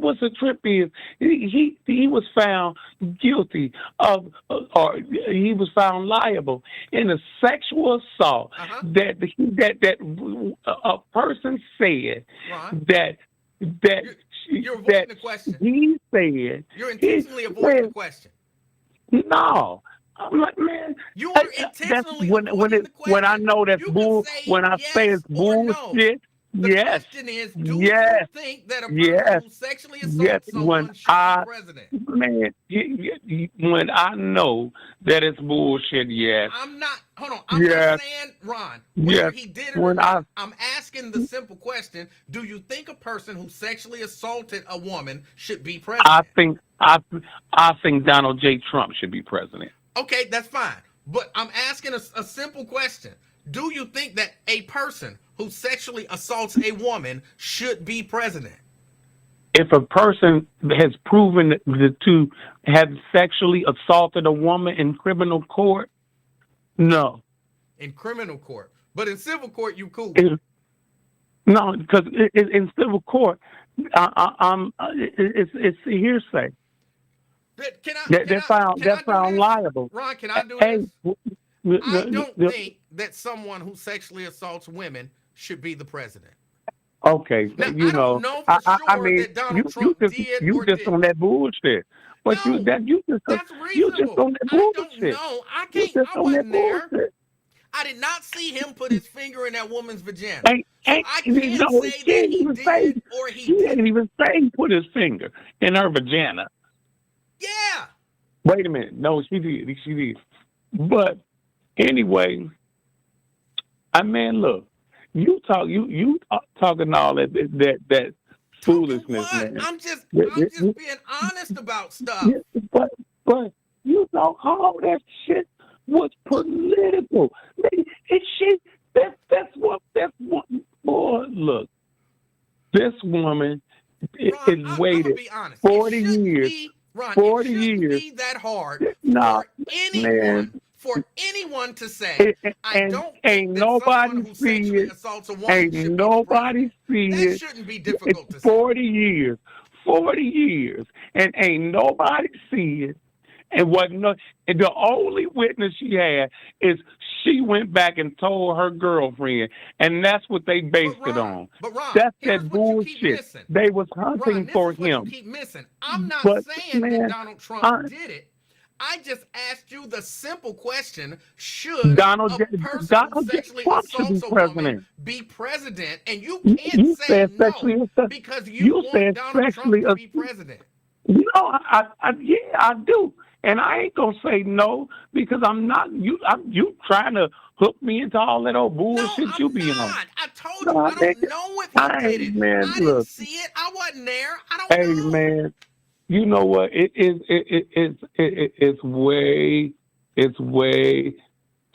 what's the trip is, he was found guilty of, or he was found liable in a sexual assault Uh-huh. that a person said Ron, that you're avoiding that the question. he said You're he intentionally avoiding the question. no. I'm like, man, You are that's intentionally avoiding the when I question. know that's You can bull. say When I say yes it's or no. bullshit, The yes, question is, do you yes, think that a person yes, who sexually yes. assaults someone should be president? Man, when I know that it's bullshit, yes, Hold on. I'm not yes, saying, Ron, whether yes. he did it or When not. I'm asking the simple question, do you think a person who sexually assaulted a woman should be I president? think Donald J. Trump should be president. Okay, that's fine. But I'm asking a simple question. Do you think that a person who sexually assaults a woman should be president? If a person has proven to have sexually assaulted a woman in criminal court, no. In criminal court. But in civil court, you cool. No, because in civil court, it's hearsay. They're found liable. Ron, can I do Hey, this? I don't think that someone who sexually assaults women should be the president. okay, Now, you I don't know, know for sure that Donald Trump did you or just on didn't. that bullshit. But No, that's you just reasonable. on that I don't bullshit. know. You just I on that wasn't there. bullshit. I did not see him put his finger in that woman's vagina. So Ain't I you can't know, say she that ain't he even say did or he he ain't didn't. even say he put his finger in her vagina. Yeah. Wait a minute. No, she did. She did. But anyway, look, you talking all that foolishness, What? man. I'm just being honest about stuff. But you know all that shit was political. That's what boy. Look, this woman Ron, I'm gonna waited be honest. 40 years. Ron, 40 it shouldn't years. be that hard Nah, for anyone, man. for anyone to say, I And don't ain't think that someone nobody who see sexually it. assaults a woman Ain't should be the nobody president. see That it. shouldn't be It's difficult to say. 40 years. 40 years. And ain't nobody see it. And and the only witness she had is she went back and told her girlfriend, and that's what they based it on. But Ron, That's here's that what you keep bullshit. missing. They was Ron, hunting this for is what you him. keep missing. I'm not But saying that man, Donald Trump I, did it. I just asked you the simple question: should Donald a person who Donald J. sexually Trump should be assaults a woman president. be president? And you can't You say said no sexually. because you You want said Donald Trump sexually. to be president. Yeah, I do, and I ain't gonna say no because I'm not. You trying to hook me into all that old No, bullshit you I'm be on. not. I told you No, I don't nigga. know if he did it. Man, I didn't look. see it. I wasn't there. I don't Hey, know. man. You know what? It's way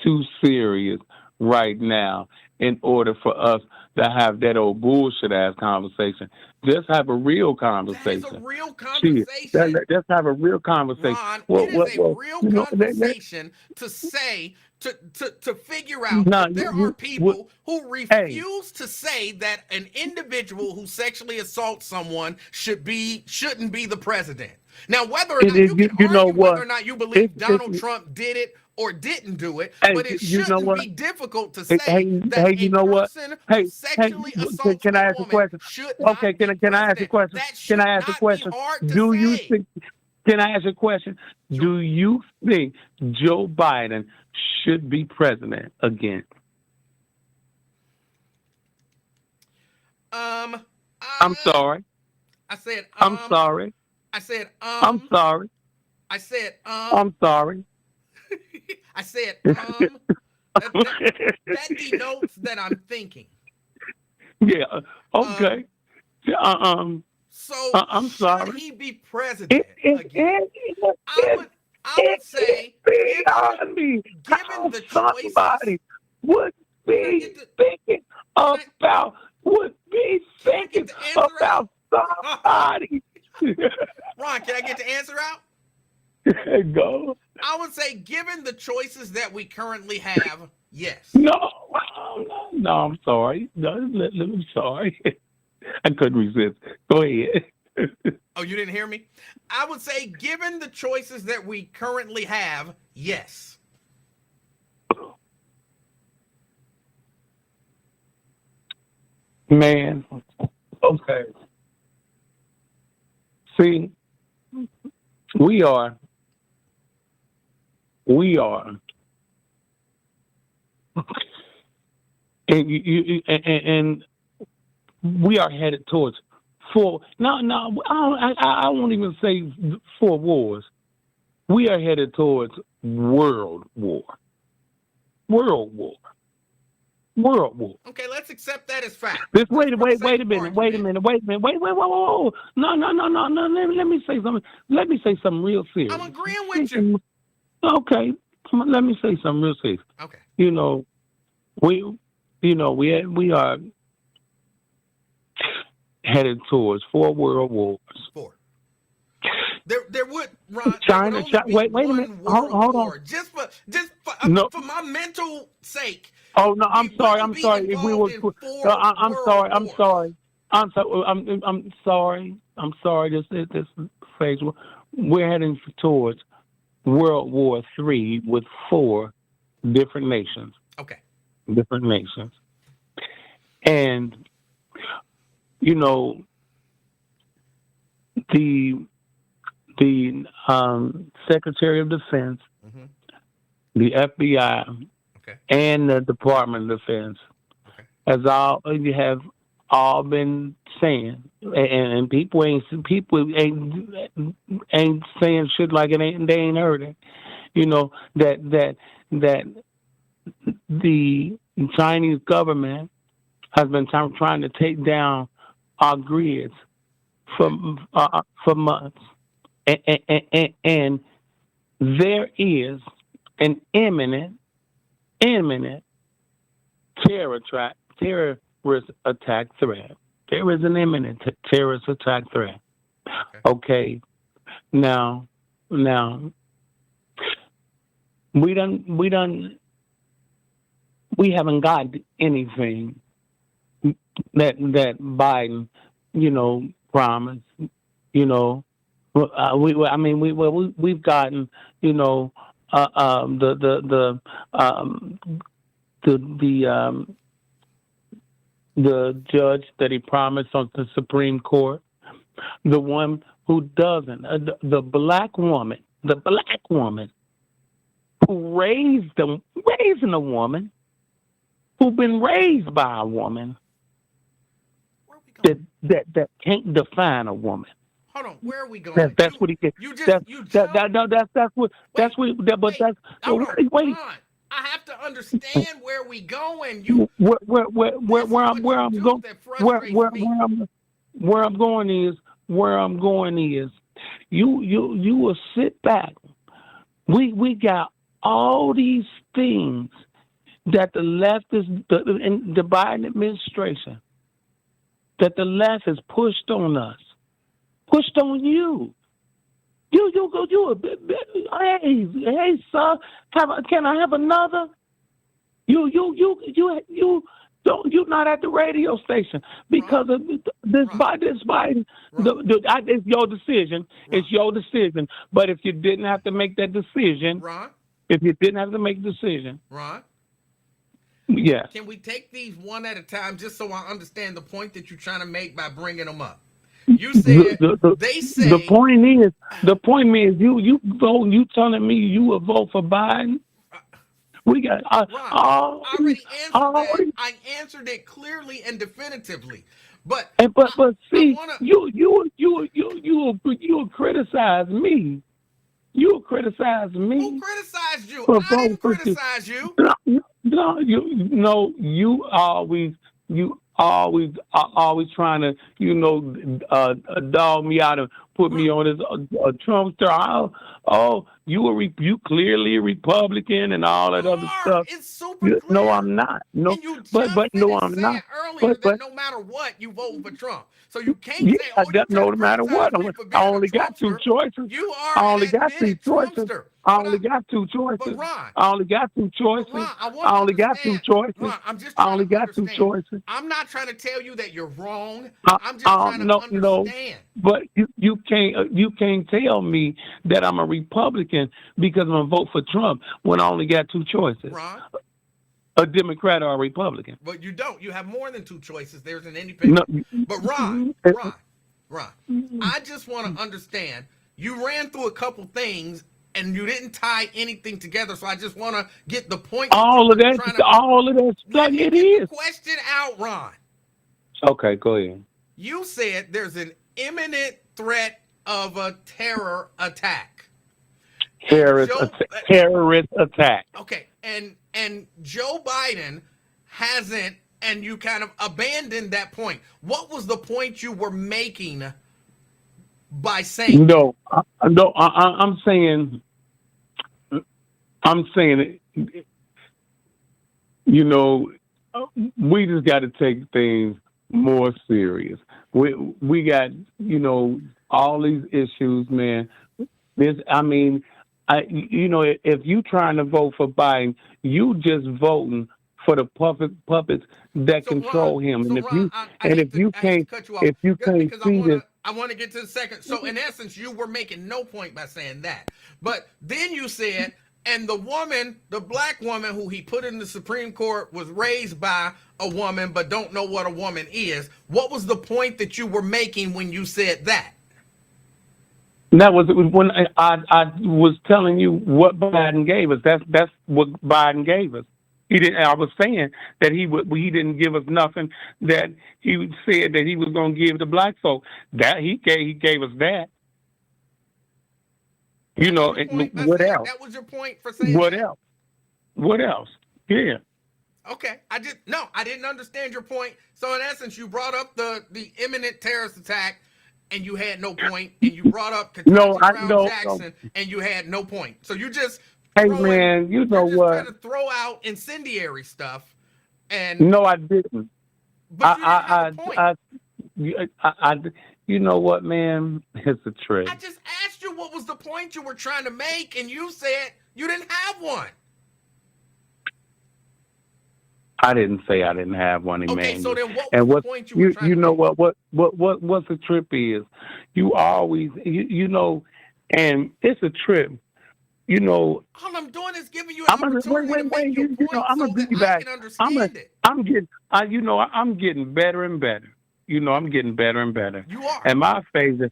too serious right now in order for us to have that old bullshit ass conversation. Just have a real That is a conversation. real Shit. conversation. Let's have a real conversation. Ron, it is a real You know, conversation to say to figure out no, that there are what, people who hey, refuse to say that an individual who sexually assaults someone shouldn't be the president. Now, whether or not you can you know argue whether what? or not you It, believe it, Donald Trump did it or didn't do it, hey, but it you know shouldn't what? be difficult to Hey, say that you a know what? person who Hey, sexually assaults can a I ask a woman question? should Okay, not be can I ask a president. question? That Can should I ask a not be question? hard to Do you say. think? Can I ask a question? Sure. Do you think Joe Biden should be president again? I'm sorry. I said I'm sorry. I said I'm sorry. I said I'm sorry. I said that denotes that I'm thinking. Yeah. Okay. So I'm should sorry. he be president again? It, I would say beyond me given how the choices. somebody would be thinking about Can I get the answer about out? somebody. Ron, can I get the answer out? Go. I would say given the choices that we currently have, yes. No, I'm sorry. No, I'm sorry. I couldn't resist. Go ahead. Oh, you didn't hear me? I would say given the choices that we currently have, yes. Man. Okay. See, we are, and we are headed towards four. No, I won't even say 4 wars. We are headed towards world war. World war. World war. Okay, let's accept that as fact. Wait a minute. Wait a minute. Whoa. No. Let me say something. Let me say something real serious. I'm agreeing with you. Okay. Let me say something real serious. Okay. You know, we are headed towards 4 world wars. 4. There would, Ron. China. Wait a minute. Hold on. Just for my mental sake. Oh no, I'm sorry. If we were, I'm sorry. I'm sorry. This phase. We're heading towards World War III with 4 different nations. Okay. Different nations, and you know the Secretary of Defense, mm-hmm. the FBI, okay. and the Department of Defense have all been saying, and people ain't saying shit like they ain't heard it. You know that the Chinese government has been trying to take down our grids for months. And there is an imminent terrorist attack threat. There is an imminent terrorist attack threat. Okay. Now, We haven't got anything that Biden, promised. You know, we've gotten, uh, um, the the um, the the judge that he promised on the Supreme Court, the one who doesn't, the black woman who raising a woman, who's been raised by a woman Where are we going? that can't define a woman. Hold on. Where are we going? That's what he did. You That's just that, no, that's what that's wait, what that, but wait. that's Hold on. wait. Ron, I have to understand where we going. You Where this is what where you I'm do going that frustrates me. where I'm going is you will sit back. We got all these things that the left in the Biden administration, that the left has pushed on us, pushed on you. Hey, sir, can I have another? You don't. You're not at the radio station because of this. Biden. It's your decision. It's your decision. But if you didn't have to make that decision, Ron, Ron, yes. can we take these one at a time just so I understand the point that you're trying to make by bringing them up? You said they say The point is you vote. You telling me you will vote for Biden? We got Ron, I already answered that. I answered it clearly and definitively. But see, I wanna, you criticize me. You criticize me. who criticized you? For I didn't voting for you. criticize you. You always trying to dog me out and put me on this Trumpster. You clearly a Republican and all that other stuff. It's super clear. No, I'm not. No, And you just but no, I'm saying not. earlier But that no matter what, you vote for Trump. So you can't yeah, say, "Oh, you no matter what. I only got two choices. You are I only an got two admitted choices. Trumpster. I only got two choices. But Ron, I only got two choices. Ron, I only got two choices. Ron, I'm just I trying only to got two understand. choices. I'm not trying to tell you that you're wrong. I- I'm just trying to No, understand. but you can't tell me that I'm a Republican because I'm gonna vote for Trump when I only got two choices: Ron, a Democrat or a Republican. but you don't. You have more than two choices. There's an independent. No, But Ron, I just want to understand. You ran through a couple things and you didn't tie anything together. So I just want to get the point. all of that stuff. Let me It get is the question out, Ron. okay. Go ahead. You said there's an imminent threat of a terror attack. Terrorist attack. Okay, and Joe Biden hasn't, and you kind of abandoned that point. What was the point you were making by saying? No, I'm saying, we just got to take things more serious. We got, all these issues, man. If you trying to vote for Biden, you just voting for the puppets that control him. And if you can't see this. I want to get to the second. So in essence, you were making no point by saying that. But then you said, and the woman, the black woman who he put in the Supreme Court was raised by a woman, but don't know what a woman is. What was the point that you were making when you said that? That was when I was telling you what Biden gave us. That's what Biden gave us. He didn't. I was saying that he didn't give us nothing that he said that he was going to give to black folk. That he gave us that. What else? That was your point for saying what that? else? What else? Yeah. Okay, I didn't understand your point. So in essence, you brought up the imminent terrorist attack, and you had no point. And you brought up Brown Jackson, and you had no point. So you just man, you know what? Trying to throw out incendiary stuff, and no, I didn't. But you didn't have a point. You know what, man? It's a trick. I just asked you what was the point you were trying to make, and you said You didn't have one. I didn't say I didn't have one, Emmanuel. Okay, so then what was And the what point you were trying you to know make? what the trip is? You always you know, and it's a trip. You know, All I'm doing is giving you an I'm gonna opportunity to make wait. your You know, point I'm so gonna that be I back. can understand it. I'm getting. I'm getting better and better. You know, I'm getting better and better. You are. And my phaser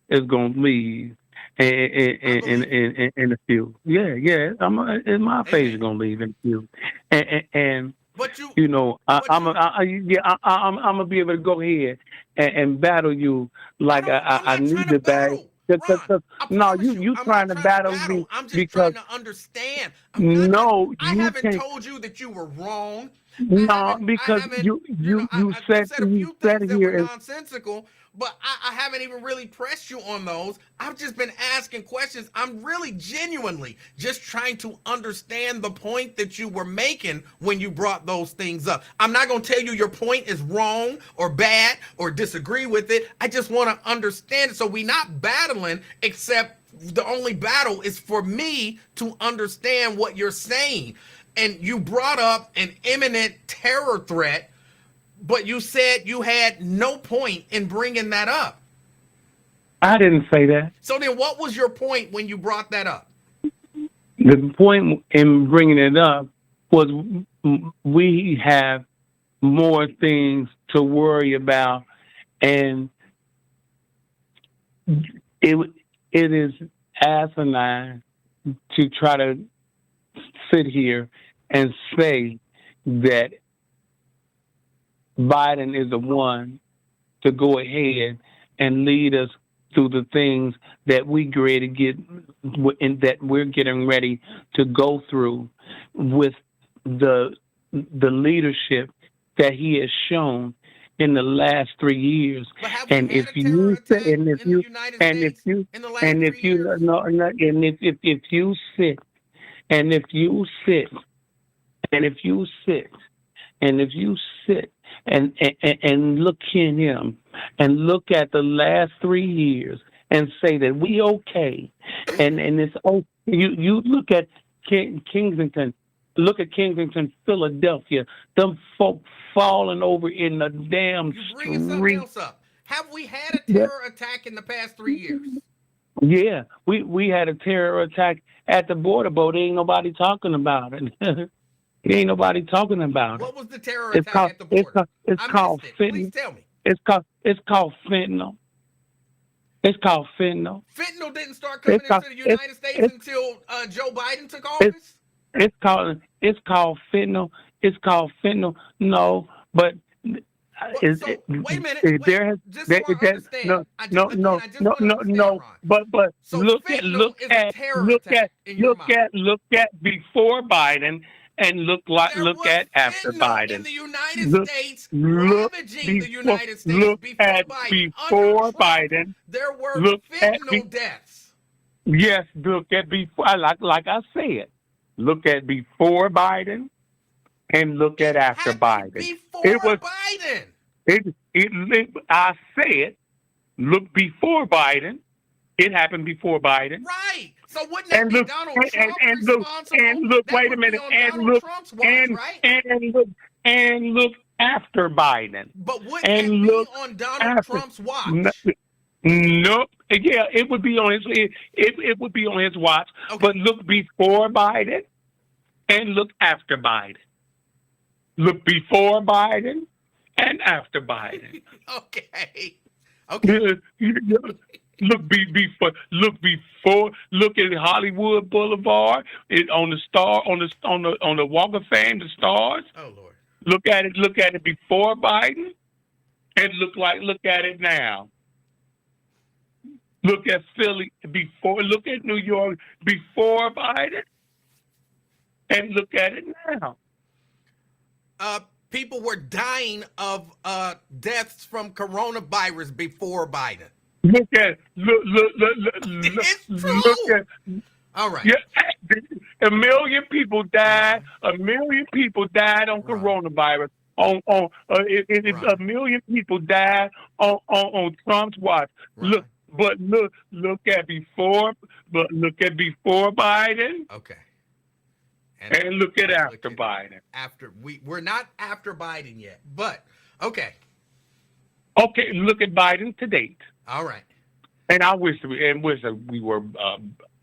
is gonna leave in a few. Yeah. And my phaser Amen. gonna leave in a few. And But you, you know, but you, I'm gonna be able to go ahead and battle you like I'm I not trying need to to battle. battle. Ron, I No, promise you, you I'm not trying to trying to battle me battle. I'm just because trying to understand. no, I you haven't can't. told you that you were wrong. No, I because haven't, you I've said said a few said things that were here is nonsensical, but I haven't even really pressed you on those. I've just been asking questions. I'm really genuinely just trying to understand the point that you were making when you brought those things up. I'm not going to tell you your point is wrong or bad or disagree with it. I just want to understand it. So we're not battling, except the only battle is for me to understand what you're saying. And you brought up an imminent terror threat, but you said you had no point in bringing that up. I didn't say that. So then what was your point when you brought that up? The point in bringing it up was we have more things to worry about, and it it is asinine to try to sit here and say that Biden is the one to go ahead and lead us through the things that we that we're getting ready to go through with the leadership that he has shown in the last 3 years. But have we And had if a terror you attack and if in the you United and if States you in the last and 3 if you years? no, and if you sit and if you sit and if you sit and if you sit and look in him and look at the last 3 years and say that we okay, and it's you look at Kensington, look at Kensington, Philadelphia, them folk falling over in the damn You bringing something street. else up. Have we had a terror attack in the past 3 years? Yeah, we had a terror attack at the border, but ain't nobody talking about it. Ain't nobody talking about it. What was the terror attack at the border? I Called missed it. Please fentanyl. tell me. It's called fentanyl. It's called fentanyl. Fentanyl didn't start coming It's called into the it's United States it's until Joe Biden took it's office? it's called fentanyl. It's called fentanyl. No, but So wait a minute. Wait, there has just so there, I there understand. I just want to understand, no. Ron. But So fentanyl is a terror attack in your mind. look at before Biden and There look was at after fentanyl in Biden. the United Look States look ravaging the before United States look before at Biden. Under before Trump, Biden. there were Look at fentanyl deaths. yes, look at before like I said. Look at before Biden and look at It after happened Biden. It before was Biden. I said look before Biden. It happened before Biden. Right. So wouldn't that And be look Donald Trump and responsible? look That wait a would be minute on Donald Trump's watch, right? and look after Biden. But wouldn't And that be look on Donald after Trump's watch? nope. Yeah, it would be on it would be on his watch. Okay. But look before Biden and look after Biden. Look before Biden and after Biden. Okay. Okay. Look at Hollywood Boulevard. On the Walk of Fame, the stars. Oh Lord. Look at it before Biden, and look at it now. Look at Philly before. Look at New York before Biden, and look at it now. People were dying of deaths from coronavirus before Biden. Look at It's true. look at. All right. Yeah, 1 million people died. 1 million people died on Right. coronavirus. On 1 million people died on Trump's watch. Right. Look, But look at before Biden Okay. and look at and after Biden. After we're not after Biden yet, but okay. Okay, look at Biden to date. All right. And I wish we were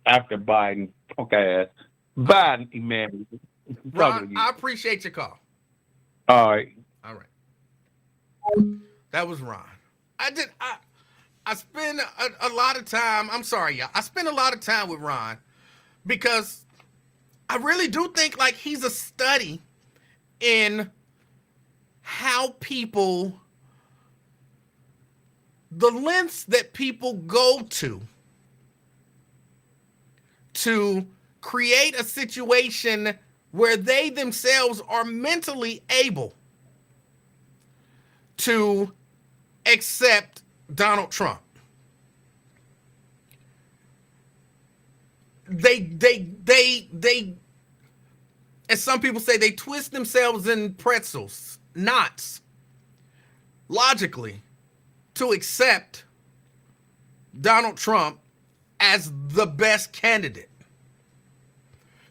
after Biden. Okay, Biden, Emanuel. Ron, I appreciate your call. All right. All right. That was Ron. I spend a lot of time. I'm sorry, y'all. I spend a lot of time with Ron because I really do think like he's a study in how people, the lengths that people go to create a situation where they themselves are mentally able to accept Donald Trump. They, as some people say, they twist themselves in pretzels, knots, logically, to accept Donald Trump as the best candidate.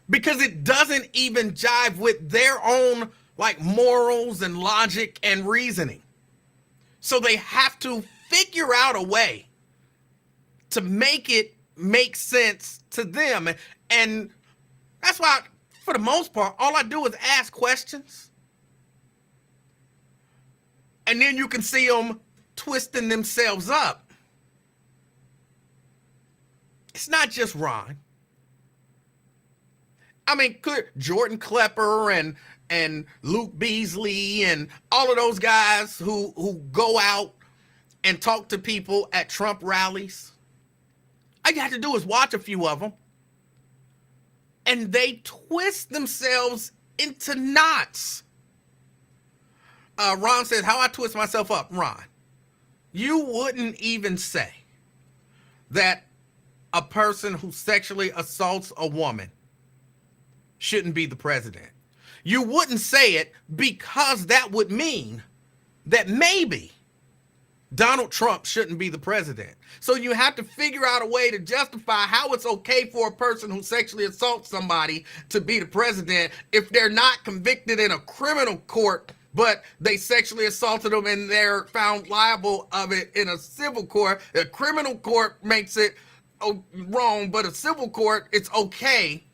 Because it doesn't even jive with their own like morals and logic and reasoning. So they have to figure out a way to make it make sense to them. And that's why, for the most part, all I do is ask questions. And then you can see them twisting themselves up. It's not just Ron. I mean, Jordan Klepper and Luke Beasley and all of those guys who go out and talk to people at Trump rallies. All you have to do is watch a few of them. And they twist themselves into knots. Ron says, how I twist myself up. Ron, you wouldn't even say that a person who sexually assaults a woman shouldn't be the president. You wouldn't say it because that would mean that maybe Donald Trump shouldn't be the president. So you have to figure out a way to justify how it's okay for a person who sexually assaults somebody to be the president if they're not convicted in a criminal court, but they sexually assaulted them and they're found liable of it in a civil court. A criminal court makes it wrong, but a civil court, it's okay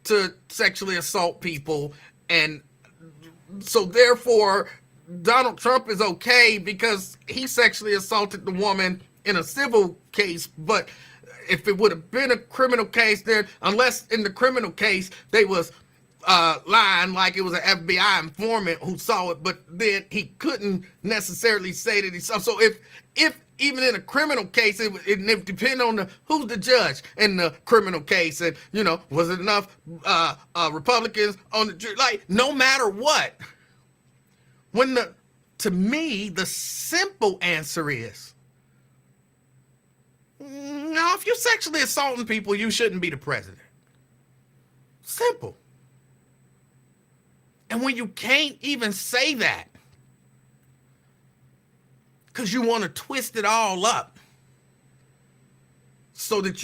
to sexually assault people. And so therefore Donald Trump is okay because he sexually assaulted the woman in a civil case. But if it would have been a criminal case, then unless in the criminal case they was lying, like it was an FBI informant who saw it, but then he couldn't necessarily say that he saw. So if even in a criminal case, it depends on who's the judge in the criminal case, and was it enough Republicans on the jury? Like, no matter what, to me the simple answer is no. If you're sexually assaulting people, you shouldn't be the president. Simple. And when you can't even say that because you want to twist it all up so that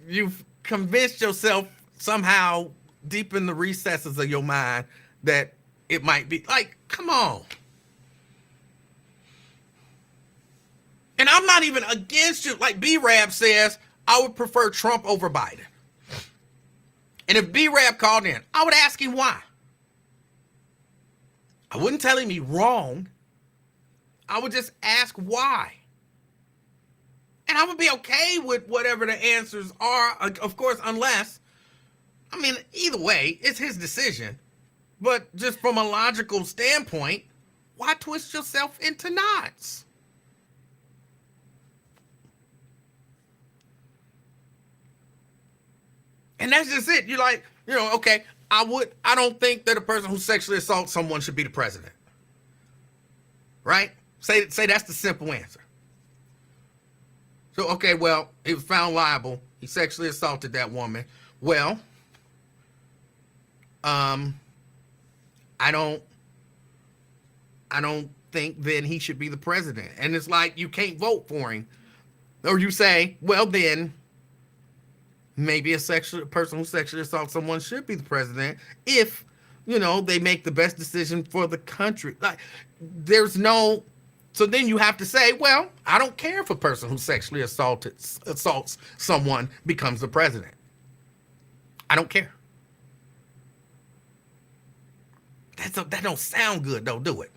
you've convinced yourself somehow deep in the recesses of your mind that it might be like, come on. And I'm not even against you. Like B-Rab says, I would prefer Trump over Biden. And if B-Rab called in, I would ask him why. I wouldn't tell him he's wrong. I would just ask why. And I would be okay with whatever the answers are, of course, unless, either way, it's his decision. But just from a logical standpoint, why twist yourself into knots? And that's just it. You're like, okay, I don't think that a person who sexually assaults someone should be the president. Right? Say that's the simple answer. So, okay, well, he was found liable. He sexually assaulted that woman. Well, I don't think then he should be the president. And it's like you can't vote for him. Or you say, well, then maybe a person who sexually assaults someone should be the president if, they make the best decision for the country. Like, so then you have to say, well, I don't care if a person who sexually assaults someone becomes the president. I don't care. That don't sound good, though, do it?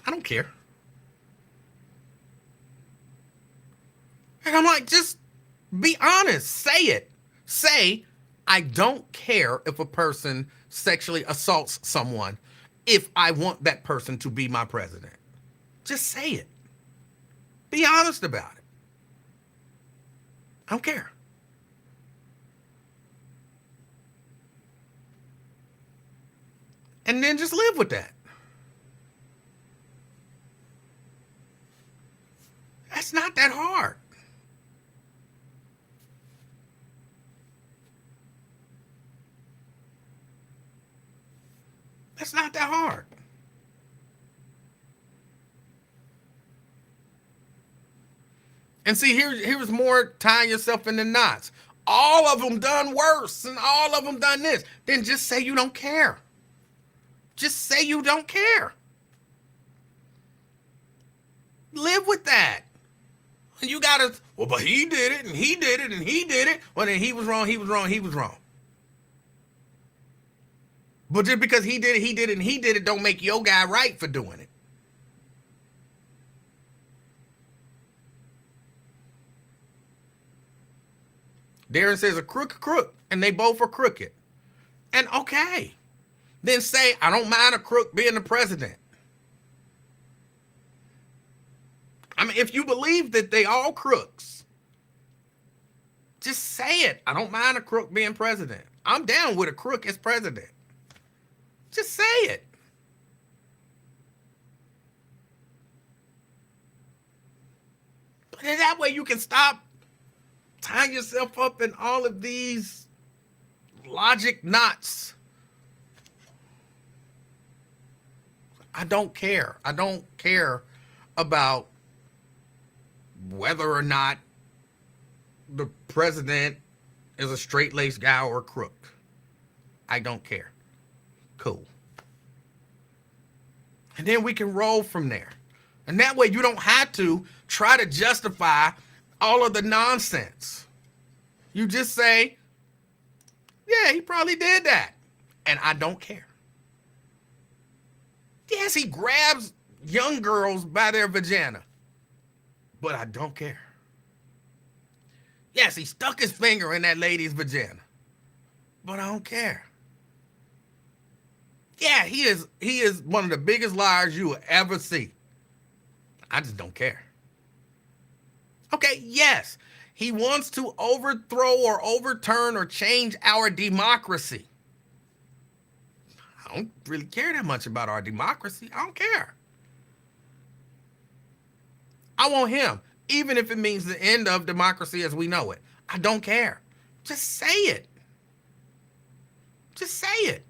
I don't care. And I'm like, just be honest. Say it. Say, I don't care if a person sexually assaults someone if I want that person to be my president. Just say it. Be honest about it. I don't care. And then just live with that. That's not that hard. That's not that hard. And see, here's more tying yourself in the knots. All of them done worse and all of them done this. Then just say you don't care. Just say you don't care. Live with that. And you gotta, well, but he did it and he did it and he did it. Well, then he was wrong, he was wrong, he was wrong. But just because he did it, and he did it, don't make your guy right for doing it. Darren says a crook, and they both are crooked. And okay. Then say, I don't mind a crook being the president. I mean, if you believe that they all crooks, just say it. I don't mind a crook being president. I'm down with a crook as president. Just say it. But that way you can stop tying yourself up in all of these logic knots. I don't care. I don't care about whether or not the president is a straight-laced guy or a crook. I don't care. Cool. And then we can roll from there. And that way you don't have to try to justify all of the nonsense. You just say, yeah, he probably did that. And I don't care. Yes, he grabs young girls by their vagina. But I don't care. Yes, he stuck his finger in that lady's vagina. But I don't care. Yeah, he is one of the biggest liars you will ever see. I just don't care. Okay, yes, he wants to overthrow or overturn or change our democracy. I don't really care that much about our democracy. I don't care. I want him, even if it means the end of democracy as we know it. I don't care. Just say it. Just say it.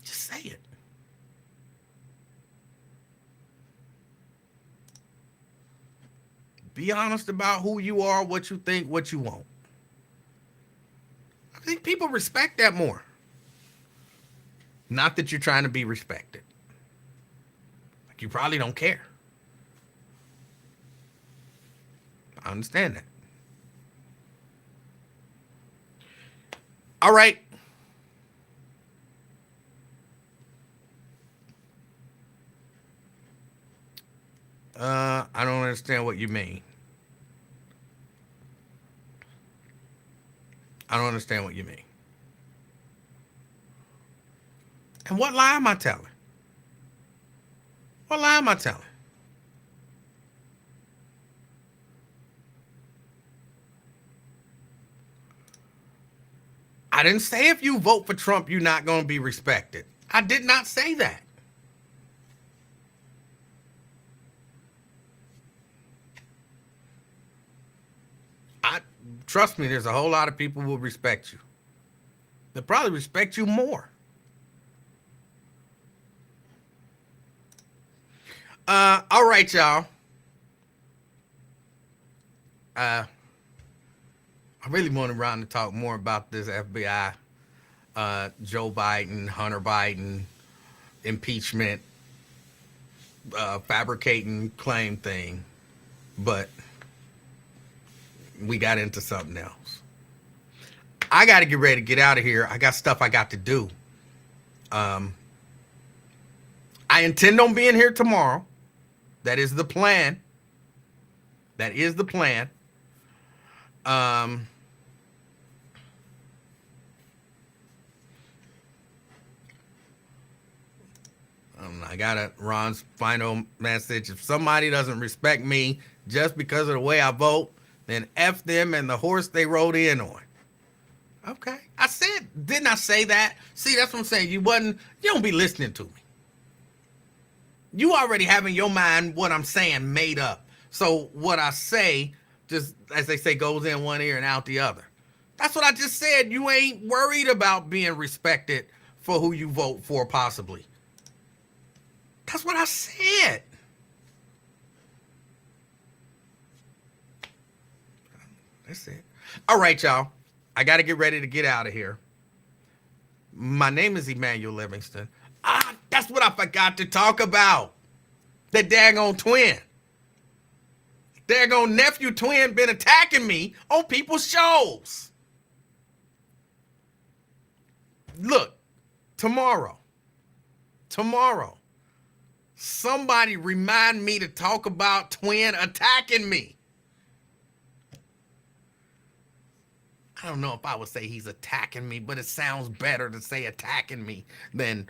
Just say it. Be honest about who you are, what you think, what you want. I think people respect that more. Not that you're trying to be respected. Like, you probably don't care. I understand that. All right. I don't understand what you mean. I don't understand what you mean. And what lie am I telling? What lie am I telling? I didn't say if you vote for Trump, you're not going to be respected. I did not say that. I trust me, there's a whole lot of people who will respect you. They'll probably respect you more. All right, y'all. I really want Ron to talk more about this FBI, Joe Biden, Hunter Biden, impeachment, fabricating claim thing, but we got into something else. I got to get ready to get out of here. I got stuff I got to do. I intend on being here tomorrow. That is the plan. That is the plan. I got Ron's final message. If somebody doesn't respect me just because of the way I vote, then F them and the horse they rode in on. Okay. I said, didn't I say that? See, that's what I'm saying. You don't be listening to me. You already have in your mind what I'm saying made up. So what I say, just as they say, goes in one ear and out the other. That's what I just said. You ain't worried about being respected for who you vote for, possibly. That's what I said. That's it. All right, y'all. I got to get ready to get out of here. My name is Emanuel Livingston. That's what I forgot to talk about. The daggone twin. Daggone nephew twin been attacking me on people's shows. Look, tomorrow, somebody remind me to talk about twin attacking me. I don't know if I would say he's attacking me, but it sounds better to say attacking me than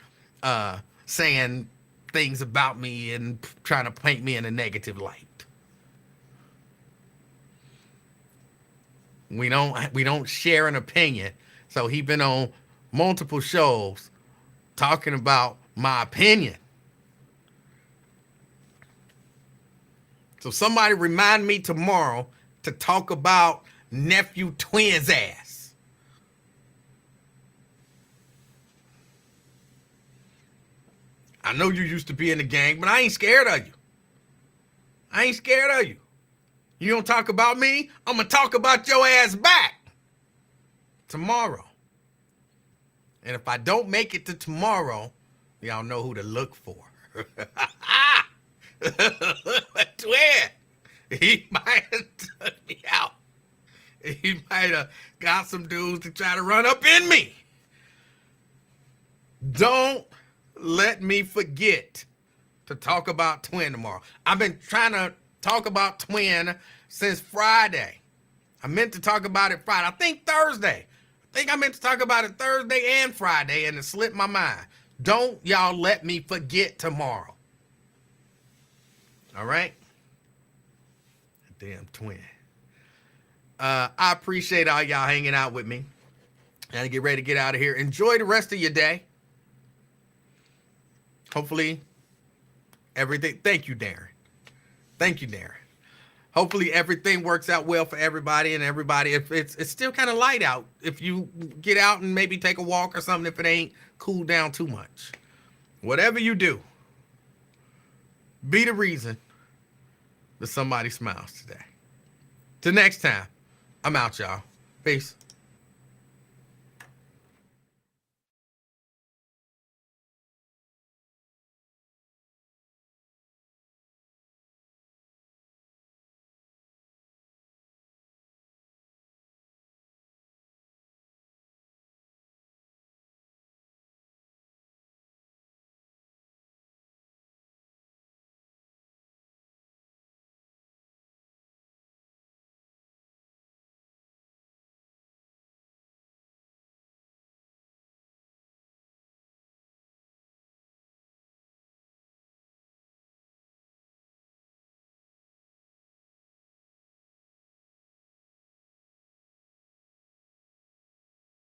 saying things about me and trying to paint me in a negative light. We don't share an opinion. So he been on multiple shows talking about my opinion. So somebody remind me tomorrow to talk about nephew twin's ass. I know you used to be in the gang, but I ain't scared of you. I ain't scared of you. You don't talk about me, I'm going to talk about your ass back tomorrow. And if I don't make it to tomorrow, y'all know who to look for. Twin, he might have took me out. He might have got some dudes to try to run up in me. Don't let me forget to talk about twin tomorrow. I've been trying to talk about twin since Friday. I meant to talk about it Friday. I think Thursday. I think I meant to talk about it Thursday and Friday, and it slipped my mind. Don't y'all let me forget tomorrow. All right? Damn twin. I appreciate all y'all hanging out with me. And to get ready to get out of here. Enjoy the rest of your day. Hopefully, everything. Thank you, Darren. Thank you, Darren. Hopefully, everything works out well for everybody and everybody. If it's still kind of light out, if you get out and maybe take a walk or something, if it ain't cooled down too much. Whatever you do, be the reason that somebody smiles today. Till next time, I'm out, y'all. Peace.